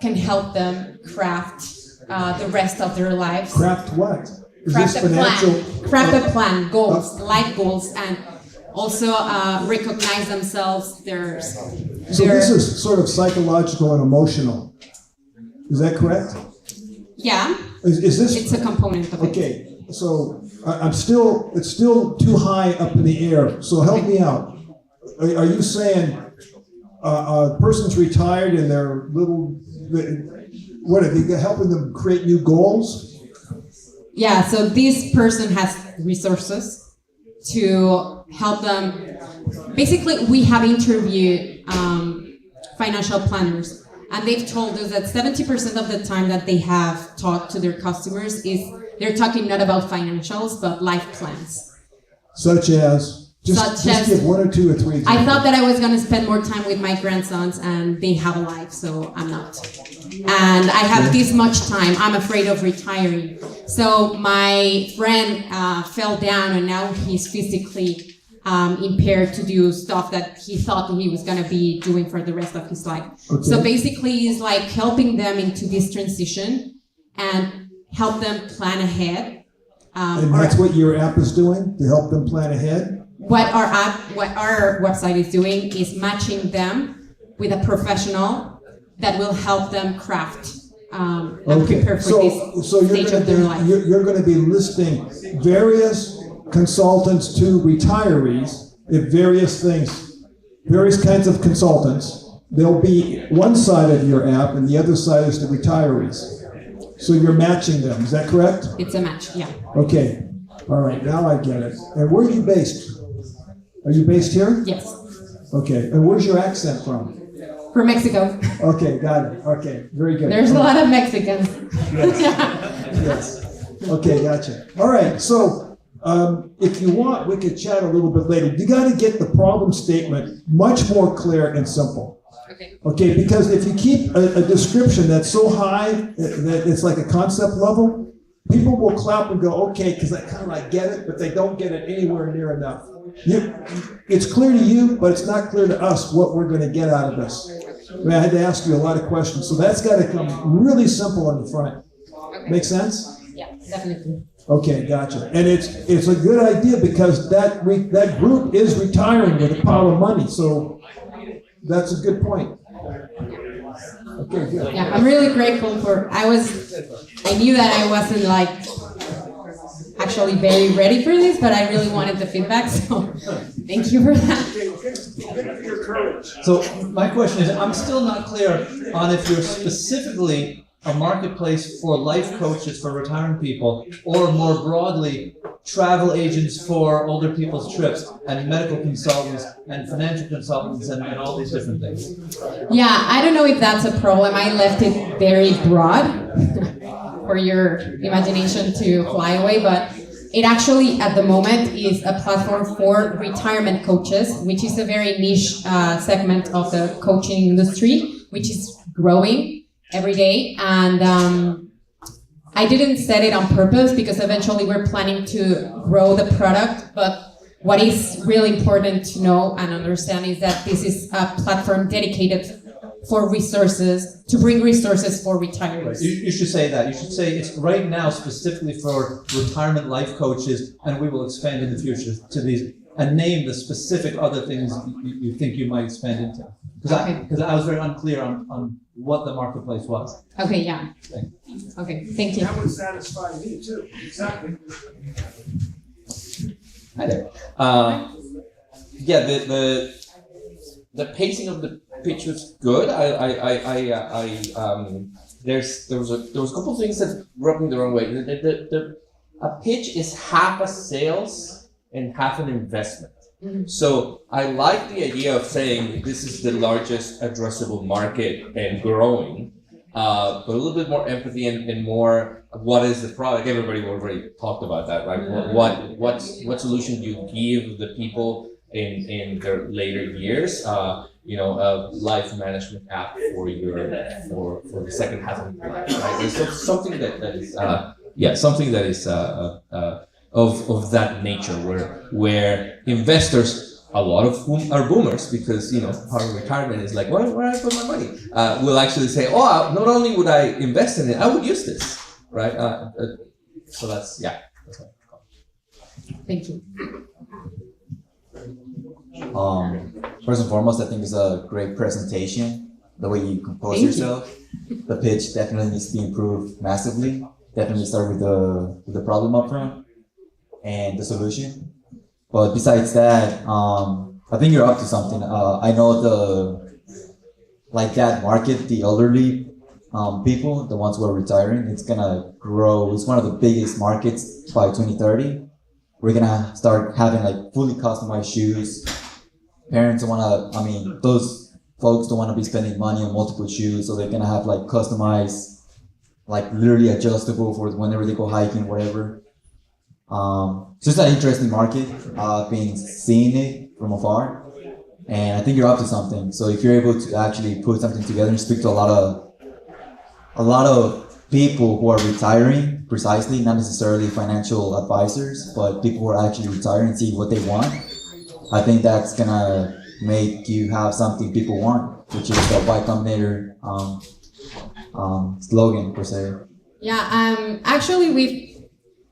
can help them craft the rest of their lives.
Craft what?
Craft a plan, goals, life goals, and also recognize themselves.
So this is sort of psychological and emotional. Is that correct?
Yeah.
Is this?
It's a component of it.
Okay, so it's still too high up in the air. So help me out. Are you saying a person's retired and they're what are they helping them create new goals?
Yeah, so this person has resources to help them. Basically, we have interviewed financial planners, and they've told us that 70% of the time that they have talked to their customers is they're talking not about financials, but life plans.
Such as? Just give one or two or three examples.
I thought that I was going to spend more time with my grandsons, and they have a life, so I'm not. And I have this much time. I'm afraid of retiring. So my friend fell down, and now he's physically impaired to do stuff that he thought he was going to be doing for the rest of his life. Okay. So basically, it's like helping them into this transition and help them plan ahead.
And that's what your app is doing, to help them plan ahead?
What our website is doing is matching them with a professional that will help them craft and prepare for this stage of their life.
You're going to be listing various consultants to retirees at various things, various kinds of consultants. There'll be one side of your app and the other side is the retirees. So you're matching them, is that correct?
It's a match, yeah.
Okay, all right, now I get it. And where are you based? Are you based here?
Yes.
Okay, and where's your accent from?
From Mexico.
Okay, got it. Okay, very good.
There's a lot of Mexicans.
Yes. Okay, gotcha. All right, so if you want, we could chat a little bit later. You got to get the problem statement much more clear and simple. Okay, because if you keep a description that's so high that it's like a concept level, people will clap and go, okay, because I kind of like get it, but they don't get it anywhere near enough. It's clear to you, but it's not clear to us what we're going to get out of this. I mean, I had to ask you a lot of questions, so that's got to come really simple in the front. Make sense?
Yeah, definitely.
Okay, gotcha. And it's a good idea because that group is retiring with a pile of money, so that's a good point. Okay, good.
Yeah, I'm really grateful for. I knew that I wasn't like actually very ready for this, but I really wanted the feedback, so thank you for that.
So my question is, I'm still not clear on if you're specifically a marketplace for life coaches for retiring people, or more broadly, travel agents for older people's trips, and medical consultants, and financial consultants, and all these different things.
Yeah, I don't know if that's a problem. I left it very broad for your imagination to fly away, but it actually, at the moment, is a platform for retirement coaches, which is a very niche segment of the coaching industry, which is growing every day. And I didn't set it on purpose because eventually we're planning to grow the product. But what is really important to know and understand is that this is a platform dedicated for resources, to bring resources for retirees.
You should say that. You should say it's right now specifically for retirement life coaches, and we will expand in the future to these, and name the specific other things you think you might expand into. Because I was very unclear on what the marketplace was.
Okay, yeah. Okay, thank you.
That would satisfy me too. Exactly.
Hi there. Yeah, the pacing of the pitch was good. There was a couple of things that rubbed me the wrong way. A pitch is half a sales and half an investment. Mm-hmm. So I like the idea of saying this is the largest addressable market and growing, but a little bit more empathy and more what is the product. Everybody already talked about that, right? Mm-hmm. What solution do you give the people in their later years? A life management app for the second half of your life, right? So something that is something that is of that nature, where investors, a lot of whom are boomers, because part of retirement is like, where do I put my money? Will actually say, not only would I invest in it, I would use this, right? So that's
Thank you.
First and foremost, I think it's a great presentation. The way you compose
Thank
yourself. The pitch definitely needs to be improved massively. Definitely start with the problem up front and the solution. But besides that, I think you're up to something. I know that market, the elderly people, the ones who are retiring, it's gonna grow. It's one of the biggest markets by 2030. We're gonna start having like fully customized shoes. Parents don't wanna, those folks don't wanna be spending money on multiple shoes, so they're gonna have like customized, like literally adjustable for whenever they go hiking, whatever. It's just an interesting market. I've been seeing it from afar, and I think you're up to something. So if you're able to actually put something together and speak to a lot of people who are retiring, precisely, not necessarily financial advisors, but people who are actually retiring and see what they want, I think that's gonna make you have something people want, which is the Y Combinator slogan per se.
Yeah, actually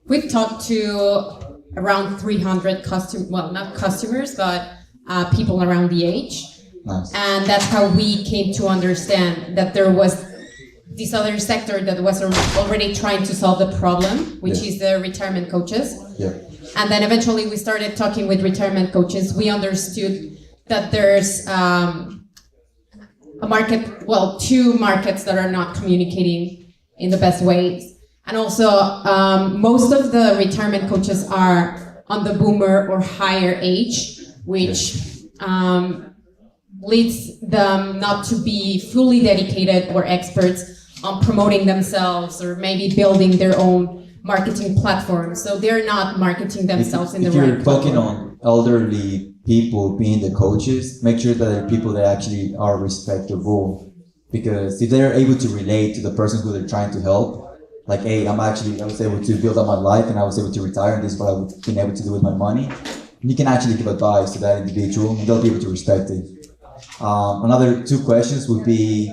we've talked to around 300 not customers, but people around the age.
Nice.
And that's how we came to understand that there was this other sector that was already trying to solve the problem, which is the retirement coaches.
Yeah.
And then eventually we started talking with retirement coaches. We understood that there's two markets that are not communicating in the best ways. And also, most of the retirement coaches are on the boomer or higher age, which leads them not to be fully dedicated or experts on promoting themselves or maybe building their own marketing platform. So they're not marketing themselves in the right way.
If you're talking on elderly people being the coaches, make sure that they're people that actually are respectable. Because if they're able to relate to the person who they're trying to help, like, hey, I was able to build up my life and I was able to retire and this is what I've been able to do with my money, you can actually give advice to that individual and they'll be able to respect it. Another two questions would be,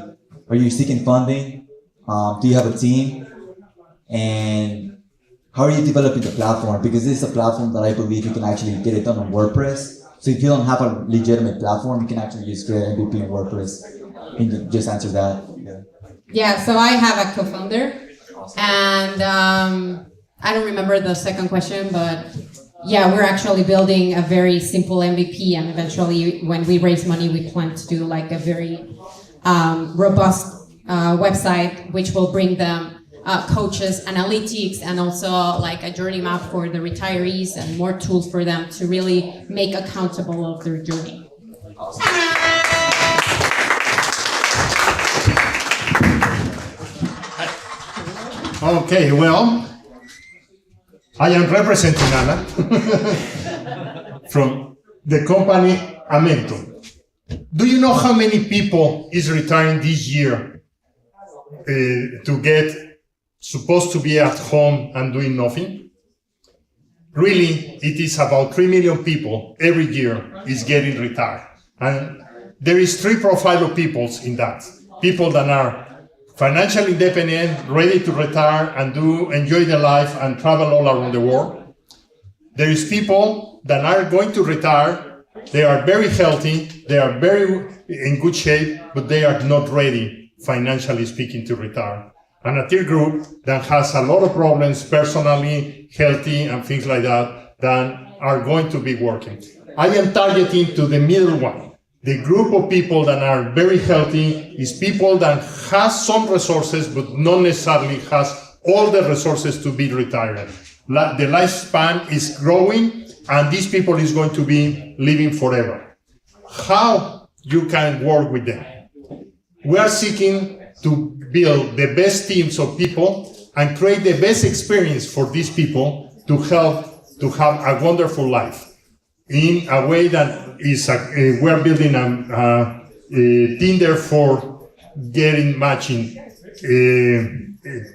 are you seeking funding? Do you have a team? And how are you developing the platform? Because this is a platform that I believe you can actually get it done on WordPress. So if you don't have a legitimate platform, you can actually just create an MVP in WordPress. Can you just answer that?
Yeah, so I have a co-founder. And I don't remember the second question, but yeah, we're actually building a very simple MVP, and eventually when we raise money, we plan to do like a very robust website, which will bring them coaches, analytics, and also like a journey map for the retirees and more tools for them to really make accountable of their journey.
Okay, well, I am representing Ana from the company Amento. Do you know how many people is retiring this year to get supposed to be at home and doing nothing? Really, it is about 3 million people every year is getting retired. And there is three profile of people in that. People that are financially independent, ready to retire and enjoy their life and travel all around the world. There is people that are going to retire, they are very healthy, they are very in good shape, but they are not ready, financially speaking, to retire. And a third group that has a lot of problems personally, healthy, and things like that are going to be working. I am targeting to the middle one. The group of people that are very healthy is people that has some resources, but not necessarily has all the resources to be retired. The lifespan is growing, and these people is going to be living forever. How you can work with them? We are seeking to build the best teams of people and create the best experience for these people to help to have a wonderful life. In a way that is, we're building a Tinder for getting matching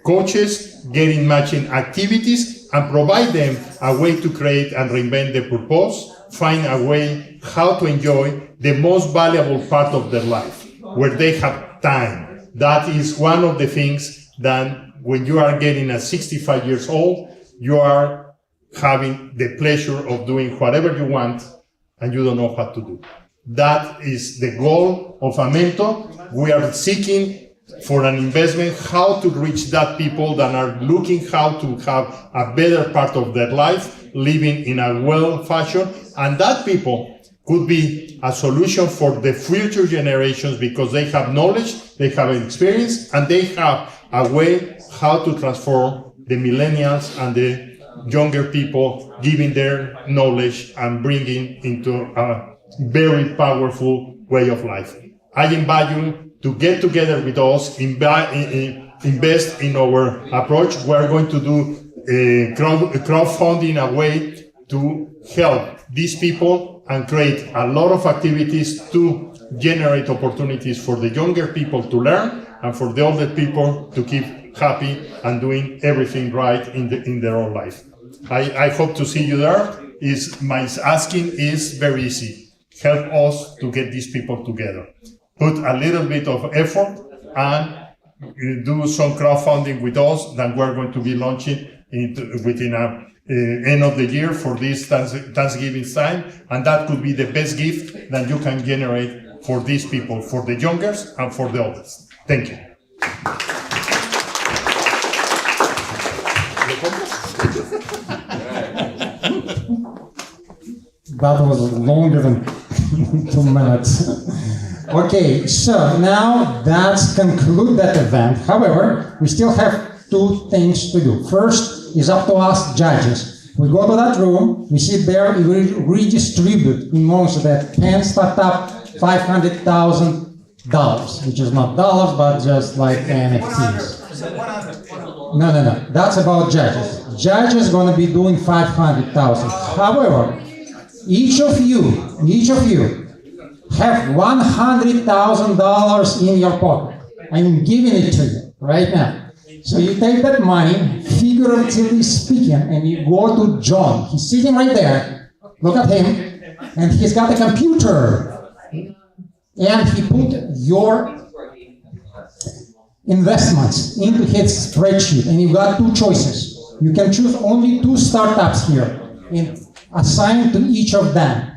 coaches, getting matching activities, and provide them a way to create and reinvent the purpose, find a way how to enjoy the most valuable part of their life, where they have time. That is one of the things that when you are getting at 65 years old, you are having the pleasure of doing whatever you want and you don't know what to do. That is the goal of Amento. We are seeking for an investment, how to reach that people that are looking how to have a better part of their life, living in a well fashion, and that people could be a solution for the future generations because they have knowledge, they have experience, and they have a way how to transform the millennials and the younger people, giving their knowledge and bringing into a very powerful way of life. I invite you to get together with us, invest in our approach. We're going to do crowdfunding a way to help these people and create a lot of activities to generate opportunities for the younger people to learn and for the older people to keep happy and doing everything right in their own life. I hope to see you there. My asking is very easy. Help us to get these people together. Put a little bit of effort and do some crowdfunding with us that we're going to be launching within end of the year for this Thanksgiving time, and that could be the best gift that you can generate for these people, for the youngers and for the oldest. Thank you.
That was longer than 2 minutes. Okay, so now that's conclude that event. However, we still have 2 things to do. First is up to us judges. We go to that room, we sit there, we redistribute amongst that 10 startup $500,000, which is not dollars, but just like NFTs. No. That's about judges. Judges going to be doing 500,000. However, each of you have $100,000 in your pocket. I'm giving it to you right now. So you take that money, figuratively speaking, and you go to John. He's sitting right there. Look at him. And he's got a computer. And he put your investments into his spreadsheet. And you got 2 choices. You can choose only 2 startups here and assign to each of them.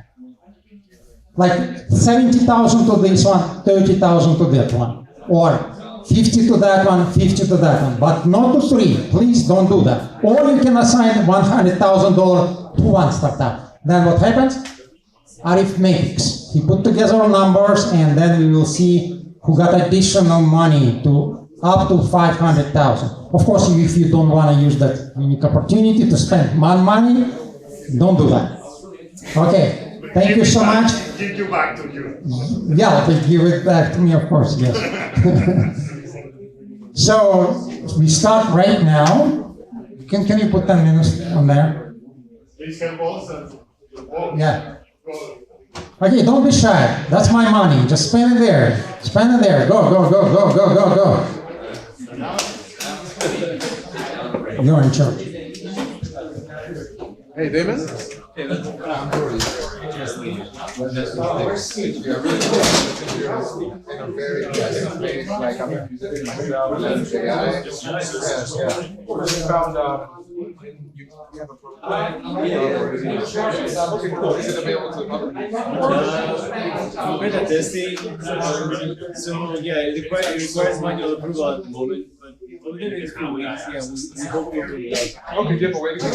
Like 70,000 to this one, 30,000 to that one. Or 50 to that one, 50 to that one. But not to 3. Please don't do that. Or you can assign $100,000 to one startup. Then what happens? Arithmetics. He put together numbers and then we will see who got additional money to up to 500,000. Of course, if you don't want to use that unique opportunity to spend money, don't do that. Okay. Thank you so much.
Give you back to you.
Yeah, they give it back to me, of course, yes. So, we start right now. Can you put 10 minutes on there?
Please help us.
Yeah. Okay, don't be shy. That's my money. Just spend it there. Spend it there. Go. You're in charge.
Hey, Damon.
I'm very like I'm using myself and AI. Found you have a prototype. Is it available to the public?
Beta testing. So yeah, it requires manual approval at the moment, but within the next few weeks, we hope to do that.
Okay, do you have a way to get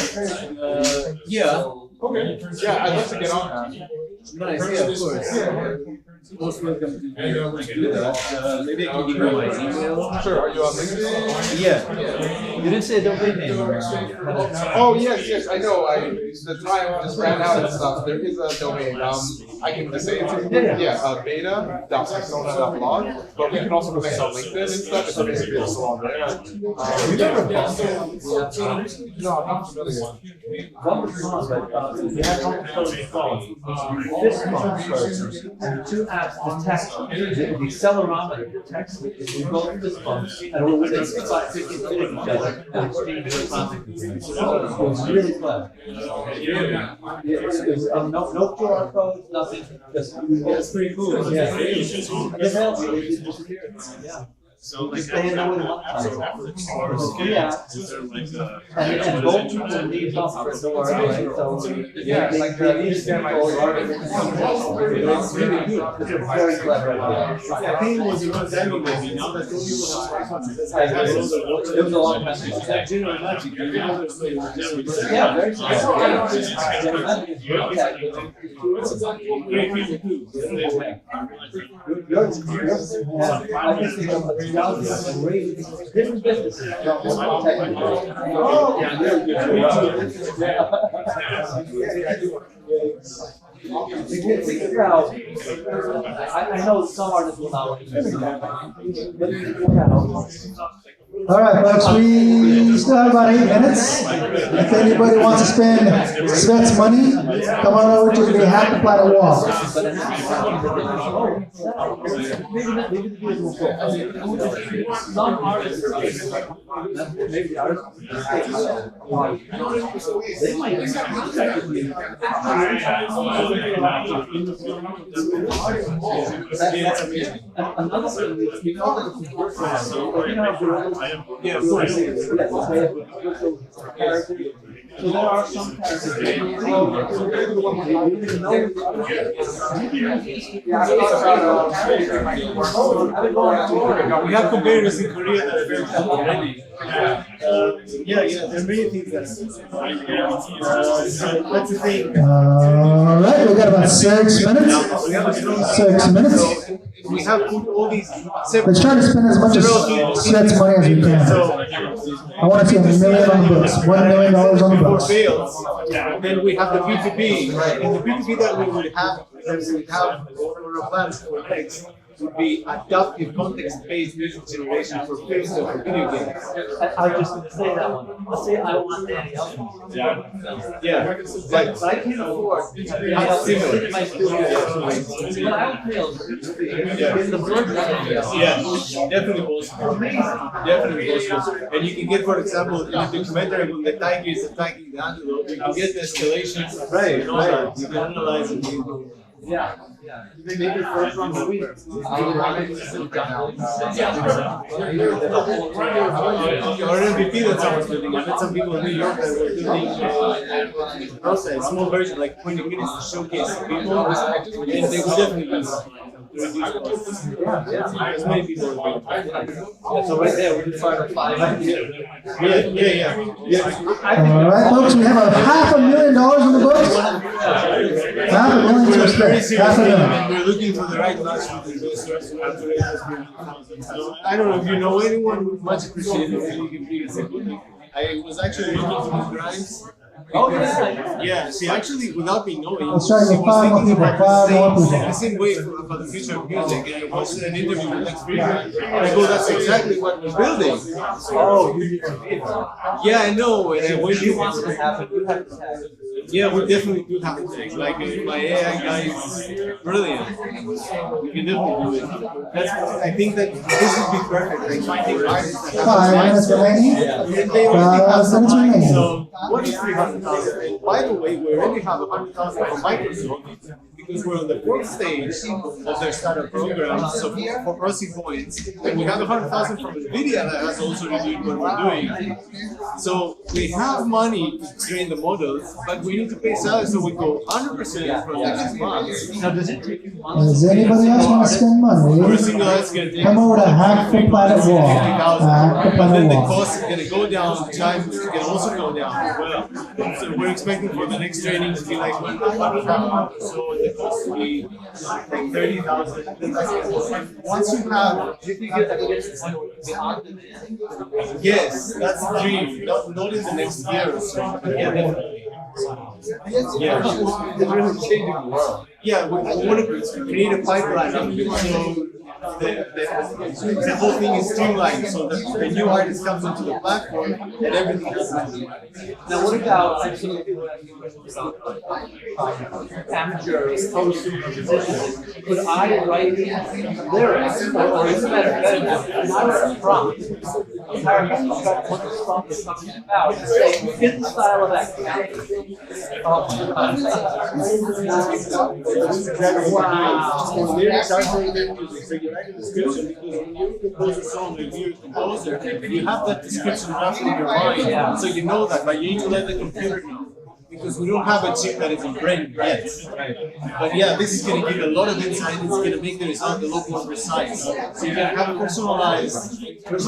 Yeah.
Okay. Yeah, I'd love to get on that.
Nice, yeah, of course. Most welcome to do that. Maybe I can give you my email.
Sure, are you on LinkedIn?
Yeah. You didn't say domain name.
Oh, yes, I know. The time just ran out and stuff. There is a domain. I can just say it to you. Yeah, beta.persona.blog. But we can also connect on LinkedIn and stuff. It's basically also on there. No, I'm not familiar.
You have this phone first, and 2 apps detect the accelerometer detects if you go to this phone, and it will within 50 feet of each other and exchange your contact information. So it's really clever. No QR codes, nothing. Just it's pretty cool. Yeah. This helps you disappear. Yeah.
So like,
Just pay it away.
yeah. Is there like
And both people need software, right? So yeah, like these people are really good. It's very clever.
I think it was around that maybe. Now that those people have
it was a long time.
that general magic.
Yeah, very different businesses. I know some artists will not like this.
All right, folks, we still have about 8 minutes. If anybody wants to spend Svet's money, come on over to the Happy Planet Wall.
Some artists, maybe the artists, they might be another thing is, you know that it's personal. You know,
yeah, of course.
So there are some characters that
we have competitors in Korea that are very tough already. Yeah, there are many things that so that's the thing.
All right, we got about 6 minutes. 6 minutes.
We have put all these
Let's try to spend as much of Svet's money as we can. I want to see $1 million on the books, $1 million on the books.
Fails, then we have the P2P, right? And the P2P that we would have, for our plans for next, would be adaptive context-based music generation for films and for video games.
I was just going to say that one. Let's say I want Danny Elfman.
Yeah,
but I can't afford to have similar in my studio. But I would feel in the version of Danny Elfman.
Yeah, definitely possible. Definitely possible. And you can get, for example, in the documentary when the tiger is attacking the antelope, you can get the escalation. Right, right. You can analyze it.
Yeah. Maybe first from the week.
Or MVP that's how it's building. I met some people in New York that were building a small version, like 20 minutes to showcase people, and they would definitely use it. As many people would be.
So right there, we can find 5 ideas.
Yeah.
All right, folks, we have $500,000 in the books. $500,000 to spend. $500,000.
We're looking for the right match with the investors. I don't know if you know anyone who much appreciate it. I was actually looking to Grimes.
Oh, yeah.
Yeah, she actually, without me knowing,
Let's try to get 5 more people. 5 more people.
the same way for the future of music. And I watched an interview with Lex Friedman, and I go, that's exactly what we're building.
Oh,
yeah, I know. And I went
she wants to happen. You have to have it.
Yeah, we definitely do have things. Like my AI guy is brilliant. We can definitely do it. I think that this would be perfect. Like finding artists that
5 minutes remaining.
and they already have some
minutes
money.
remaining.
So what is 300,000? And by the way, we already have 100,000 for Microsoft because we're on the 4th stage of their startup program. So for Crossing Points, and we have 100,000 from NVIDIA that has also reviewed what we're doing. So we have money to train the models, but we need to pay salaries, so we go 100% for the next month.
Now, does it take you months?
Does anybody else want to spend money?
For a single ad, it's going to take
Come over to Hack the Planet Wall. Hack the
and then
Planet
the
Wall.
cost is going to go down, time can also go down as well. So we're expecting for the next training to be like 1,000. So the cost will be like 30,000. Once you have, yes, that's the dream. Not in the next year or so. Yeah, definitely. Yeah, it's really changing the world. Yeah, we want to create a pipeline. So the whole thing is streamlined, so that the new artist comes onto the platform and everything happens.
Now, what about amateurs, musicians? Could I write lyrics, or even better, not a prompt? entire message, try to put the song you're talking about and say, get the style of that.
Wow. Lyrics are for the music, so you write a description because when you compose a song, if you're a composer, you have that description drafted in your mind, so you know that, but you need to let the computer know. Because we don't have a chip that is ingrained yet. Right. But yeah, this is going to give you a lot of insight. It's going to make the result a lot more precise. So you're going to have a personalized.
3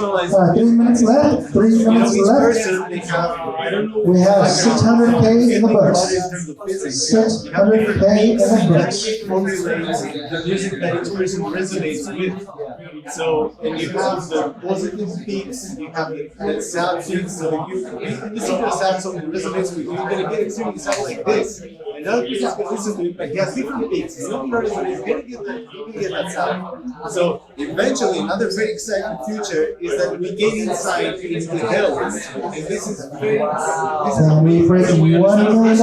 minutes left. 3 minutes
Each
left.
person, they have, I don't know.
We have 600K in the books. 600K in the books.
Formulates the music that each person resonates with. So, and you have the positive peaks, you have the sad peaks. So if you listen to a sad song that resonates with you, you're going to get it to sound like this. Another person is going to listen to it, but he has different peaks. Some person is going to get that sound. So eventually, another very exciting future is that we gain insight into health. And this is very,
Can we break $1 million? Any way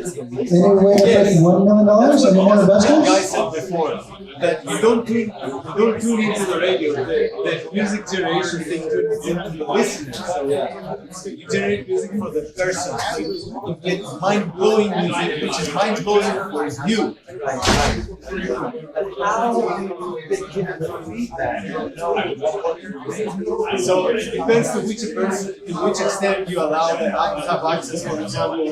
to break $1 million? Any more investors?
Like I said before, that you don't tune into the radio. The music generation thing tunes into the listener. So you generate music for the person. So you get mind-blowing music, which is mind-blowing for you. So it depends to which extent you allow to have access, for example,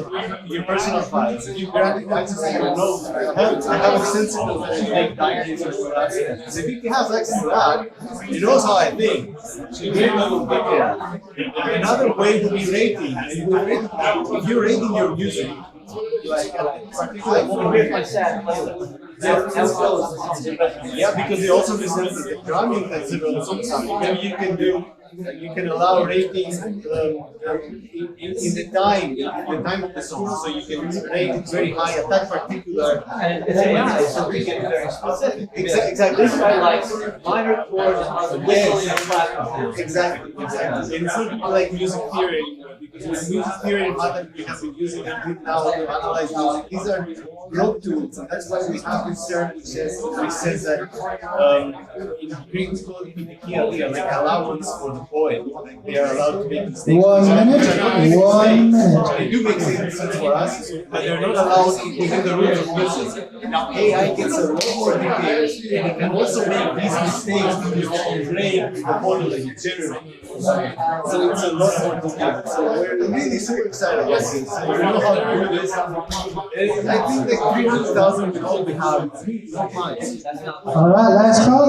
your personal files. If you grant access to your notes, I have extensive notes that I make diaries or whatever. So if he has access to that, he knows how I think. So you will get there. Another way would be rating. If you're rating your music, like particularly yeah, because they also present the drumming that's several songs. Maybe you can allow ratings in the time of the song, so you can rate it very high at that particular.
And it's AI, so we get very specific.
Exactly.
This guy likes minor chords and how the whistle in the platform.
Exactly. And it's not like music theory, because with music theory and math we have been using them now to analyze music. These are broad tools, and that's why we have this term which says that in Greek we call it pidikia, like allowance for the poet. Like they are allowed to make mistakes.
1 minute. 1 minute.
They do make sense for us, but they're not allowed within the rules of music. Now AI gets a lot more details, and it can also make these mistakes because they drain the model that you generate. So it's a lot more detailed. So we're really super excited about this. So we know how to do this. I think like 300,000 with all we have is not much.
All right, last call.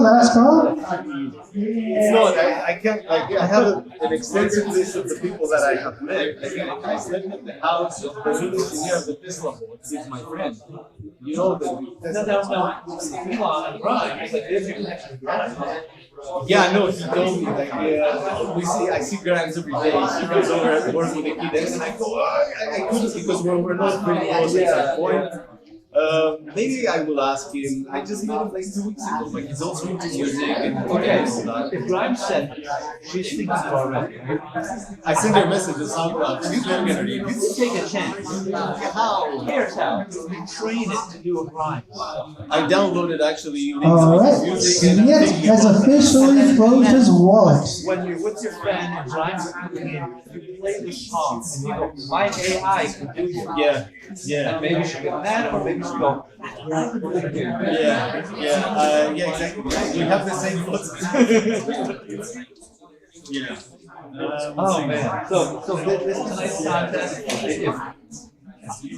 It's not. I can't. Like, I have an extensive list of the people that I have met. I slept at the house of the lead engineer of the Tesla board. He's my friend. You know Yeah, no, he told me like I see Grants every day. She comes over at work with the kids, and I go, I couldn't because we're not very close at that point. Maybe I will ask him. I just met him like 2 weeks ago, but he's also into music and
Okay,
all that.
if Grimes said she's thinking about it,
I sent her a message on SoundCloud. She's never gonna read
you
it.
can take a chance. How? Here's how. You train it to do a rhyme.
I downloaded actually.
All right. Nick has officially closed his wallet.
When you're with your friend and Grimes is coming in, you play the song and you go, my AI can do this.
Yeah.
And maybe you should get that, or maybe you should go,
Yeah, exactly. We have the same thoughts. Yeah.
Oh man. So this tonight's contest,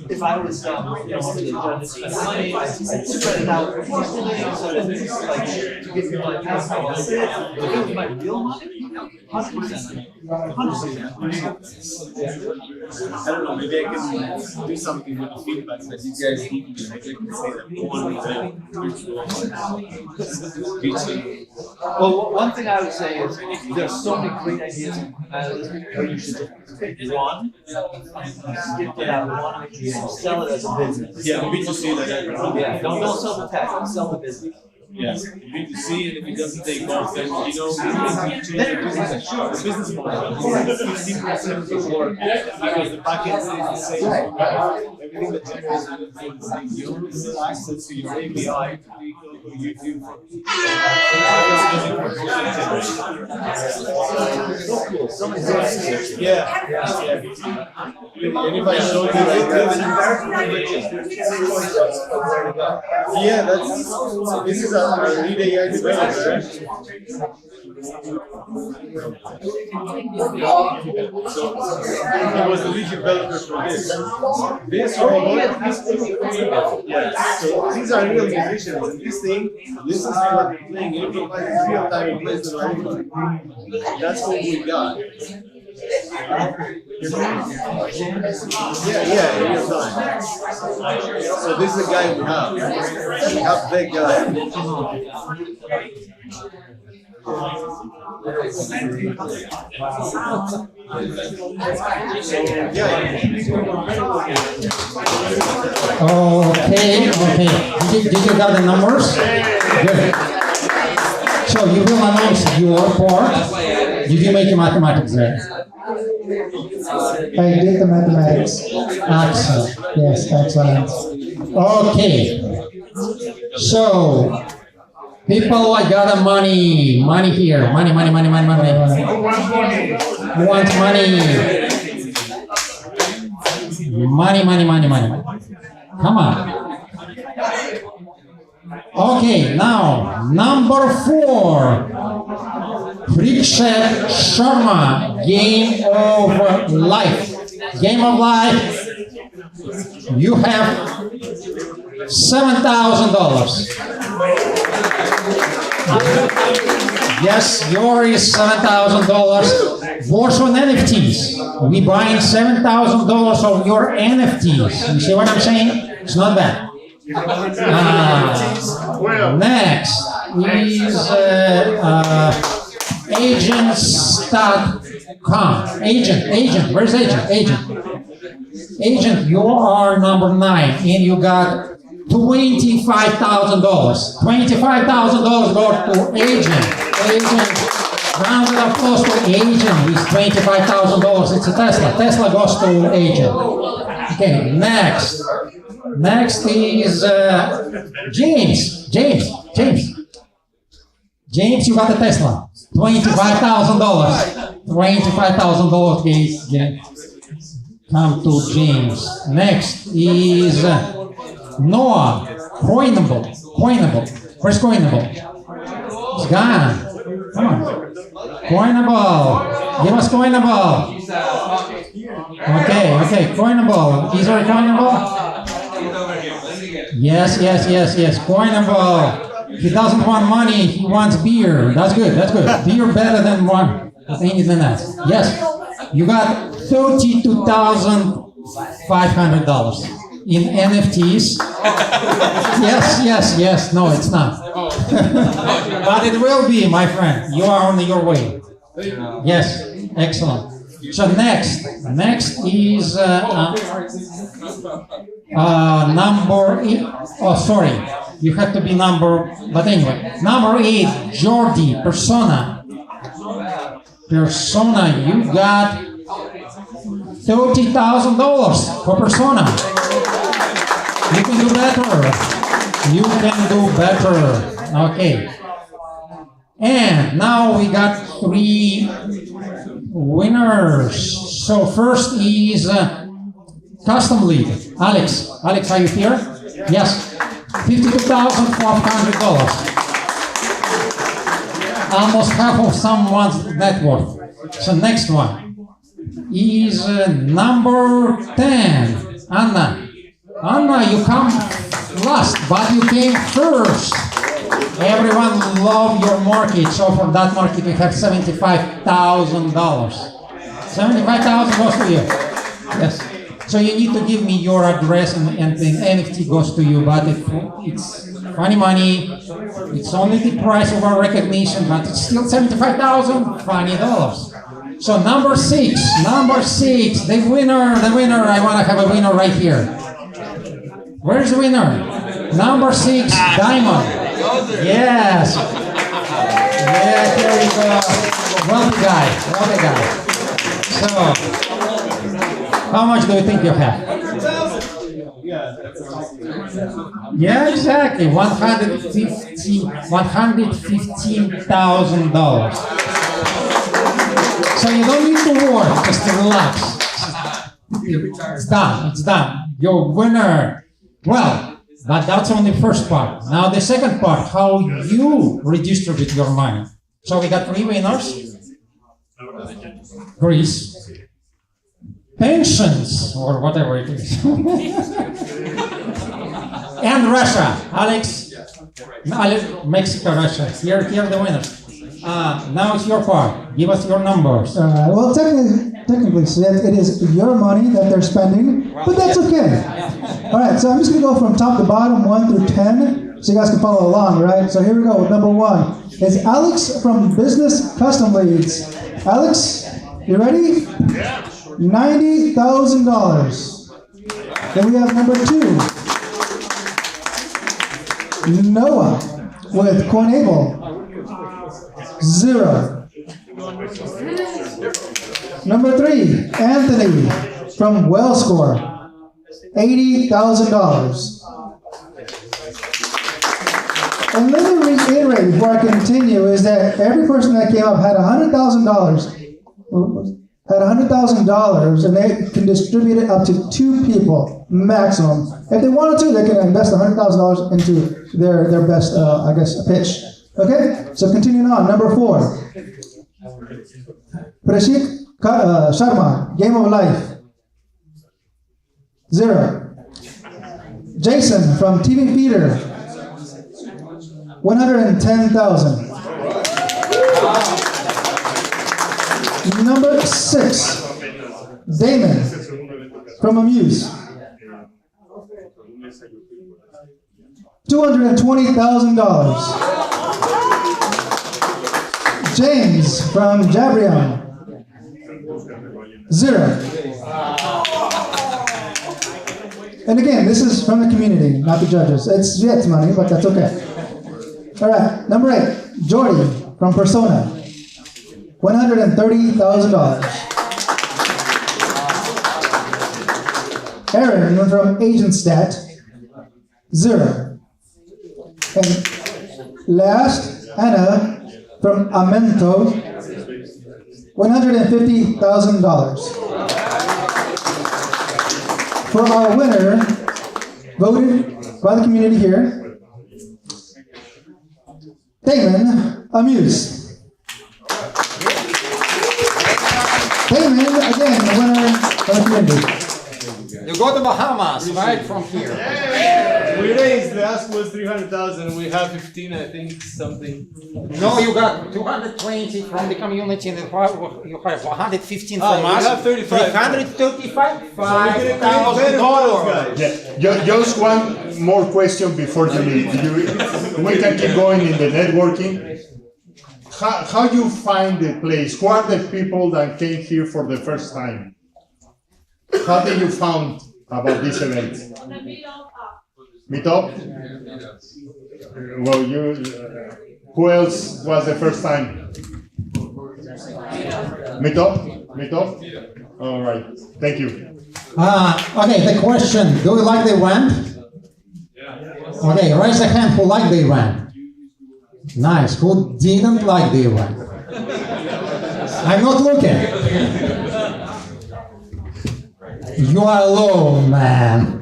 if I was one of the judges spend money, I'd spread it out equally so that it's like to give people like this. If it was my real money, 100%. 100%.
I don't know, maybe I can do something with the feedback that you guys give me. Like I can say that
Well, one thing I would say is there's so many great ideas where you should just pick one, stick to that one idea, and sell it as a business.
Yeah, B2C like that.
Yeah, don't sell the tech, sell the business.
Yeah, B2C, and if it doesn't take off, then you know, change the business model. 15% before, because the package stays the same. Everything that generates is the same. You only have access to your API to Anybody show you yeah, this is a lead AI developer. So he was the lead developer for this. This robot, yeah. So these are real musicians, and this thing, this is what they're playing. It provides real time replacement of everybody. That's what we got. Yeah, real time. So this is the guy we have. We have that guy.
Okay. Did you got the numbers? Good. So you will announce your part. Did you make your mathematics there?
I did the mathematics.
Excellent.
Yes, excellent.
Okay. So, people, I got the money. Money here. Money. Who wants money? Money. Come on. Okay, now, number 4. Prikshit Sharma, Game of Life. Game of Life. You have $7,000. Yes, yours is $7,000. Worse on NFTs. We buying $7,000 of your NFTs. You see what I'm saying? It's not bad. Next is agents.com. Agent, where's agent? Agent, you are number 9 and you got $25,000. $25,000 go to agent. Round of applause to agent is $25,000. It's a Tesla. Tesla goes to agent. Okay, next. Next is James. James, you got a Tesla. $25,000. $25,000 case. Come to James. Next is Noah. Coinable. Where's Coinable? It's gone. Come on. Coinable. Give us Coinable. Okay. Coinable. Is there Coinable? Yes. Coinable. He doesn't want money, he wants beer. That's good. Beer better than anything else. Yes. You got $32,500 in NFTs. Yes. No, it's not. But it will be, my friend. You are on your way. Yes. Excellent. So next is number 8. Oh, sorry. You have to be but anyway. Number 8, Jordi, Persona, you got $30,000 for Persona. You can do better. Okay. And now we got 3 winners. So first is custom lead. Alex, are you here? Yes. $52,400. Almost half of someone's net worth. So next one is number 10. Anna, you come last, but you came first. Everyone love your market. So from that market, we have $75,000. $75,000 goes to you. Yes. So you need to give me your address and the NFT goes to you, but it's funny money. It's only the price of our recognition, but it's still $75,000 funny dollars. So number 6, the winner, I want to have a winner right here. Where's the winner? Number 6, Diamond. Yes. Yeah, here we go. Wealthy guy. So, how much do you think you have?
Yeah.
Yeah, exactly. $115,000. So you don't need to work, just to relax. It's done. It's done. Your winner. Well, but that's only the first part. Now the second part, how you redistribute your money. So we got 3 winners. Greece. Pensions, or whatever it is. And Russia. Alex, Mexico, Russia. Here are the winners. Now it's your part. Give us your numbers.
Well, technically, it is your money that they're spending, but that's okay. All right, so I'm just going to go from top to bottom, 1 through 10, so you guys can follow along, right? So here we go. Number 1 is Alex from Business Custom Leads. Alex, you ready? Yeah. $90,000. Then we have number 2. Noah with Coinable. 0. Number 3, Anthony from WellScore. $80,000. And let me reiterate before I continue is that every person that came up had $100,000. Had $100,000 and they can distribute it up to 2 people maximum. If they wanted to, they can invest $100,000 into their best, pitch. Okay, so continuing on. Number 4, Prashik Sharma, Game of Life. 0. Jason from TV Feeder. 110,000. Number 6, Damon from Amuse. $220,000. James from Jabrion. 0. And again, this is from the community, not the judges. It's Jet's money, but that's okay. All right, number 8, Jordy from Persona. $130,000. Aaron from AgentStat. 0. And last, Anna from Amento. $150,000. For our winner, voted by the community here, Damon Amuse. Damon, again, the winner of the community.
You go to Bahamas, right from here.
We raised, the ask was 300,000, we have 15, I think, something.
No, you got 220 from the community, and you have 115 from us.
We have 35.
335,
$5,000.
Yeah. Just one more question before you leave. We can keep going in the networking. How you find the place? Who are the people that came here for the first time? How did you found about this event? Meetup? Well, who else was the first time? Meetup? All right, thank you.
Okay, the question, do you like the event? Okay, raise a hand who liked the event. Nice, who didn't like the event? I'm not looking. You are alone, man.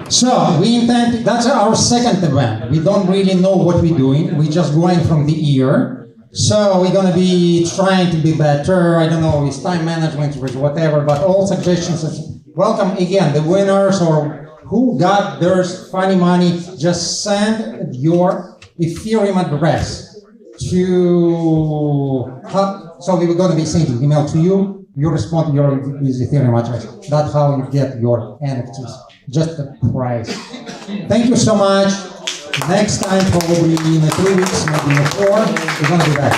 So, we intend, that's our second event. We don't really know what we're doing. We're just going from the ear. So, we're going to be trying to be better. I don't know, it's time management or whatever, but all suggestions is welcome. Again, the winners or who got their funny money, just send your Ethereum address to, so we were going to be sending email to you. You respond to your Ethereum address. That's how you get your NFTs. Just the price. Thank you so much. Next time, probably in 3 weeks, maybe in 4, we're going to be back.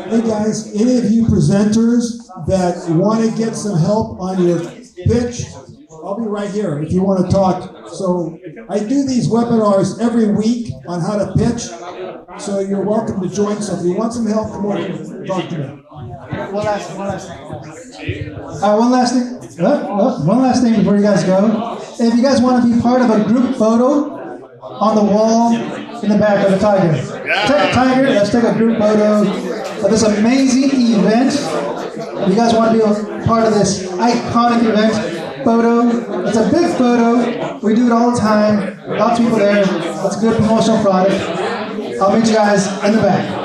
Hey guys, any of you presenters that want to get some help on your pitch, I'll be right here if you want to talk. So I do these webinars every week on how to pitch. So you're welcome to join. So if you want some help, come over and talk to me.
One last thing. One last thing. One last thing before you guys go. If you guys want to be part of a group photo on the wall in the back of the tiger. Tiger, let's take a group photo of this amazing event. If you guys want to be a part of this iconic event, photo. It's a big photo. We do it all the time. Lots of people there. It's a good promotional product. I'll meet you guys in the back.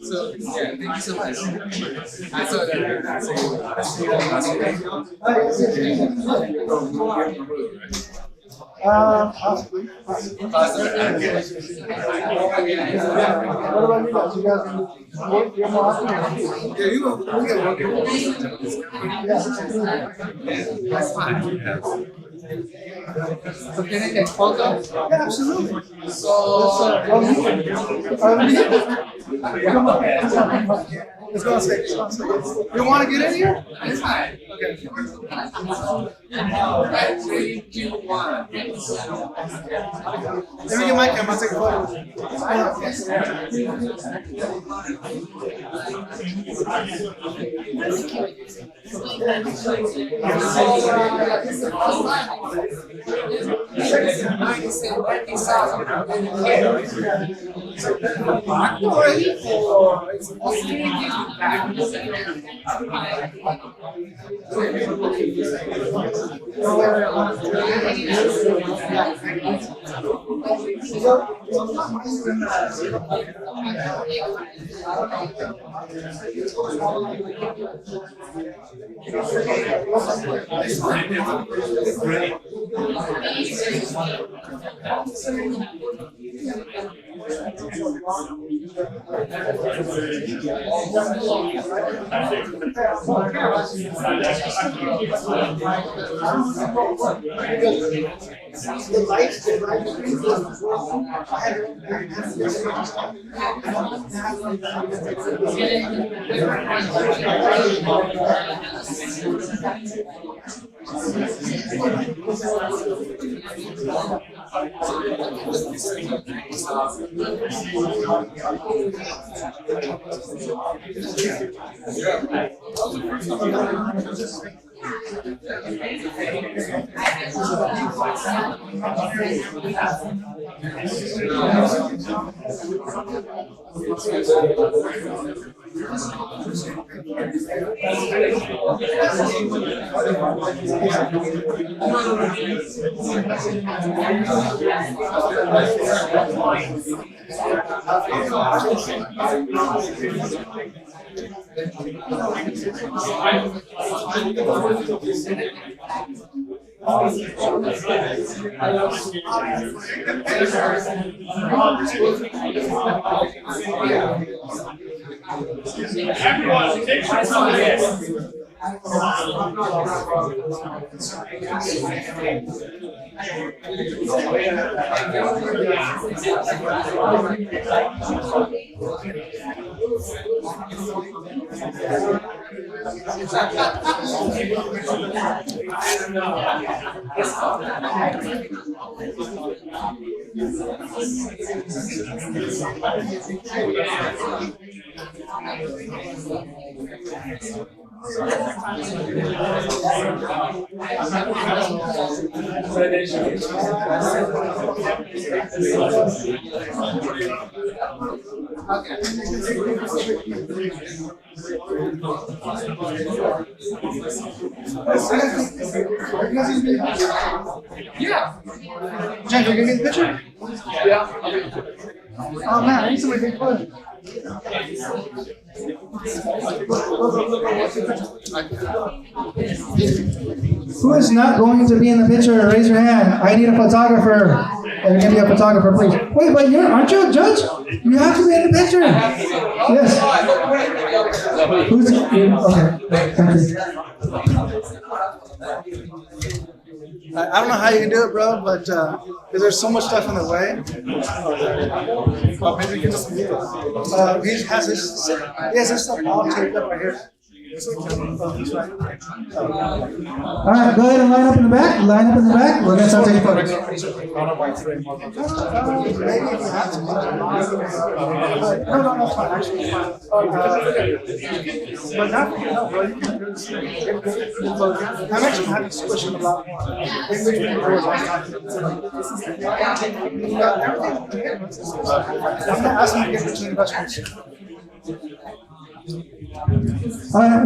So, yeah, thank you so much. I saw that.
What about you guys? You guys you're more
Yeah, we can work it. That's fine. So can I take photo?
Yeah, absolutely.
So,
come on. Let's go on stage. You want to get in here?
It's fine. Okay. Right, 3, 2, 1.
Let me get my camera. I'll take a photo. The lights, the
Everyone, take
Yeah. Jen, can you get the picture? Yeah. Oh man, I need somebody to take a photo. Who is not going to be in the picture? Raise your hand. I need a photographer. And you're going to be a photographer, please. Wait, but aren't you a judge? You have to be in the picture. Yes. Who's okay. Thank you.
I don't know how you can do it, bro, but because there's so much stuff in the way. Maybe you can just he has this stuff all taped up right here.
All right, go ahead and line up in the back. Line up in the back. We're going to start taking photos.
No, it's fine. Actually, it's fine. But not for you, no, bro. You can do this. I'm actually happy to squish him a lot more. In between doors, I'm not asking you to get between questions.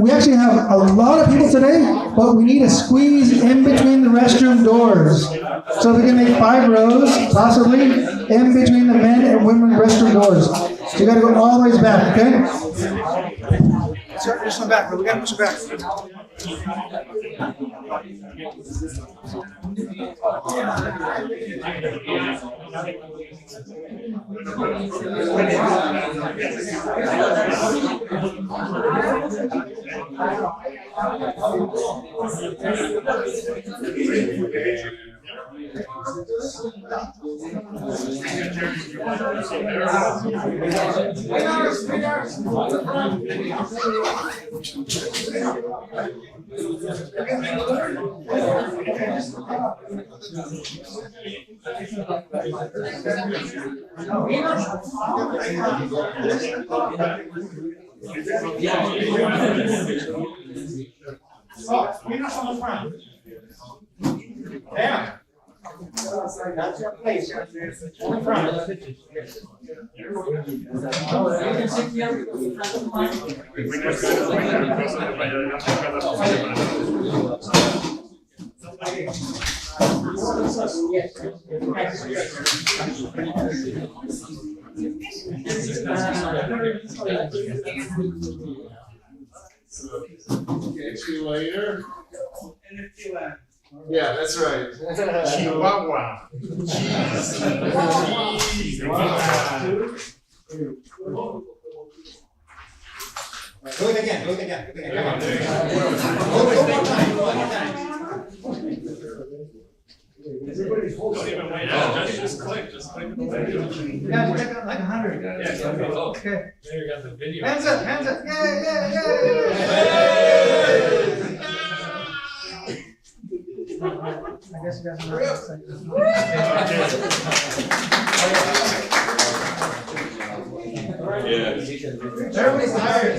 We actually have a lot of people today, but we need to squeeze in between the restroom doors. So we can make 5 rows, possibly, in between the men and women restroom doors. So you got to go all the way back, okay?
Start pushing them back, but we got to push it back.
Peanuts on the front. Damn. That's your place. On the front.
Catch you later. Yeah, that's right. Chihuahua.
Do it again. Come on.
Everybody's holding it. Yeah, just click the video.
Yeah, you take it like 100.
Yeah,
okay.
There you got the video.
Hands up. Yeah. I guess you guys are Everybody's tired.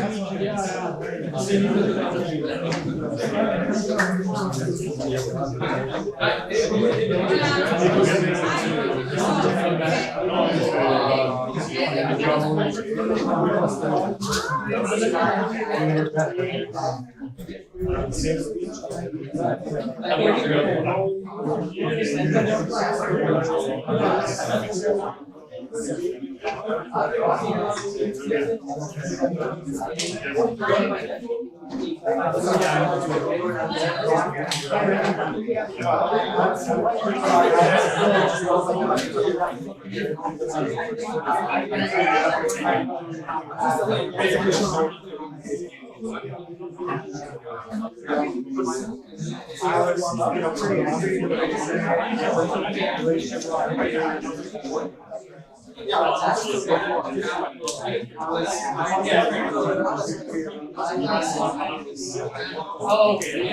Oh, okay.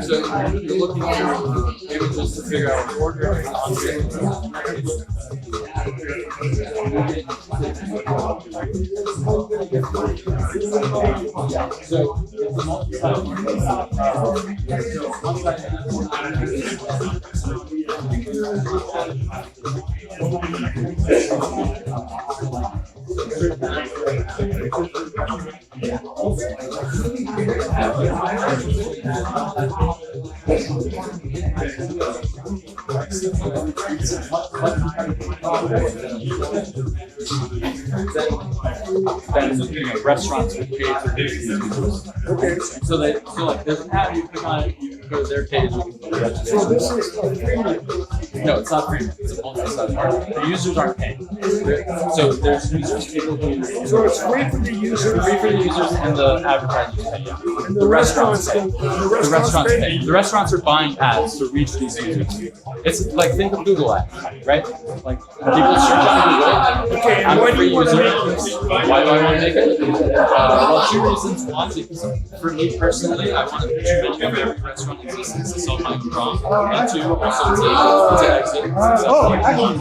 So you're looking through images to figure out what order and then restaurants would pay for these users.
Okay.
So like there's an app, you click on it, you go to their page.
So this is freemium.
No, it's not free. It's a multi-site market. The users aren't paying. So there's users, people who.
So it's free for the users.
Free for the users and the advertisers pay. Yeah.
And the restaurants pay.
The restaurants pay. The restaurants are buying ads to reach these users. It's like, think of Google ads, right? Like people search on Google.
Okay, and
I'm
why
a
do
free
you want to
user.
make this?
Why do I want to make it? Well, two reasons. One, because for me personally, I want to picture video of every restaurant in existence to solve my problem. And two, also to exit.
Oh, actually,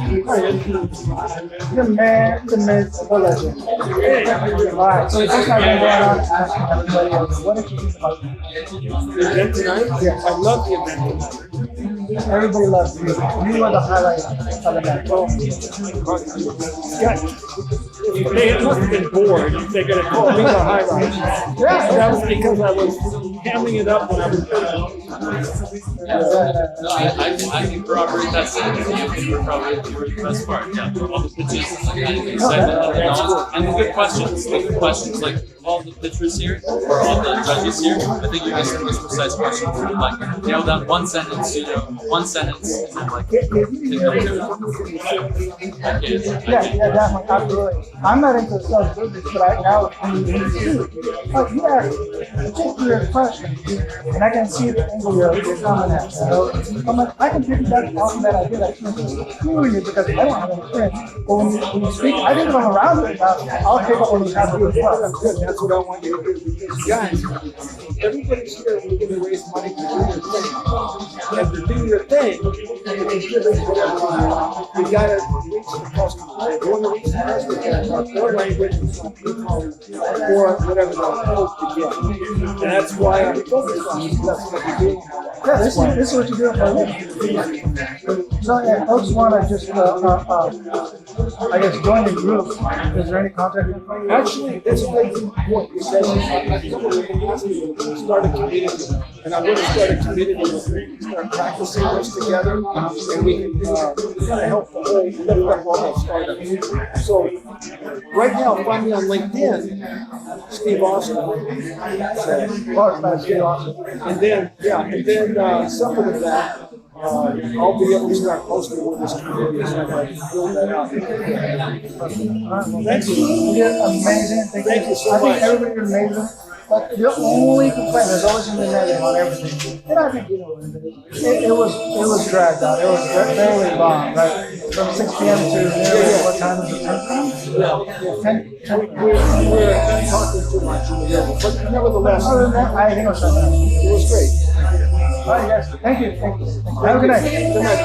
the man, the myth, the legend. Alright, so just like I'm going on asking everybody else, what did you think about the event tonight? Yes, I love the event tonight. Everybody loves you. You are the highlight of the night. Well, if they must have been bored, they're going to call me the highlight. Yeah, that was because I was hamming it up when I was
I can corroborate that sentence. You were probably the best part. Yeah, all the pitches and like that, excitement, and the good questions. The good questions, like all the pitchers here or all the judges here. I think you asked the most precise questions. Like nail down one sentence, one sentence, and like.
Yeah, definitely, absolutely. I'm not into self business, but I now like you ask a particular question, and I can see the angle you're coming at. So I'm like, I can piggyback off of that idea that you're just screwing you because I don't have any experience. But when you speak, I think if I'm around it, I'll pick up what you have to do as well. That's good. That's what I want you to do. Because guys, everybody's here. We're going to raise money to do your thing. You have to do your thing. And to contribute whatever you got to reach the customer. You want to reach the customer, their language, or whatever they're supposed to get. And that's why I'm focused on it. That's what you're doing. Yeah, this is what you're doing for me. So, yeah, folks want to just, I guess, join the group. Is there any contact information? Actually, that's a very good point. You said, start a community. And I'm going to start a community where we can start practicing this together. And we can kind of help the whole, lift up all those startups. So, right now, find me on LinkedIn, Steve Austin. Steve Austin. And then, separate of that, I'll be able to start posting with this community so I can build that out. Thank you. You're amazing. Thank you so much. I think everybody's amazing. But the only complaint is always going to be negative on everything. And I think, it was dragged out. It was fairly long, right? From 6 p.m. to what time is it? 10? We're talking too much. But nevertheless, other than that, I think it was fantastic. It was great. All right, yes. Thank you. Have a good night. Good night,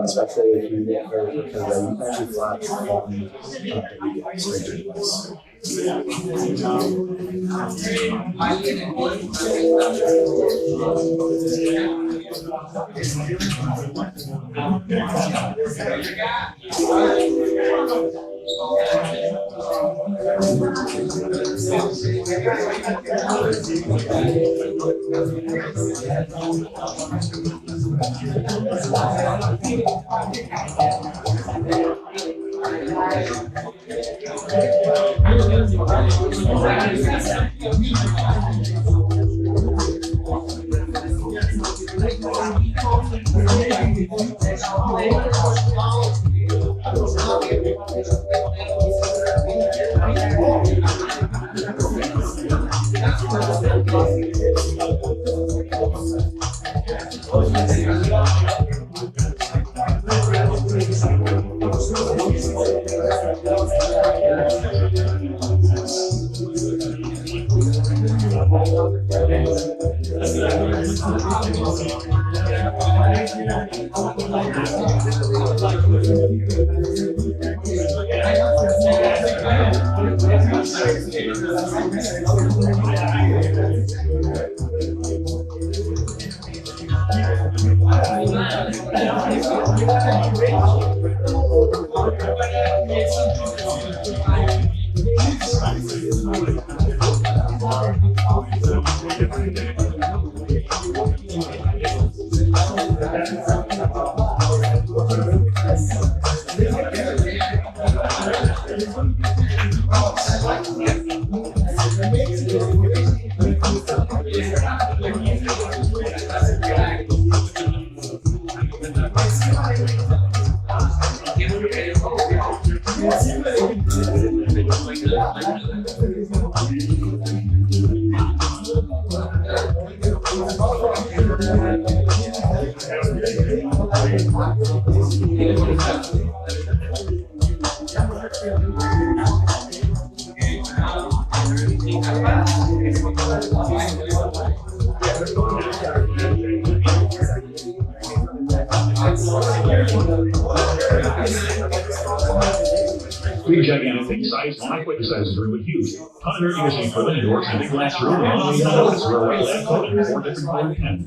Especially if you get very because you can actually flash on you get straight to device.
Three gigantic king size, 5-foot sizes room with views. However, it is a Berlin doors and a glass room and on the office where white lab coat and 4 different colored pens.